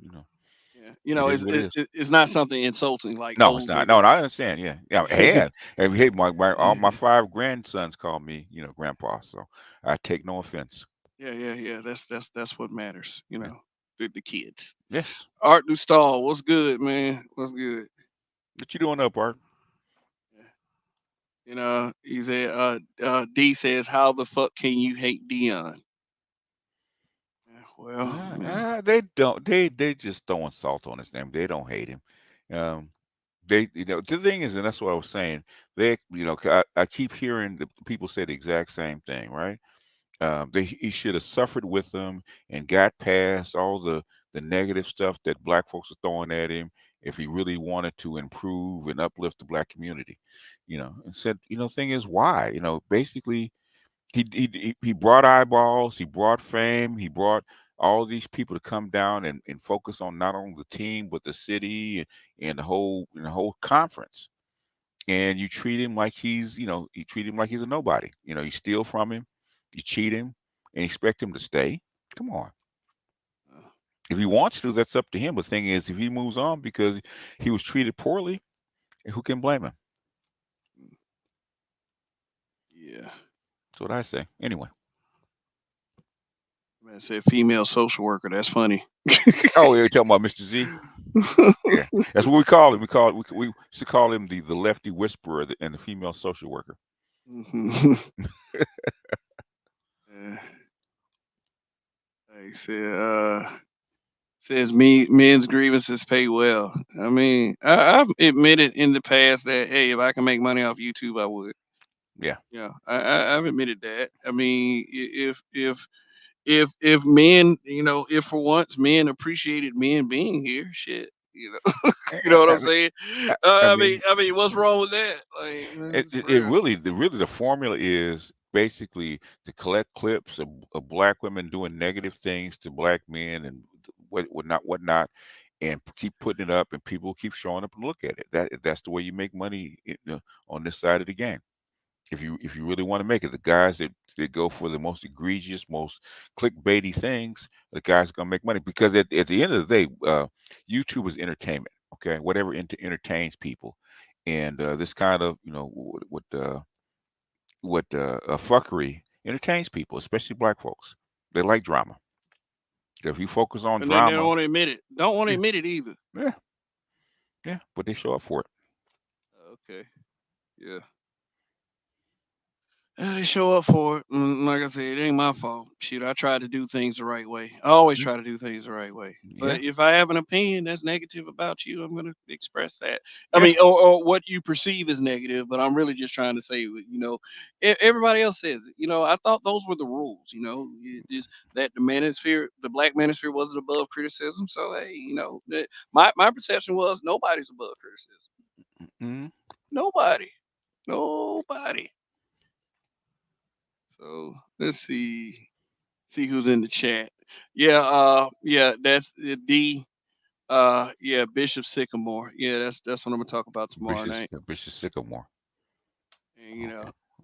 Yeah, It is what it is. it's not something insulting like No, it's old not. nigga. No, I understand. Yeah, yeah. And hey, all my 5 grandsons call me, grandpa. So I take no offense. Yeah. That's what matters. Yeah. The kids. Yes. Art Dustall, what's good, man? What's good? What you doing up, Art? Yeah. He said, D says, how the fuck can you hate Dion? Yeah, well, They don't. They just throwing salt on his name. They don't hate him. Um, the thing is, and that's what I was saying. I keep hearing the people say the exact same thing, right? He should have suffered with them and got past all the negative stuff that black folks are throwing at him if he really wanted to improve and uplift the black community. And said, thing is, why? Basically he brought eyeballs, he brought fame, he brought all these people to come down and focus on not only the team but the city and the whole conference. And you treat him like you treat him like he's a nobody. You steal from him, you cheat him, and expect him to stay. Come on. Uh, If he wants to, that's up to him. The thing is, if he moves on because he was treated poorly, who can blame him? yeah. That's what I say. Anyway. Man said female social worker. That's funny. Oh, you're talking about Mr. Z? Yeah, that's what we call him. We used to call him the lefty whisperer and the female social worker. Mhm. Yeah. Like I said, says me men's grievances pay well. I mean, I've admitted in the past that hey, if I can make money off YouTube, I would. Yeah. Yeah, I've admitted that. I mean, if men, if for once men appreciated men being here, shit, you know what I'm I mean, saying? I, I mean, I mean, what's wrong with that? Like, it for real. really the formula is basically to collect clips of black women doing negative things to black men and whatnot, and keep putting it up, and people keep showing up and look at it. That's the way you make money on this side of the game. If you really want to make it, the guys that go for the most egregious, most clickbaity things, the guys are gonna make money because at the end of the day, YouTube is entertainment. Okay, whatever entertains people, and this kind of fuckery entertains people, especially black folks. They like drama. So if you focus on And then they don't drama, want to admit it. Don't want to yeah, admit it either. yeah, yeah, but they show up for it. Okay. Yeah. They show up for it. Like I said, it ain't my fault. Shoot, I try to do things the right way. I always Mm, try to do things the right way. yeah, But if I have an opinion that's negative about you, I'm going to express that. I yeah, mean, or what you perceive as negative, but I'm really just trying to say, everybody else says it. I thought those were the rules. Just that the black manosphere wasn't above criticism. So hey, my perception was nobody's above criticism. mm, Nobody, nobody. So let's see who's in the chat. Yeah, that's D. Yeah, Bishop Sycamore. Yeah, that's what I'm gonna talk about tomorrow night. Bishop Sycamore. And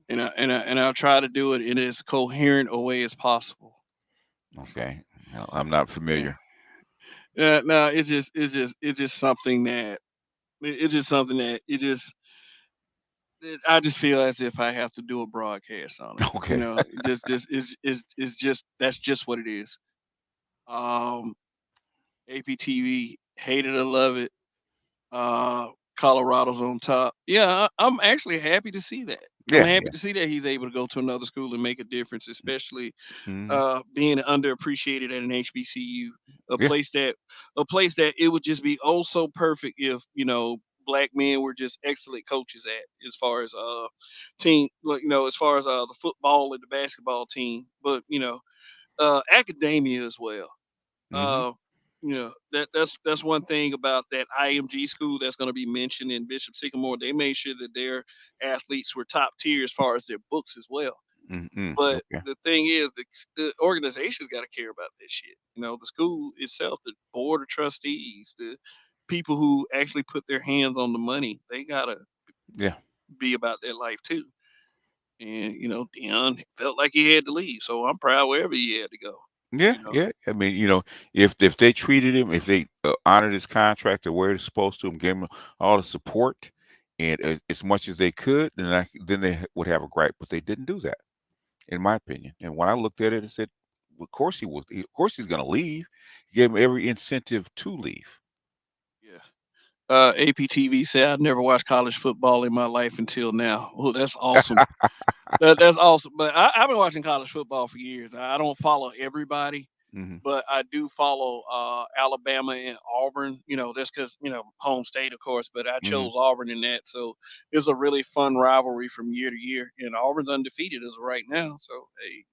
Okay, I'll try to do it in as coherent a way as possible. So okay. No, I'm not yeah, familiar. no, it's just something that it's just something that I just feel as if I have to do a broadcast on it. Okay. Just is just that's just what it is. Um, APTV, hate it or love it. Uh, Colorado's on top. Yeah, I'm actually happy to see that. I'm Yeah, happy yeah. to see that he's able to go to another school and make a difference, especially Hmm. being underappreciated at an HBCU, a Yeah, place that a place that it would just be oh so perfect if black men were just excellent coaches at as far as team like as far as the football and the basketball team, but academia as well. hmm. uh, that's one thing about that IMG school that's going to be mentioned in Bishop Sycamore. They made sure that their athletes were top tier as far as their books as well. Mm-hmm. But Okay. the thing is, the organization's got to care about this shit. The school itself, the board of trustees, the people who actually put their hands on the money, they gotta Yeah. be about their life too. And Dion felt like he had to leave, so I'm proud wherever he had to go. Yeah, You know, yeah. I mean, if they treated him, if they honored his contract the way they're supposed to, and gave him all the support and as much as they could, then they would have a gripe. But they didn't do that, in my opinion. And when I looked at it, I said, "Of course he was. Of course he's going to leave." He gave him every incentive to leave. yeah. APTV said I've never watched college football in my life until now. Well, that's awesome. That's awesome. But I've been watching college football for years. I don't follow everybody, Hmm. but I do follow Alabama and Auburn. That's because home state, of course. But I Hmm. chose Auburn in that, so it's a really fun rivalry from year to year. And Auburn's undefeated as of right now. So hey,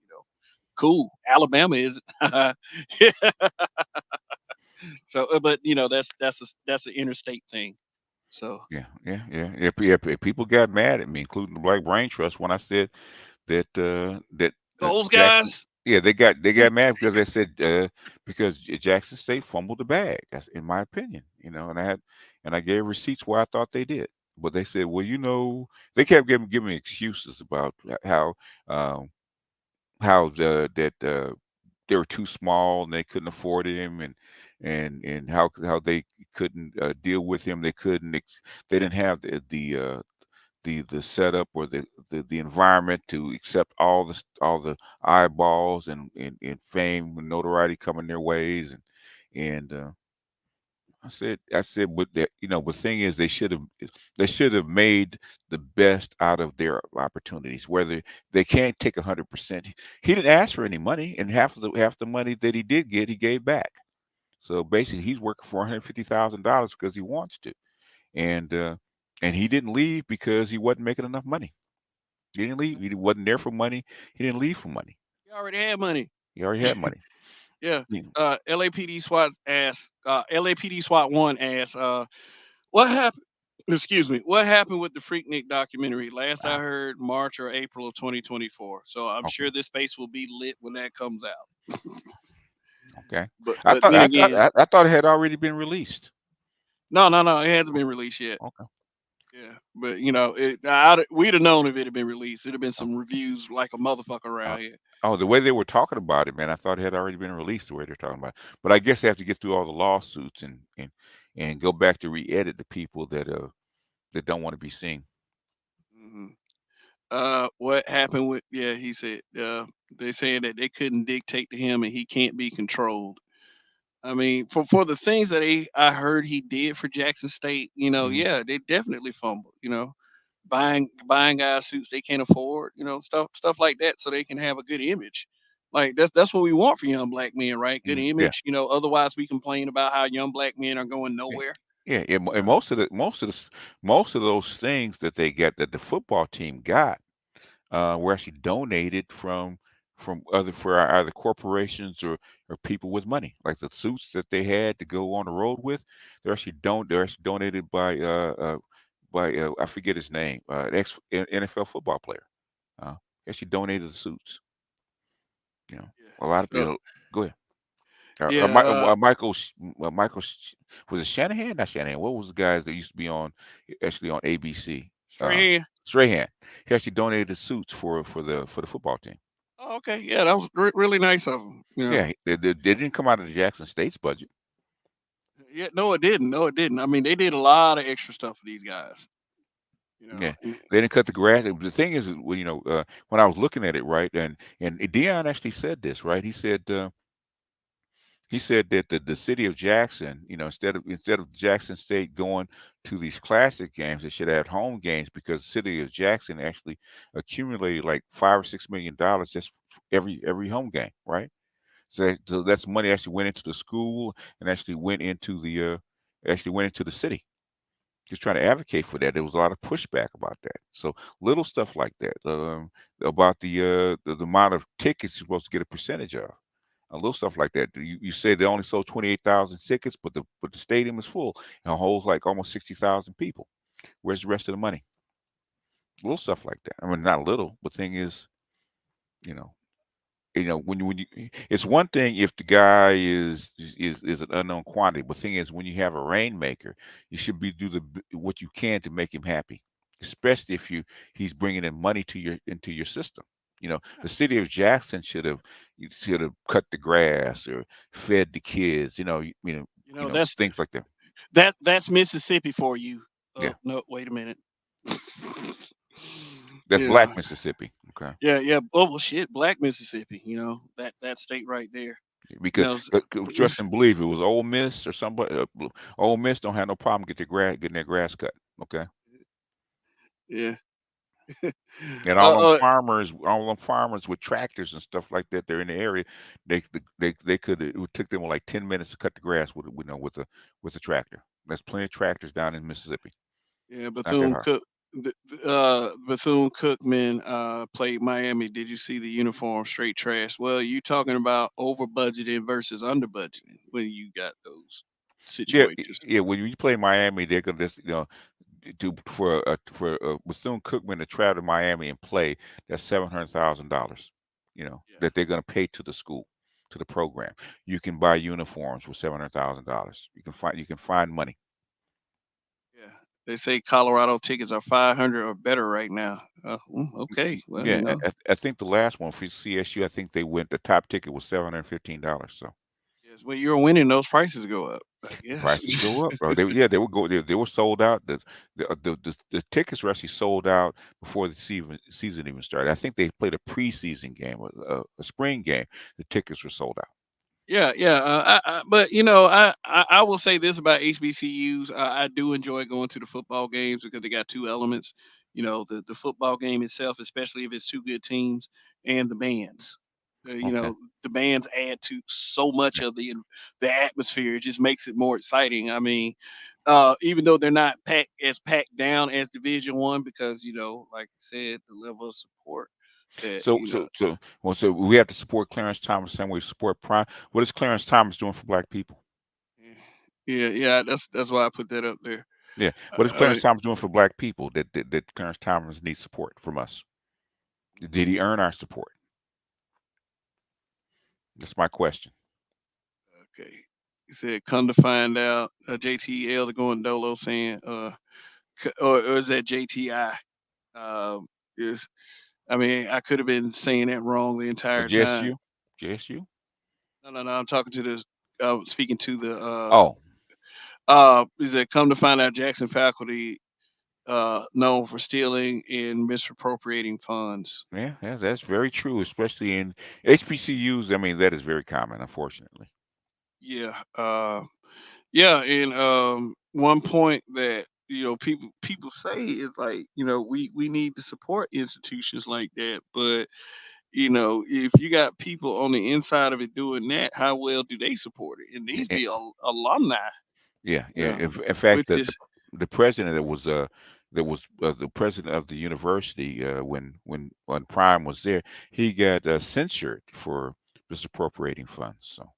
cool. Alabama is. So, but that's an interstate thing. So Yeah, yeah, yeah. If people got mad at me, including the Black Brain Trust, when I said that those Jackson, guys. Yeah, they got mad because they said because Jackson State fumbled the bag. That's in my opinion, and I gave receipts where I thought they did. But they said, well, they kept giving me excuses about um, how they were too small and they couldn't afford him, and how they couldn't deal with him. They didn't have the setup or the environment to accept all the eyeballs and fame and notoriety coming their ways, and I said, but the thing is, they should have made the best out of their opportunities. Whether they can't take 100%, he didn't ask for any money, and half the money that he did get, he gave back. So basically, he's working for $150,000 because he wants to, and uh, and he didn't leave because he wasn't making enough money. He didn't leave. He wasn't there for money. He didn't leave for money. You already had money. He already had money. Yeah. Yeah. LAPD SWAT asked. LAPD SWAT one asked. What happened? Excuse me. What happened with the Freaknik documentary? Last I Ah, heard, March or April of 2024. So I'm okay. sure this space will be lit when that comes out. Okay. But I but thought then I thought again, I thought it had already been released. no, it hasn't been released yet. Okay. Yeah, but we'd have known if it had been released. It'd have been some reviews like a motherfucker Uh, around here. oh, the way they were talking about it, man, I thought it had already been released the way they're talking about it. But I guess they have to get through all the lawsuits and go back to re-edit the people that don't want to be seen. hmm what happened with? Yeah, he said. They saying that they couldn't dictate to him and he can't be controlled. I mean, for the things that I heard he did for Jackson State, Hmm. yeah, they definitely fumbled. Buying guys suits they can't afford, stuff like that, so they can have a good image. Like that's what we want for young black men, right? Good Hmm. Yeah. image. Otherwise we complain about how young black men are going Yeah. nowhere. Yeah, and Uh, most of those things that they get that the football team got were actually donated from other for either corporations or people with money. Like the suits that they had to go on the road with, they're actually donated by I forget his name, an ex NFL football player. He actually donated the suits. You know, yeah. a lot of So people. Go ahead. yeah, Michael was it Shanahan? Not Shanahan. What was the guys that used to be actually on ABC? straight Uh, hand. Strahan. He actually donated the suits for the football team. Oh, okay, yeah, that was really nice of them. Yeah, they didn't come out of the Jackson State's budget. Yeah, no, it didn't. No, it didn't. I mean, they did a lot of extra stuff for these guys. Yeah, And they didn't cut the grass. The thing is, well, when I was looking at it, right, and Dion actually said this, right? He said that the city of Jackson, instead of Jackson State going to these classic games, they should have had home games because the city of Jackson actually accumulated like $5 or $6 million just every home game, right? So that's money actually went into the school and actually went into the city. Just trying to advocate for that. There was a lot of pushback about that. So little stuff like that, about the amount of tickets you're supposed to get a percentage of. A little stuff like that. You say they only sold 28,000 tickets, but the stadium is full and holds like almost 60,000 people. Where's the rest of the money? Little stuff like that. I mean, not little, but thing is, you know, when you it's one thing if the guy is an unknown quantity, but thing is when you have a rainmaker, you should be what you can to make him happy, especially if he's bringing in money into your system. The city of Jackson should have cut the grass or fed the kids. that's Things like that. that's Mississippi for you. Yeah, No, wait a minute. that's Yeah, Black Mississippi. Okay. yeah. Oh well, shit, Black Mississippi. That state right there. You Because know, s- trust and believe it was Ole Miss or somebody. Ole Miss don't have no problem getting their grass cut. Okay. yeah. And uh, all them farmers with tractors and stuff like that, they're in the area. They could it would took them like 10 minutes to cut the grass with a tractor. There's plenty of tractors down in Mississippi. yeah. It's not that hard. Bethune Cookman played Miami. Did you see the uniform? Straight trash. Well, you talking about over budgeting versus under budgeting when you got those Yeah, situations. yeah. When you play Miami, they're gonna just for Bethune Cookman to travel to Miami and play. That's $700,000. Yeah. that they're going to pay to the school, to the program. You can buy uniforms with $700,000. You can find money. Yeah. They say Colorado tickets are 500 or better right now. Okay. Well, Yeah, I think the last one for CSU, I think they went. The top ticket was $715. So yes. When you're winning, those prices go up. I guess. prices go up. Or they were go. They were sold out. The tickets were actually sold out before the season even started. I think they played a preseason game, a spring game. The tickets were sold out. Yeah, yeah. But I will say this about HBCUs. I do enjoy going to the football games because they got two elements. The football game itself, especially if it's two good teams, and the bands. Okay. The bands add to so much of the atmosphere. It just makes it more exciting. I mean, even though they're not packed down as Division 1, because like I said, the level of support that So we have to support Clarence Thomas the same way we support Prime. What is Clarence Thomas doing for Black people? yeah, yeah. That's why I put that up there. Yeah. What is Uh, Clarence Thomas doing for Black people that Clarence Thomas needs support from us? Did he earn our support? That's my question. Okay. He said, "Come to find out, JTL to going dolo saying, or is that JTI? Is I mean, I could have been saying that wrong the Or entire just time. you? Just you? No, no, no. I'm talking to the, speaking to the, Oh, he said, come to find out, Jackson faculty, known for stealing and misappropriating funds. yeah, yeah, that's very true, especially in HBCUs. I mean, that is very common, unfortunately. Yeah, yeah, and one point that people say is like we need to support institutions like that, but if you got people on the inside of it doing that, how well do they support it? It needs to Eh, be alumni, Yeah, yeah. uh, In fact, with this. the president that was the president of the university when Prime was there, he got censured for misappropriating funds. So,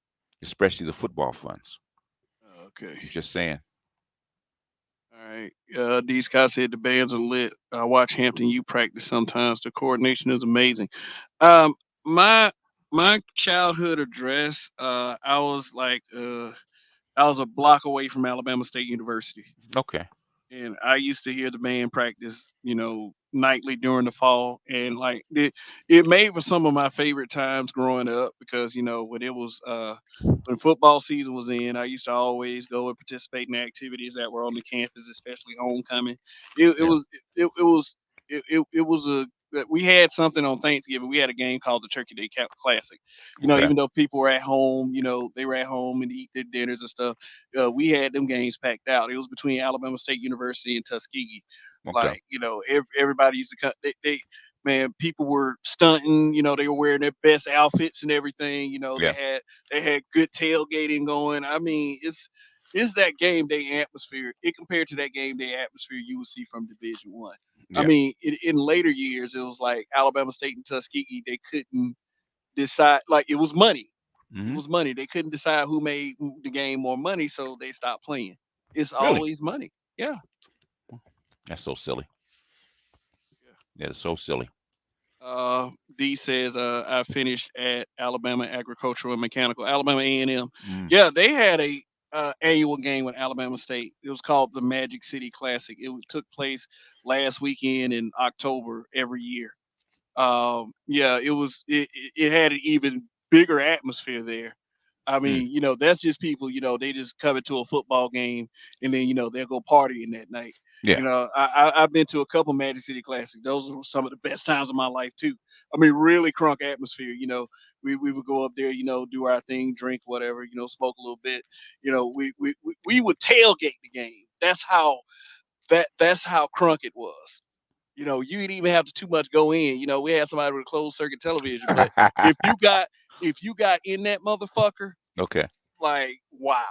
especially the football funds. Okay, I'm just saying. all right. D Scott said the bands are lit. I watch Hampton U practice sometimes. The coordination is amazing. Um, my my childhood address, I was a block away from Alabama State University. Okay. And I used to hear the band practice, nightly during the fall, and like it made for some of my favorite times growing up because when it was when football season was in, I used to always go and participate in activities that were on the campus, especially homecoming. It Yeah. was it was it was a that we had something on Thanksgiving. We had a game called the Turkey Day Classic. Okay. Even though people were at home, they were at home and eat their dinners and stuff. We had them games packed out. It was between Alabama State University and Tuskegee. Okay. Like everybody used to cut. Man, people were stunting. They were wearing their best outfits and everything. Yeah. They had good tailgating going. I mean, it's that game day atmosphere. It compared to that game day atmosphere you would see from Division 1. I Yeah. mean, in later years, it was like Alabama State and Tuskegee. They couldn't decide. Like it was money. It Hmm. was money. They couldn't decide who made the game more money, so they stopped playing. It's Really? always money. Yeah. That's so silly. Yeah. That is so silly. D says, I finished at Alabama Agricultural and Mechanical, Alabama A&M. Mm. Yeah, they had a annual game with Alabama State. It was called the Magic City Classic. It took place last weekend in October every year. Yeah, it had an even bigger atmosphere there. I Mm. mean, that's just people, they just come to a football game and then, they'll go partying that night. Yeah. I've been to a couple Magic City Classics. Those were some of the best times of my life too. I mean, really crunk atmosphere. We would go up there, do our thing, drink whatever, smoke a little bit. We would tailgate the game. That's how crunk it was. You didn't even have to too much go in. We had somebody with a closed circuit television, but if you got if you got in that motherfucker, Okay. like wow.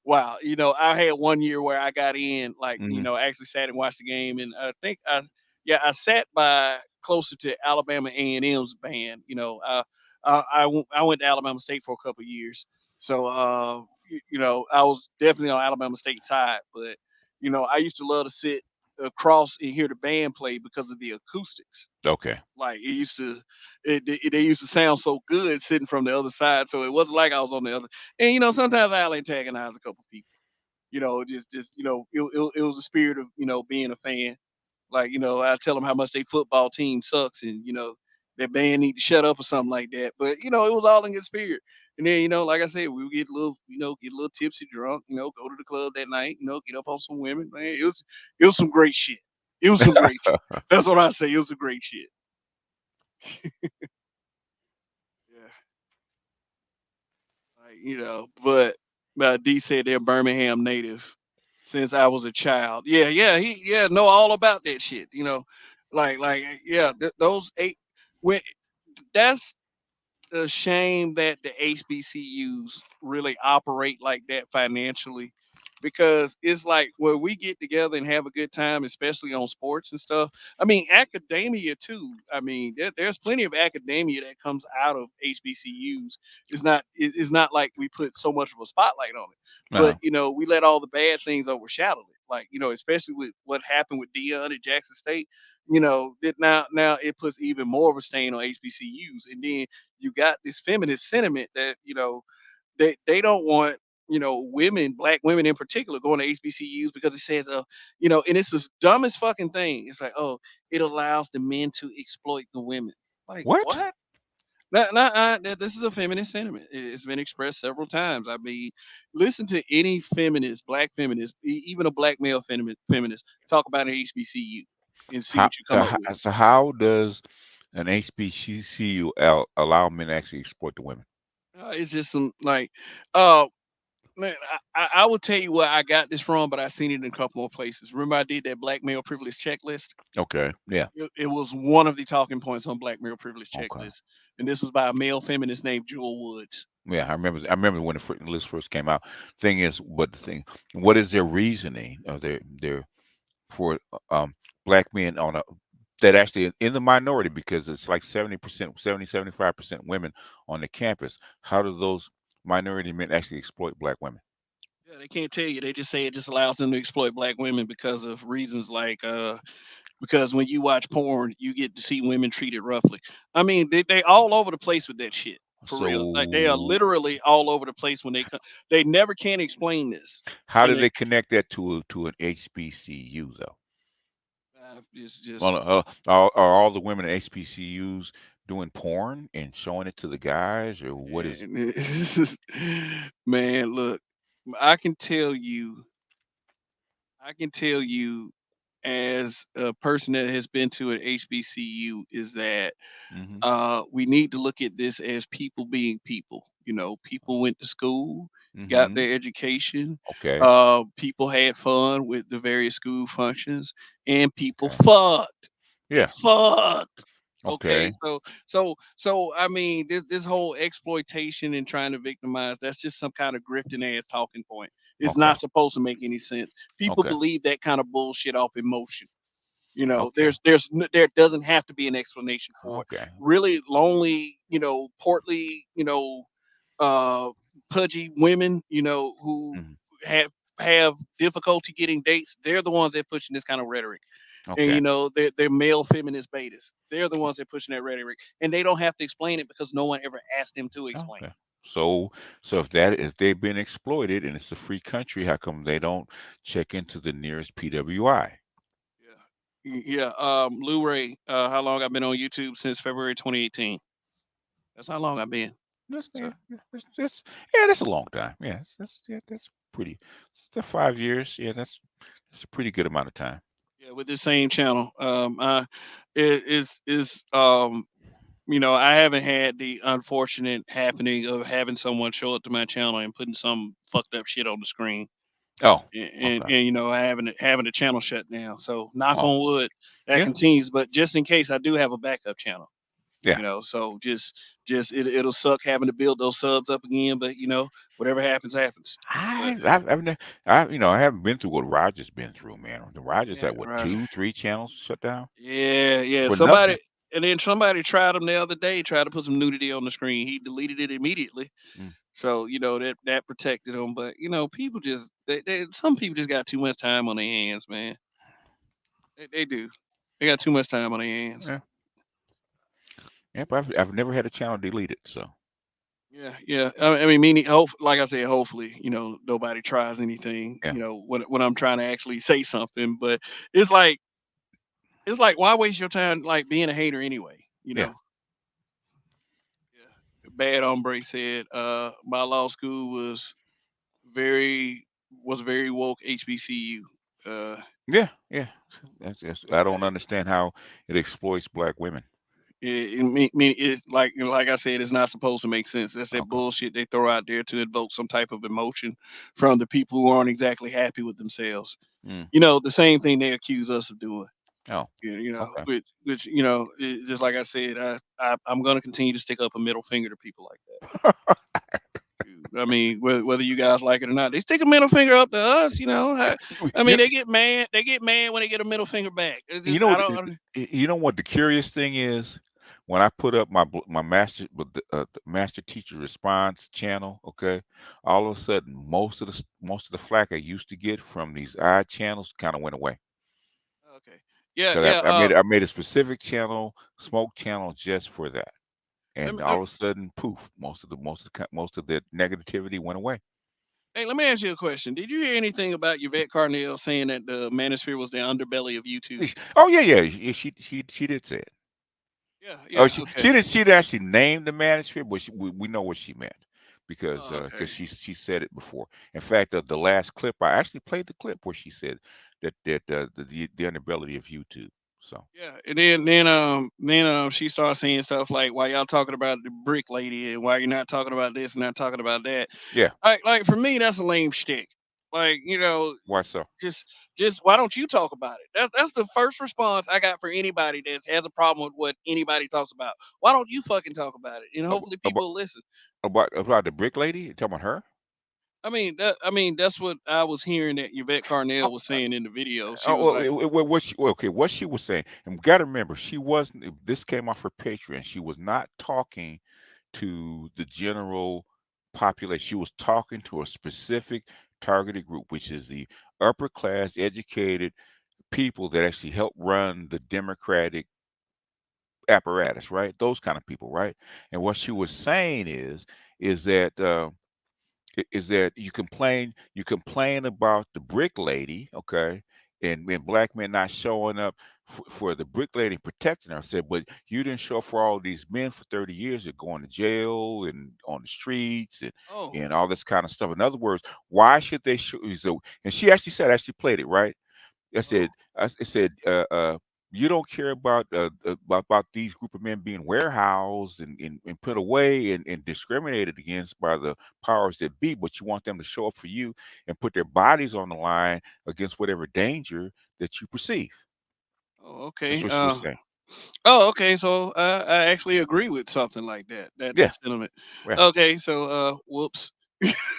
Wow. I had one year where I got in, like, Hmm. actually sat and watched the game, and I think I sat by closer to Alabama A&M's band. I went to Alabama State for a couple of years, so I was definitely on Alabama State side, but I used to love to sit across and hear the band play because of the acoustics. Okay. Like it used to, they used to sound so good sitting from the other side. So it wasn't like I was on the other. And sometimes I'll antagonize a couple people. Just it was a spirit of being a fan. Like I tell them how much their football team sucks, and their band need to shut up or something like that. But it was all in good spirit. And then like I said, we would get a little get a little tipsy, drunk. Go to the club that night. Get up on some women. Man, it was some great shit. It was some great shit. That's what I say. It was a great shit. Yeah, like but D said they're Birmingham native since I was a child. Yeah, yeah, he know all about that shit. Yeah, those eight when that's a shame that the HBCUs really operate like that financially, because it's like when we get together and have a good time, especially on sports and stuff. I mean, academia too. I mean, there's plenty of academia that comes out of HBCUs. It's not like we put so much of a spotlight on it, but Uh, we let all the bad things overshadow it. Like especially with what happened with Dion at Jackson State. That now it puts even more of a stain on HBCUs, and then you got this feminist sentiment that they don't want women, black women in particular, going to HBCUs because it says and it's the dumbest fucking thing. It's like, oh, it allows the men to exploit the women. Like what? what? This is a feminist sentiment. It's been expressed several times. I mean, listen to any feminist, black feminist, even a black male feminist talk about an HBCU and see How what you come so? up with. So how does an HBCU allow men to actually exploit the women? It's just some like, uh, man, I will tell you where I got this from, but I seen it in a couple more places. Remember, I did that black male privilege checklist. Okay. Yeah. It was one of the talking points on black male privilege Okay. checklist, and this was by a male feminist named Jewel Woods. Yeah, I remember. I remember when the list first came out. Thing is, what is their reasoning of their for black men on a that actually in the minority, because it's like 70%, 75% women on the campus. How do those minority men actually exploit black women? Yeah, they can't tell you. They just say it just allows them to exploit black women because of reasons like because when you watch porn, you get to see women treated roughly. I mean, they all over the place with that shit. For real. Like they are So literally all over the place when they come. They never can explain this. how And do they connect that to an HBCU though? it's just Well, are all the women at HBCUs doing porn and showing it to the guys, or what is? man, this is, man, look, I can tell you, I can tell you as a person that has been to an HBCU is that Hmm. we need to look at this as people being people. People went to school, got Hmm. their education, Okay. people had fun with the various school functions, and people Okay. fucked. They Yeah. fucked. Okay, Okay. so I mean, this whole exploitation and trying to victimize, that's just some kind of grifting ass talking point. It's Okay. not supposed to make any sense. People Okay. believe that kind of bullshit off emotion. Okay. There doesn't have to be an explanation for it. Okay. Really lonely, portly, uh, pudgy women, who Mhm. have have difficulty getting dates. They're the ones that pushing this kind of rhetoric, and Okay. they're male feminist betas. They're the ones that pushing that rhetoric, and they don't have to explain it because no one ever asked them to explain Okay. it. So, if they've been exploited and it's a free country, how come they don't check into the nearest PWI? Yeah. Lou Ray, how long I've been on YouTube since February 2018. That's how long I've been. That's So yeah, yeah, that's a long time. Yeah, that's pretty. It's the 5 years. Yeah, that's a pretty good amount of time. yeah, with this same channel, it is I haven't had the unfortunate happening of having someone show up to my channel and putting some fucked up shit on the screen, Oh, and okay. having the channel shut down. So knock Oh, on wood, that yeah, continues. But just in case, I do have a backup channel. yeah. So just it'll suck having to build those subs up again. But whatever happens, happens. But I haven't been through what Roger's been through, man. The Rogers yeah, had what Roger. 2, 3 channels shut down Yeah, yeah. for nothing. Somebody tried him the other day, tried to put some nudity on the screen. He deleted it immediately. Mm. So, that protected him. But, people just some people just got too much time on their hands, man. They do. They got too much time on their hands. Yeah, yeah. But I've never had a channel deleted. So Yeah, yeah. I mean, meaning, hope, like I said, hopefully, nobody tries anything. yeah, When I'm trying to actually say something, but it's like it's like why waste your time like being a hater anyway? yeah. Yeah. Bad hombre said, my law school very very woke HBCU. Uh, Yeah, yeah. I don't understand how it exploits black women. it's like I said, it's not supposed to make sense. That's that Okay. bullshit they throw out there to evoke some type of emotion from the people who aren't exactly happy with themselves. Mm. The same thing they accuse us of doing. Oh, okay. Which just like I said, I'm going to continue to stick up a middle finger to people like that. I mean, whether you guys like it or not, they stick a middle finger up to us. I You mean, they get mad. They get mad when they get a middle finger back. It's you just know I what don't. you know what the curious thing is when I put up my master with the master teacher response channel. Okay, all of a sudden most of the flack I used to get from these odd channels kind of went away Okay. Yeah, because yeah. I made a specific channel, smoke channel, just for that. Let And me, all of a sudden, poof! Most of the negativity went away. hey, let me ask you a question. Did you hear anything about Yvette Carnell saying that the Manosphere was the underbelly of YouTube? Oh yeah, yeah. She did say it. Yeah, Oh, yeah. Okay. she didn't actually name the manosphere, but we know what she meant because Oh, okay. she said it before. In fact, the last clip I actually played the clip where she said the underbelly of YouTube. So Yeah, and then she starts saying stuff like, "Why y'all talking about the brick lady, and why you're not talking about this and not talking about that?" yeah, Like for me, that's a lame shtick. Like why so? just just why don't you talk about it? That's the first response I got for anybody that has a problem with what anybody talks about. Why don't you fucking talk about it? And hopefully About people will listen. about the brick lady? You talking about her? I mean that's what I was hearing that Yvette Carnell was saying in the video. She Oh, was like, what she okay? What she was saying, and we got to remember, she wasn't. This came off her Patreon. She was not talking to the general population. She was talking to a specific targeted group, which is the upper class, educated people that actually help run the Democratic apparatus, right? Those kind of people, right? And what she was saying is that. Is that you complain about the brick lady, okay, and black men not showing up for the brick lady protecting her. I said, but you didn't show up for all these men for 30 years that going to jail and on the streets "Oh, and all this kind of stuff. In other words, why should they show? So, and she actually said, I actually played it right. I oh, said, I said, you don't care about these group of men being warehoused and put away and discriminated against by the powers that be, but you want them to show up for you and put their bodies on the line against whatever danger that you perceive. oh, That's okay." what she was saying. Oh, okay. So I actually agree with something like that. That Yeah, sentiment. yeah. Okay. So whoops.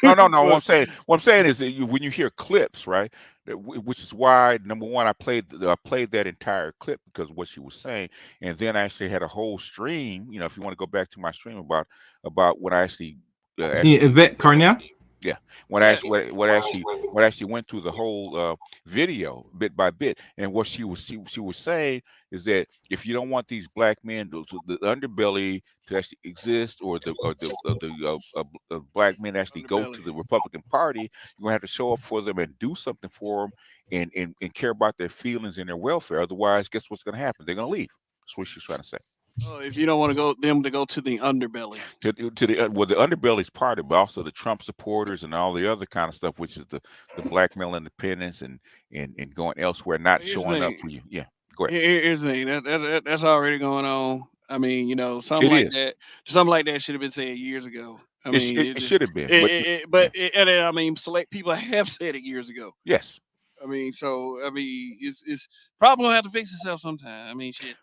No, no, no. But What I'm saying is that when you hear clips, right? Which is why number one, I played that entire clip because of what she was saying, and then I actually had a whole stream. You know, if you want to go back to my stream about what I actually Yeah, actually Yvette Carnell. yeah, when I yeah. actually what actually went through the whole video bit by bit, and what she was saying is that if you don't want these black men, the underbelly to actually exist, or the black men actually go Underbelly. to the Republican Party, you're gonna have to show up for them and do something for them, and care about their feelings and their welfare. Otherwise, guess what's gonna happen? They're gonna leave. That's what she's trying to say. Oh, if you don't want to go them to go to the underbelly. To the well, the underbelly's part of it, but also the Trump supporters and all the other kind of stuff, which is the blackmail independence and going elsewhere, Well, not here's the showing up thing. for you. Yeah, go ahead. Here's the thing. That's already going on. I mean, It is. something like that should have been said years ago. I mean, It should have been, but yeah, and then, I mean, select people have said it years ago. yes. I mean, so I mean, it's probably gonna have to fix itself sometime. I mean, shit.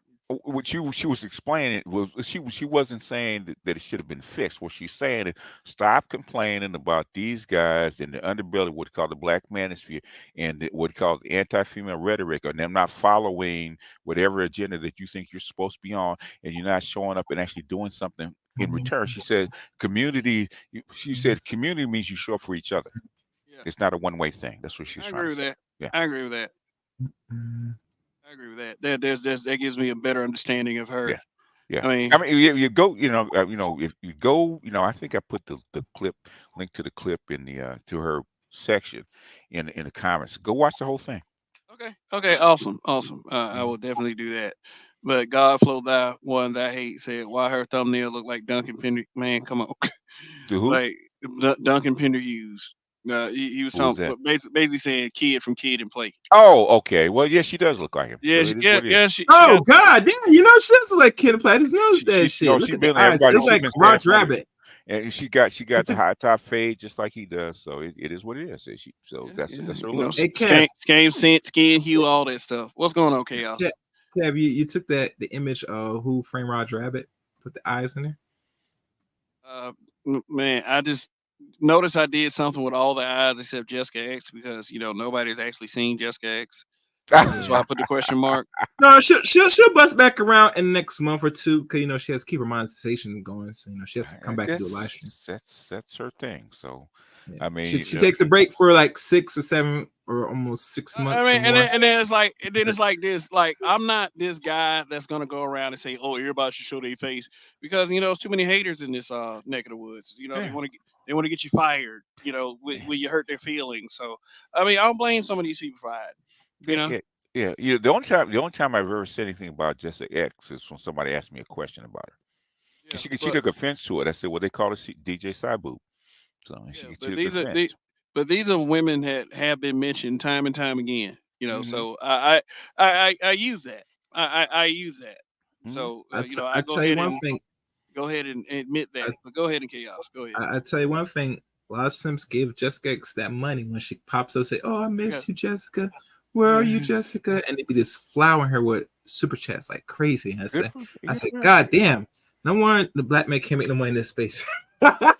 What she was explaining was she wasn't saying that it should have been fixed. What she's saying is stop complaining about these guys in the underbelly, what called the black manosphere, and what called anti-female rhetoric, and them not following whatever agenda that you think you're supposed to be on, and you're not showing up and actually doing something in return. She said community. She said community means you show up for each other. Yeah, It's not a one-way thing. That's what she's I trying agree to with say. that. Yeah. I agree with that. I agree with that. That gives me a better understanding of her. Yeah, yeah. I mean, I mean, you go, if you go, I think I put the clip link to the clip in the to her section in the comments. Go watch the whole thing. okay, awesome, awesome. I Mhm. will definitely do that. But Godflow, that one that I hate, said, "Why her thumbnail look like Duncan Pender?" Man, come on, To who? like Duncan Pender Hughes. He was Who was talking, that? but basically saying kid from Kid and Play. Oh, okay. Well, yeah, she does look like him, Yeah, so it is yeah, what it is. yeah. She Oh got God, damn! You know she doesn't like Kid Play. I just noticed that No, shit. she Look at the been eyes. They everybody. look She like been saying Roger somebody, Rabbit. and she You got the took, high top fade just like he does. So it is what it is. So yeah, yeah. that's her You know, look. hey Kev, skin hue, all that stuff. What's going on, Kev, chaos? Kev, you took the image of Who Framed Roger Rabbit, put the eyes in there. Uh, man, I just noticed I did something with all the eyes except Jessica X because nobody's actually seen Jessica X. That's why Yeah. I put the question mark. No, she'll bust back around in the next month or two because she has to keep her monetization going. So she has to come back and do a live stream. That's her thing. So Yeah. I She mean, she takes a break for like 6 or 7 or almost six I months or mean, and more. then it's like, it's like this. Like, I'm not this guy that's gonna go around and say, "Oh, everybody should show their face," because there's too many haters in this neck of the woods. yeah, They want to get you fired. When you hurt their feelings. So, I mean, I don't blame some of these people for hiding. You yeah, know. yeah, yeah. The only time I've ever said anything about Jessica X is when somebody asked me a question about her, and Yeah, she took offense to it. I said, "Well, they call it DJ Cybo." So yeah, she but took offense. these are women that have been mentioned time and time again. Hmm. So I use that. I use that. Hmm. So I I tell you one thing. go ahead and admit I, that. But go ahead and chaos. Go ahead. I tell you one thing. A lot of Sims gave Jessica X that money when she pops up, say, "Oh, I I got miss you, Jessica. Where are you, Jessica?" And they be just flowering her with super chats like crazy. And Good for I good said, for her. "God damn, no wonder the black man can't make no money in this space." That's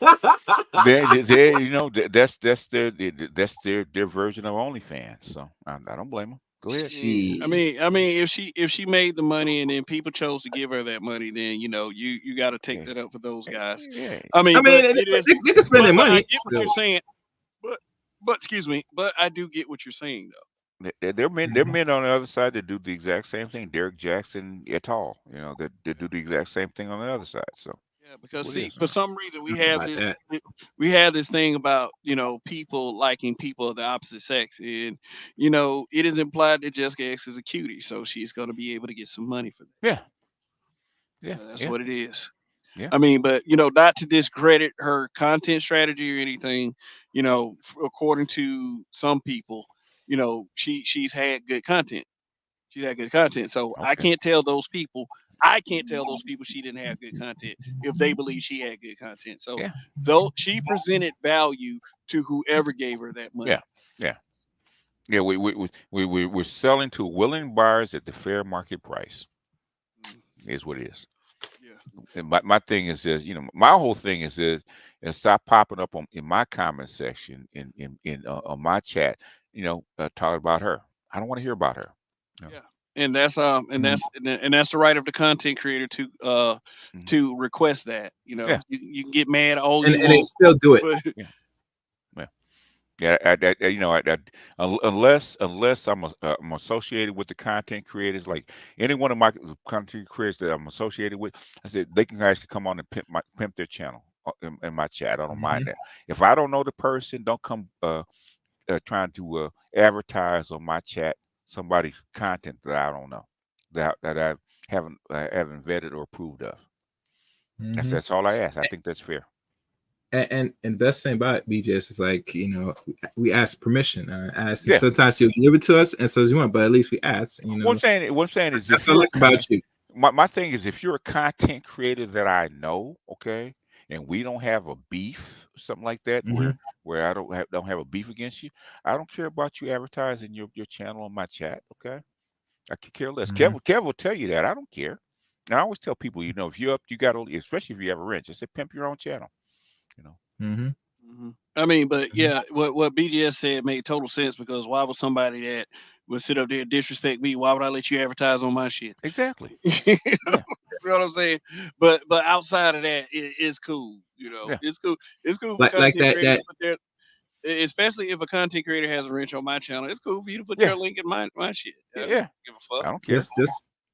their version of OnlyFans. So I don't blame them. Go ahead. She, I mean, if she made the money and then people chose to give her that money, then you got to take Yeah, that up for those guys. yeah. I I mean, mean, but it is, they can spend their but I money get what you're still. saying. But excuse me, but I do get what you're saying though. There are men. There are Mhm. men on the other side that do the exact same thing. Derek Jackson et al. That do the exact same thing on the other side. So Yeah, that's because what it see, is. for some reason I don't know about that. we have this thing about people liking people of the opposite sex, and it is implied that Jessica X is a cutie, so she's going to be able to get some money for that. Yeah, yeah, That's yeah, what it is. yeah. I mean, but not to discredit her content strategy or anything. According to some people, she's had good content. She's had good content. So Okay. I can't tell those people she didn't have good content if they believe she had good content. So Yeah, though she presented value to whoever gave her that yeah, money. yeah, yeah. We're selling to willing buyers at the fair market price. Mm, Is what it is. yeah. And my thing is this, my whole thing is this, and stop popping up in my comment section on my chat, talking about her. I don't want to hear about her. You know? Yeah. And that's Mhm. and that's the right of the content creator Mhm. to request that. Yeah, You can get mad all you And they want, still do it. but yeah, yeah. Yeah, unless I'm associated with the content creators, like any one of my content creators that I'm associated with, I said they can actually come on and pimp their channel in my chat. I don't mind Mhm. that. If I don't know the person, don't come trying to advertise on my chat somebody's content that I don't know, that I haven't vetted or approved of. Mhm. That's all I ask. I think that's fair. And the best thing about it, BJS, is like we ask permission. Ask, and Yeah. sometimes you'll give it to us, and so you want, but at least we ask. What I'm saying is, if That's what I you're like about you. my thing is, if you're a content creator that I know, okay, and we don't have a beef, something like that, Hmm. where I don't have a beef against you, I don't care about you advertising your channel on my chat, okay? I could care less. Hmm. Kev will tell you that. I don't care. And I always tell people, if you're up, you got to, especially if you have a rent, just say pimp your own channel. You know. Hmm. I mean, but Hmm. yeah, what BGS said made total sense because why would somebody that would sit up there and disrespect me? Why would I let you advertise on my shit? Exactly. You Yeah. know what I'm saying? But outside of that, it's cool. Yeah. It's cool. It's cool for Like content that creators to put Especially if a content creator has a wrench on my channel. It's cool for you to put Yeah, your link in my shit. I don't yeah. give a fuck. I don't care.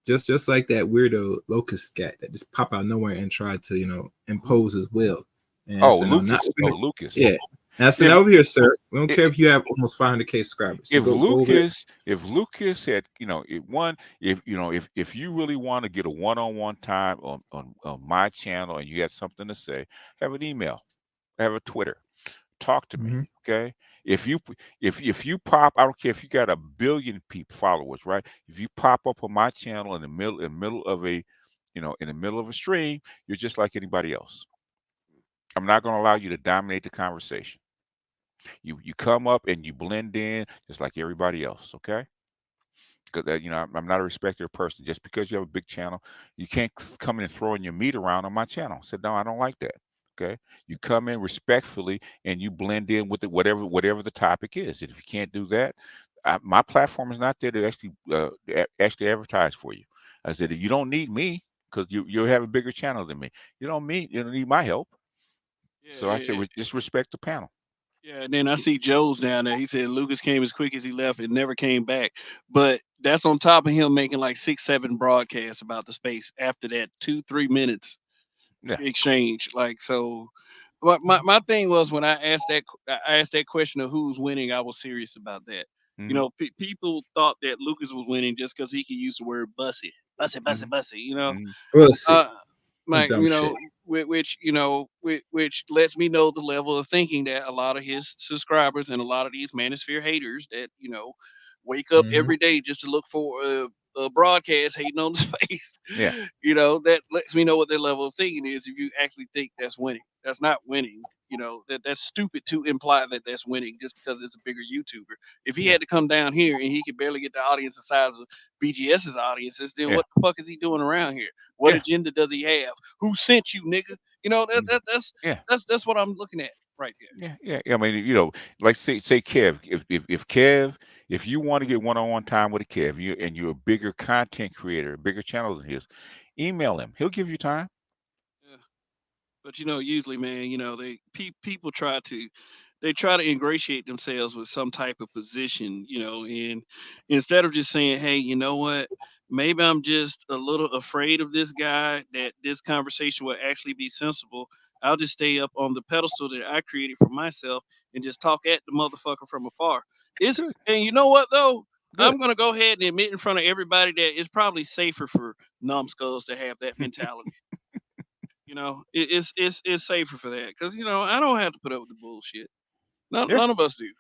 Just like that weirdo locust cat that just pop out of nowhere and try to impose his will. And Oh, so no, not Lucas. Oh, Lucas. yeah. Now so If now over here, sir. We don't i- care if you have almost 500K subscribers. So if go over there. Lucas had, if you really want to get a one-on-one time on my channel and you had something to say, have an email, have a Twitter, talk to me, Hmm. okay? If you if you pop, I don't care if you got a billion people followers, right? If you pop up on my channel in the middle of a in the middle of a stream, you're just like anybody else. I'm not going to allow you to dominate the conversation. You come up and you blend in just like everybody else, okay? Because I'm not a respecter of person. Just because you have a big channel, you can't come in and throwing your meat around on my channel. I said, no, I don't like that. Okay, you come in respectfully and you blend in with it, whatever the topic is. And if you can't do that, my platform is not there to actually advertise for you. I said, you don't need me because you have a bigger channel than me. You don't need my help. Yeah, So I said, just respect the panel. yeah. And then I see Joe's down there. He said Lucas came as quick as he left and never came back. But that's on top of him making like 6, 7 broadcasts about the space after that 2, 3 minutes Yeah. exchange. Like so, my thing was when I asked that question of who's winning. I was serious about that. You Hmm. know, people thought that Lucas was winning just because he could use the word bussy, bussy, bussy, Hmm. bussy. You know, Hmm. Pussy. uh, Some like dumb shit. which lets me know the level of thinking that a lot of his subscribers and a lot of these Manosphere haters that wake up Hmm. every day just to look for a broadcast hating on the space. Yeah. That lets me know what their level of thinking is. If you actually think that's winning, that's not winning. That's stupid to imply that that's winning just because it's a bigger YouTuber. If he Yeah. had to come down here and he could barely get the audience the size of BGS's audiences, then Yeah. what the fuck is he doing around here? What Yeah. agenda does he have? Who sent you, nigga? You know that, Mhm. that that's Yeah. that's what I'm looking at right there. Yeah, yeah, yeah. I mean, like say Kev, if Kev, if you want to get one-on-one time with a Kev, you're a bigger content creator, a bigger channel than his, email him. He'll give you time. Yeah. But usually, man, people try to ingratiate themselves with some type of position, and instead of just saying, hey, you know what? Maybe I'm just a little afraid of this guy that this conversation will actually be sensible. I'll just stay up on the pedestal that I created for myself and just talk at the motherfucker from afar. Good, And you know what though? good. I'm gonna go ahead and admit in front of everybody that it's probably safer for numbskulls to have that mentality. It's safer for that because I don't have to put up with the bullshit. None, Yeah, none of us do.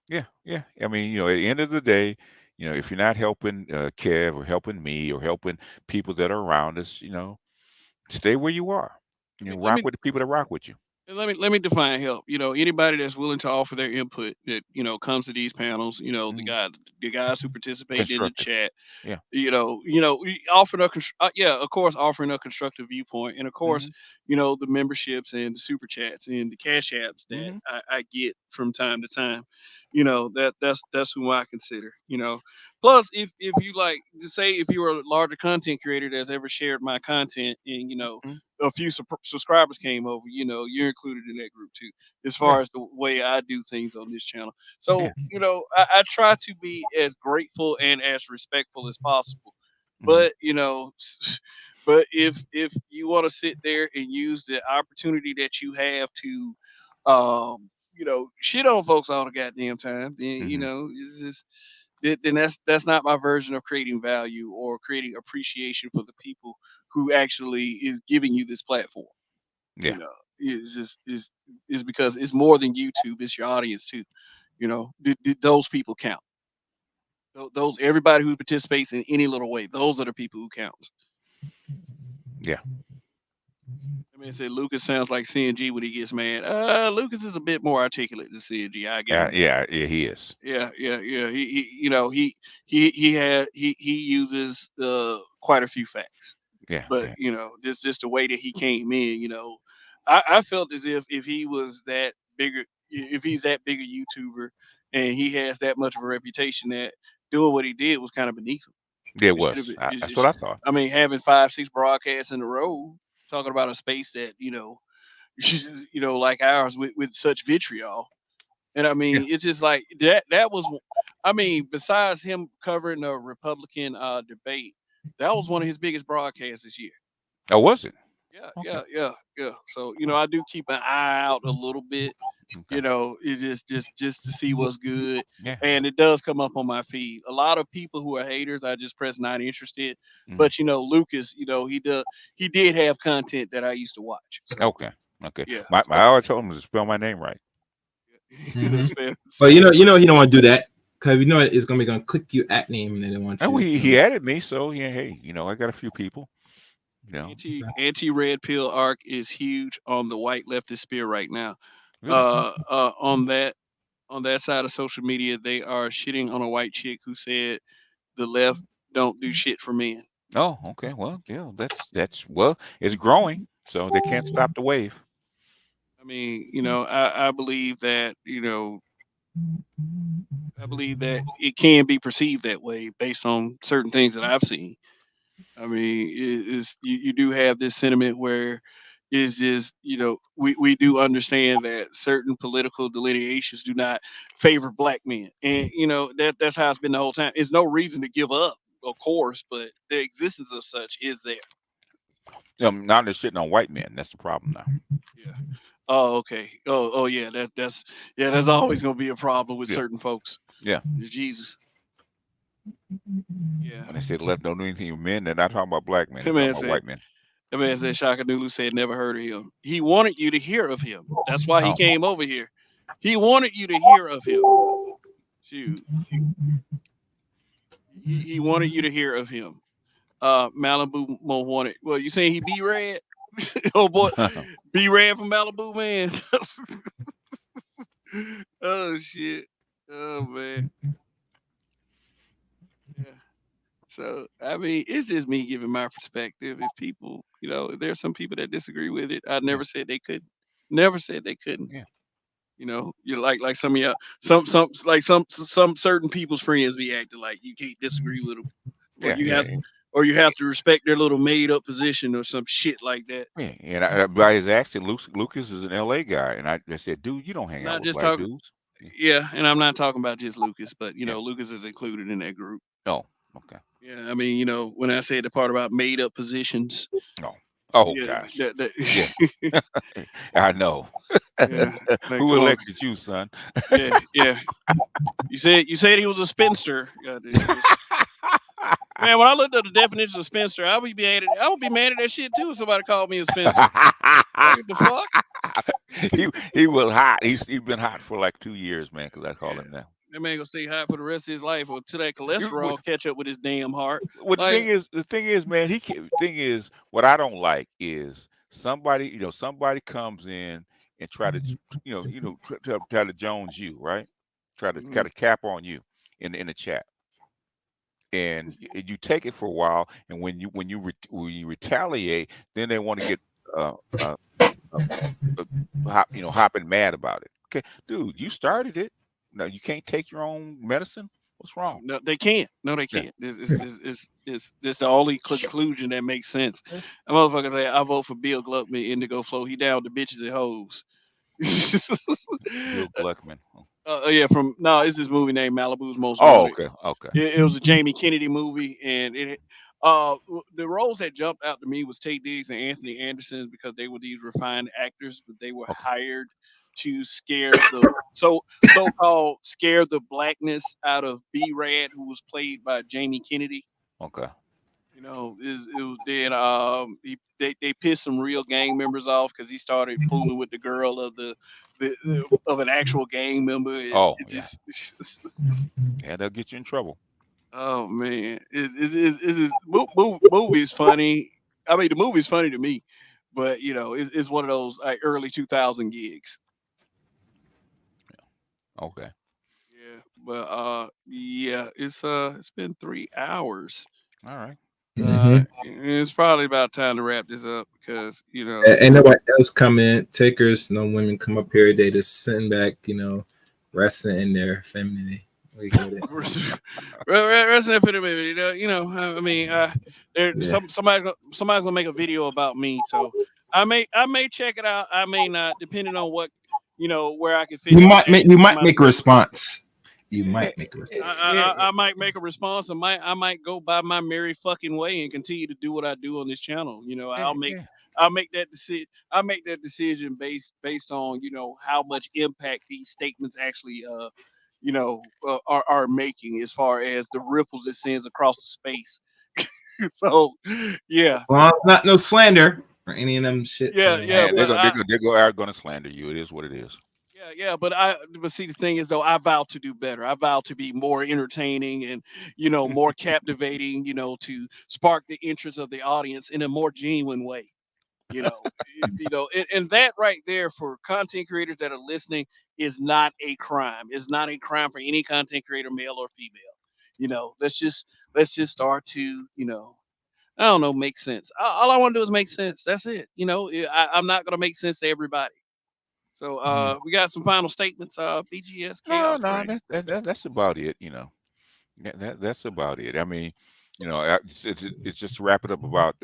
yeah, yeah. I mean, at the end of the day, if you're not helping Kev or helping me or helping people that are around us, stay where you are. Let me let Rock me with the people that rock with you. let me define help. Anybody that's willing to offer their input that comes to these panels. Hmm. The guys who participate in the Constructive. chat. Yeah. Offering of course, offering a constructive viewpoint, and of course, Hmm. the memberships and the super chats and the cash apps that Hmm. I get from time to time. That's who I consider. Plus, if you like to say if you are a larger content creator that's ever shared my content and Hmm. a few subscribers came over, you're included in that group too. As Yeah. far as the way I do things on this channel, Yeah. so I try to be as grateful and as respectful as possible. Hmm. But but if you want to sit there and use the opportunity that you have to, shit on folks all the goddamn time, then Hmm. it's just then that's not my version of creating value or creating appreciation for the people who actually is giving you this platform. Yeah. You know, it's just is because it's more than YouTube. It's your audience too. Those people count. Those everybody who participates in any little way. Those are the people who count. Yeah. I mean, say Lucas sounds like CNG when he gets mad. Lucas is a bit more articulate than CNG. I give him that. Yeah. Yeah. He is. Yeah, yeah, yeah. He uses quite a few facts, Yeah. but Yeah. just the way that he came in. I felt as if he was that bigger, if he's that big a YouTuber, and he has that much of a reputation that doing what he did was kind of beneath him. There It should have was. been. That's what I thought. I mean, having 5, 6 broadcasts in a row, talking about a space that like ours with such vitriol. And I Yeah. mean, it's just like that. That was, I mean, besides him covering the Republican debate, that was one of his biggest broadcasts this year. Oh, was it? Yeah, Okay. yeah, yeah, yeah. So Huh. I do keep an eye out a little bit. Okay. It's just to see what's good, Yeah. and it does come up on my feed. A lot of people who are haters, I just press not interested. Hmm. But Lucas, he did have content that I used to watch. So Okay. Okay. yeah, I so always told him to spell my name right. he said Hmm. spam But spam. you don't want to do that because it's gonna click you at name and they don't want And you. he added me, so yeah. Hey, I got a few people. You know, Anti red pill arc is huge on the white leftist spear right now. really. On that side of social media, they are shitting on a white chick who said the left don't do shit for men. Oh, okay. Well, yeah. That's well. It's growing, so they can't stop the wave. I mean, I believe that I believe that it can be perceived that way based on certain things that I've seen. I mean, you do have this sentiment where is just we do understand that certain political delineations do not favor black men, and that's how it's been the whole time. It's no reason to give up, of course, but the existence of such is there. Now they're shitting on white men. That's the problem now. Yeah. Oh, okay. Oh, yeah. That's always gonna be a problem with Yeah. certain folks. Yeah. Jesus. Yeah. When they say the left don't do anything with men, they're not talking about black men. They're That talking man about said. white men. That man said Shaka Nulu said never heard of him. He wanted you to hear of him. That's why he Oh. came over here. He wanted you to hear of him. Shoot. He wanted you to hear of him. Malibu Mo wanted. Well, you saying he be red? Oh boy, be red from Malibu, man. Oh shit. Oh man. Yeah. So I mean, it's just me giving my perspective. If people, if there's some people that disagree with it, I Yeah. never said they couldn't. Never said they couldn't. Yeah. You like some of y'all, some certain people's friends be acting like you can't disagree with them, or Yeah. you have, Yeah. or you have to respect their little made up position or some shit like that. Yeah. And by his accent, Lucas is an LA guy, and I said, dude, you don't hang I'm out not with just black talking. dudes. Yeah. Yeah, and I'm not talking about just Lucas, but Yeah. Lucas is included in that group. Oh. Okay. Yeah, I mean, when I said the part about made up positions, Oh. Oh yeah, gosh. that Yeah. I know. yeah, like Who come on, elected you, son? yeah, yeah. You said he was a spinster. Yeah, man, when I looked up the definition of spinster, I would be mad at that shit too if somebody called me a spinster. Like what the fuck? he was hot. He's been hot for like 2 years, man. Because I call Yeah. him now. That man gonna stay hot for the rest of his life until that You- cholesterol catch up with his damn heart. Well, Like, the thing is, man. Thing is, what I don't like is somebody, somebody comes in and try to, try to Jones you, right? Try to mhm, kind of cap on you in the chat, and you take it for a while, and when you retaliate, then they want to get uh, uh, uh, hopping mad about it. Okay, dude, you started it. No, you can't take your own medicine. What's no, wrong? no, they can't. No, they Yeah. can't. This the only conclusion that makes sense. A motherfucker say, I vote for Bill Gluckman, Indigo Flow. He down to bitches and hoes. Bill Gluckman. Yeah, from no, it's this movie named Malibu's Most Oh, Wanted. okay, okay. It was a Jamie Kennedy movie, and the roles that jumped out to me was Tate Diggs and Anthony Anderson because they were these refined actors, but they were Okay. hired to scare the so-called scare the blackness out of B Rad, who was played by Jamie Kennedy. Okay. It was then they pissed some real gang members off because he started fooling with the girl of of an actual gang member, and Oh, it yeah. just Yeah, they'll get you in trouble. oh man, movie's funny. I mean, the movie's funny to me, but it's one of those like early 2000 gigs. Okay. Yeah, but yeah, it's been 3 hours. All right. Hmm. It's probably about time to wrap this up because And nobody else come in. Takers, no women come up here. They just sitting back, resting in their femininity. We get it. Resident for the movie. I mean, Yeah. somebody's gonna make a video about me, so I may check it out. I may not, depending on where I can figure out, hey, You this is might my make a position. response. You Eh, might make a response. I might make a response. I might go by my merry fucking way and continue to do what I do on this channel. yeah. I'll make that decision. I'll make that decision based on how much impact these statements actually are making as far as the ripples it sends across the space. So yeah, As long as not no slander or any of them shits. yeah, yeah. And they're But gonna they're gonna they're gonna are gonna slander you. It is what it is. yeah. But see, the thing is though, I vow to do better. I vow to be more entertaining and more captivating. To spark the interest of the audience in a more genuine way. And that right there for content creators that are listening is not a crime. It's not a crime for any content creator, male or female. Let's just start to I don't know, make sense. All I want to do is make sense. That's it. I'm not gonna make sense to everybody. So Mhm. we got some final statements. BGS No, Chaos no, Creator. that's about it. That's about it. I mean, it's just to wrap it up about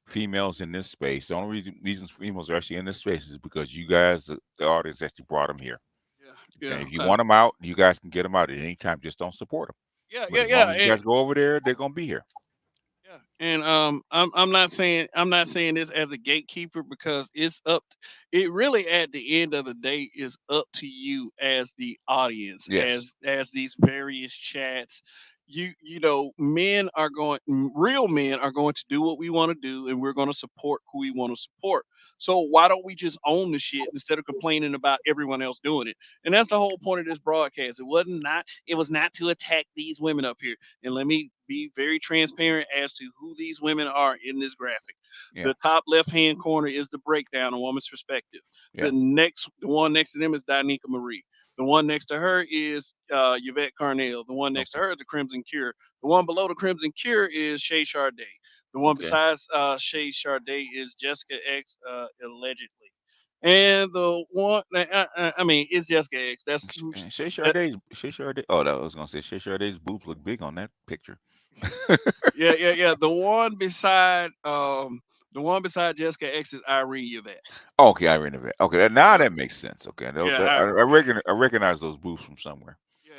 females in this space. The only reasons females are actually in this space is because you guys, the audience, actually brought them here. Yeah, Okay, yeah, if you want them out, you guys can get them out at any time. Just don't support them. yeah, But yeah, as long yeah. as you guys go over there, they're gonna be here. Yeah, and I'm not saying this as a gatekeeper because it really at the end of the day is up to you as the audience, Yes. as these various chats. Real men are going to do what we want to do, and we're going to support who we want to support. So why don't we just own the shit instead of complaining about everyone else doing it? And that's the whole point of this broadcast. It was not to attack these women up here. And let me be very transparent as to who these women are in this graphic. Yeah. The top left hand corner is the breakdown, a woman's perspective. Yeah. The one next to them is Danica Marie. The one next to her is Yvette Carnell. The one next to Okay. her is the Crimson Cure. The one below the Crimson Cure is Shay Charday. The one Okay. besides Shay Charday is Jessica X, allegedly. And the one, I mean, it's Jessica X. That's who. That, Shay Sade. Oh, that I was gonna say Shay Sade's boobs look big on that picture. yeah, yeah, yeah. The one beside Jessica X is Irene Yvette. Okay, I renovate. Okay, now So that makes sense. Okay, yeah, I recognize those boobs from somewhere.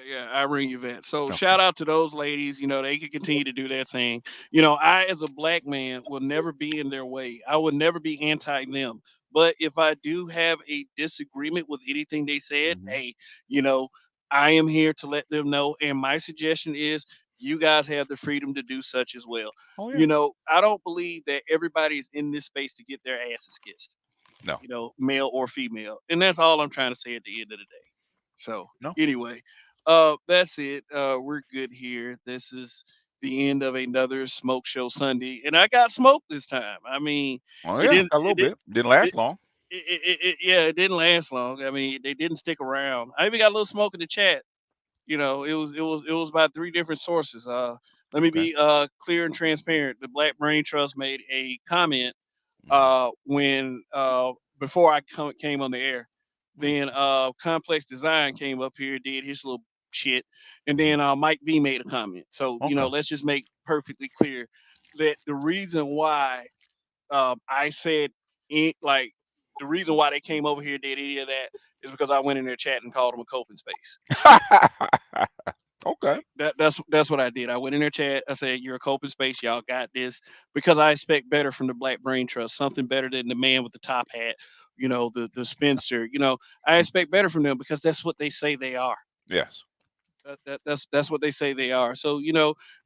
yeah, Irene Yvette. So Okay. shout out to those ladies. They can continue to do their thing. I as a black man will never be in their way. I would never be anti them. But if I do have a disagreement with anything they said, Hmm. hey, you know, I am here to let them know. And my suggestion is you guys have the freedom to do such as well. Oh yeah. I don't believe that everybody is in this space to get their asses kissed, No. male or female. And that's all I'm trying to say at the end of the day. So No. anyway, that's it. We're good here. This is the end of another smoke show Sunday, and I got smoked this time. I mean, Oh it yeah, didn't, a little it did, bit. Didn't it, last long. yeah, it didn't last long. I mean, they didn't stick around. I even got a little smoke in the chat. It was about three different sources. Let me Okay. be clear and transparent. The Black Brain Trust made a comment Hmm. when before I came on the air. Hmm. Then Complex Design came up here, did his little shit, and Hmm. then Mike V made a comment. So Okay. let's just make perfectly clear that the reason why I said like the reason why they came over here did any of that is because I went in their chat and called them a coping space. Okay. That's what I did. I went in their chat. I said, "You're a coping space. Y'all got this." Because I expect better from the Black Brain Trust. Something better than the man with the top hat. The spinster. I Mm. expect better from them because that's what they say they are. Yes. That's what they say they are. So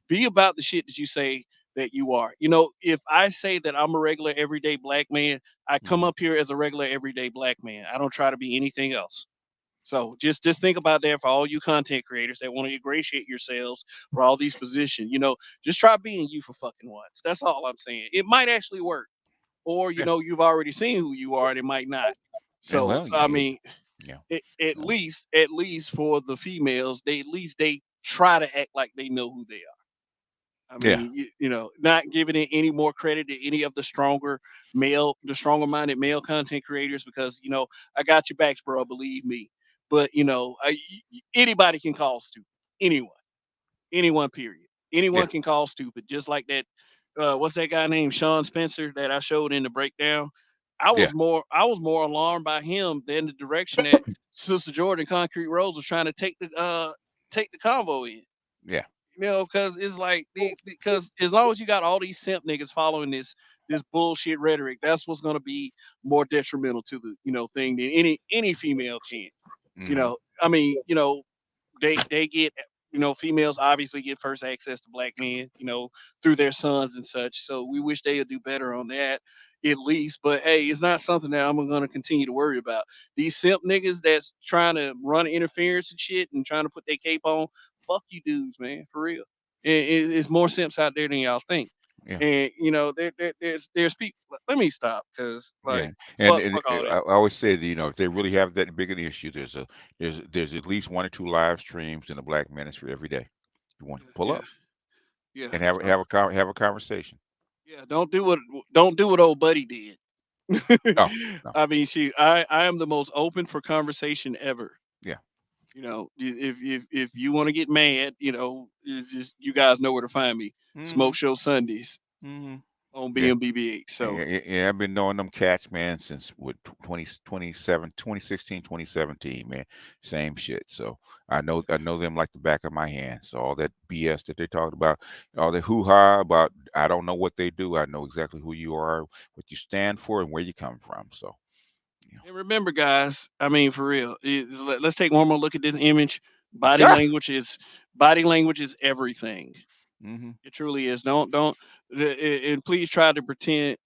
be about the shit that you say that you are. If I say that I'm a regular everyday black man, I come Hmm. up here as a regular everyday black man. I don't try to be anything else. So just think about that for all you content creators that want to ingratiate yourselves for all these positions. Just try being you for fucking once. That's all I'm saying. It might actually work, or Yeah. you've already seen who you are, and it might not. Yeah. So Well. I Yeah. mean, Yeah. Yeah. at least for the females, they try to act like they know who they are. I Yeah. mean, not giving it any more credit to any of the stronger minded male content creators because I got your backs, bro. Believe me. But anybody can call stupid. Anyone. Period. Yeah. Anyone can call stupid. Just like that. What's that guy named Sean Spencer that I showed in the breakdown? I Yeah. was more alarmed by him than the direction that Sister Jordan Concrete Rose was trying to take the convo in. Yeah. Because it's like because as long as you got all these simp niggas following this bullshit rhetoric, that's what's gonna be more detrimental to the thing than any female can. Hmm. I mean, they get females obviously get first access to black men through their sons and such, so we wish they would do better on that at least. But hey, it's not something that I'm going to continue to worry about. These simp niggas that's trying to run interference and shit and trying to put their cape on, fuck you dudes, man, for real. It's more simps out there than y'all think. Yeah. And there's people. Let me stop, because Yeah. like And fuck all I this. always say that, if they really have that big an issue, there's at least 1 or 2 live streams in the Black Manosphere every day. You want to pull Yeah, up yeah. and So have a conversation. yeah, don't do what old buddy did. No, no. I mean, I am the most open for conversation ever. Yeah. If you want to get mad, it's just, you guys know where to find me. Hmm. Smoke Show Sundays Hmm. on Yeah. BMBBH. So Yeah, I've been knowing them cats, man, since what 2016, 2017, man. Same shit. So I know them like the back of my hand. So all that BS that they talked about, all the hoo-ha about, I don't know what they do. I know exactly who you are, what you stand for, and where you come from. So, you and remember, guys, I mean, for real, let's take one more look at this image. know. Body Ah! language is body language is everything. Mm-hmm. It truly is. Don't and please try to pretend.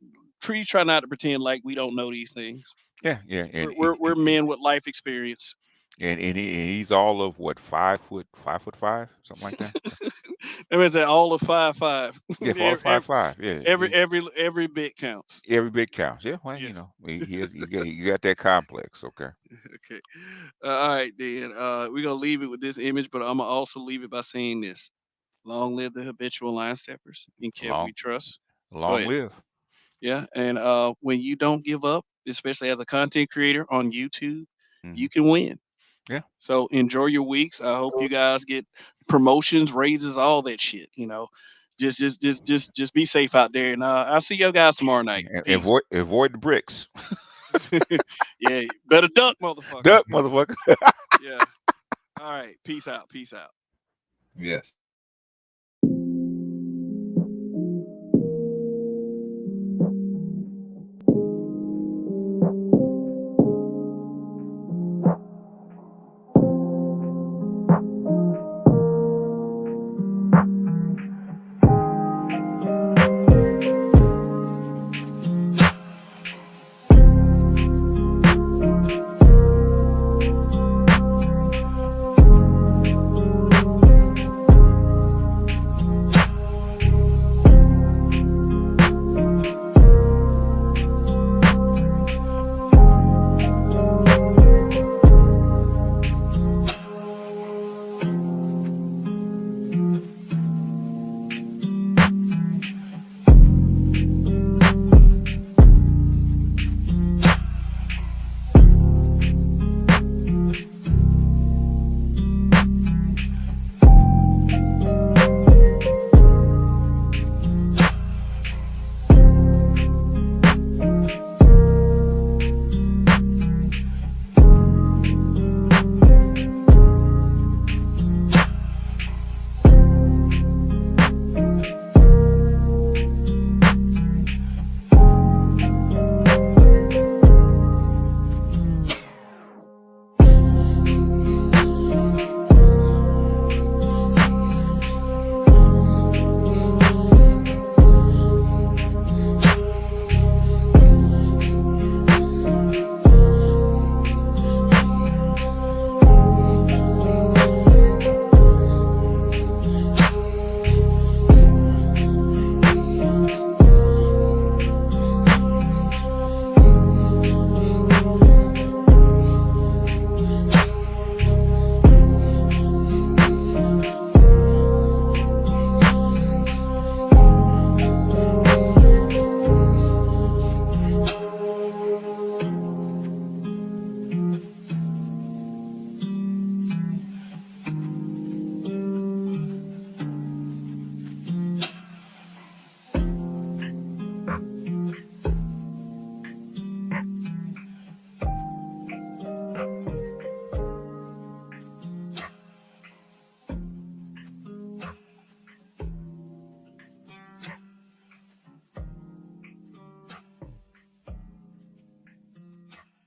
Please try not to pretend like we don't know these things. Yeah, yeah, We're men with life experience. and he's all of what, 5 foot, 5'5", something like that. That means that all of 5'5". Yeah, all of every, 5'5". Yeah, every every bit counts. every bit counts. Yeah, well, Yeah. he's got that complex. Okay. Okay. All right, then. We're gonna leave it with this image, but I'm gonna also leave it by saying this: Long live the habitual line steppers. In Kev Long we trust. Go long ahead. live. Yeah, and when you don't give up, especially as a content creator on YouTube, Hmm. you can win. Yeah. So enjoy your weeks. I hope you guys get promotions, raises, all that shit. Just be safe out there, and I'll see you guys tomorrow night. And Peace. avoid the bricks. Yeah, better duck, motherfucker. Duck, motherfucker. Yeah. All right. Peace out. Peace out. Yes.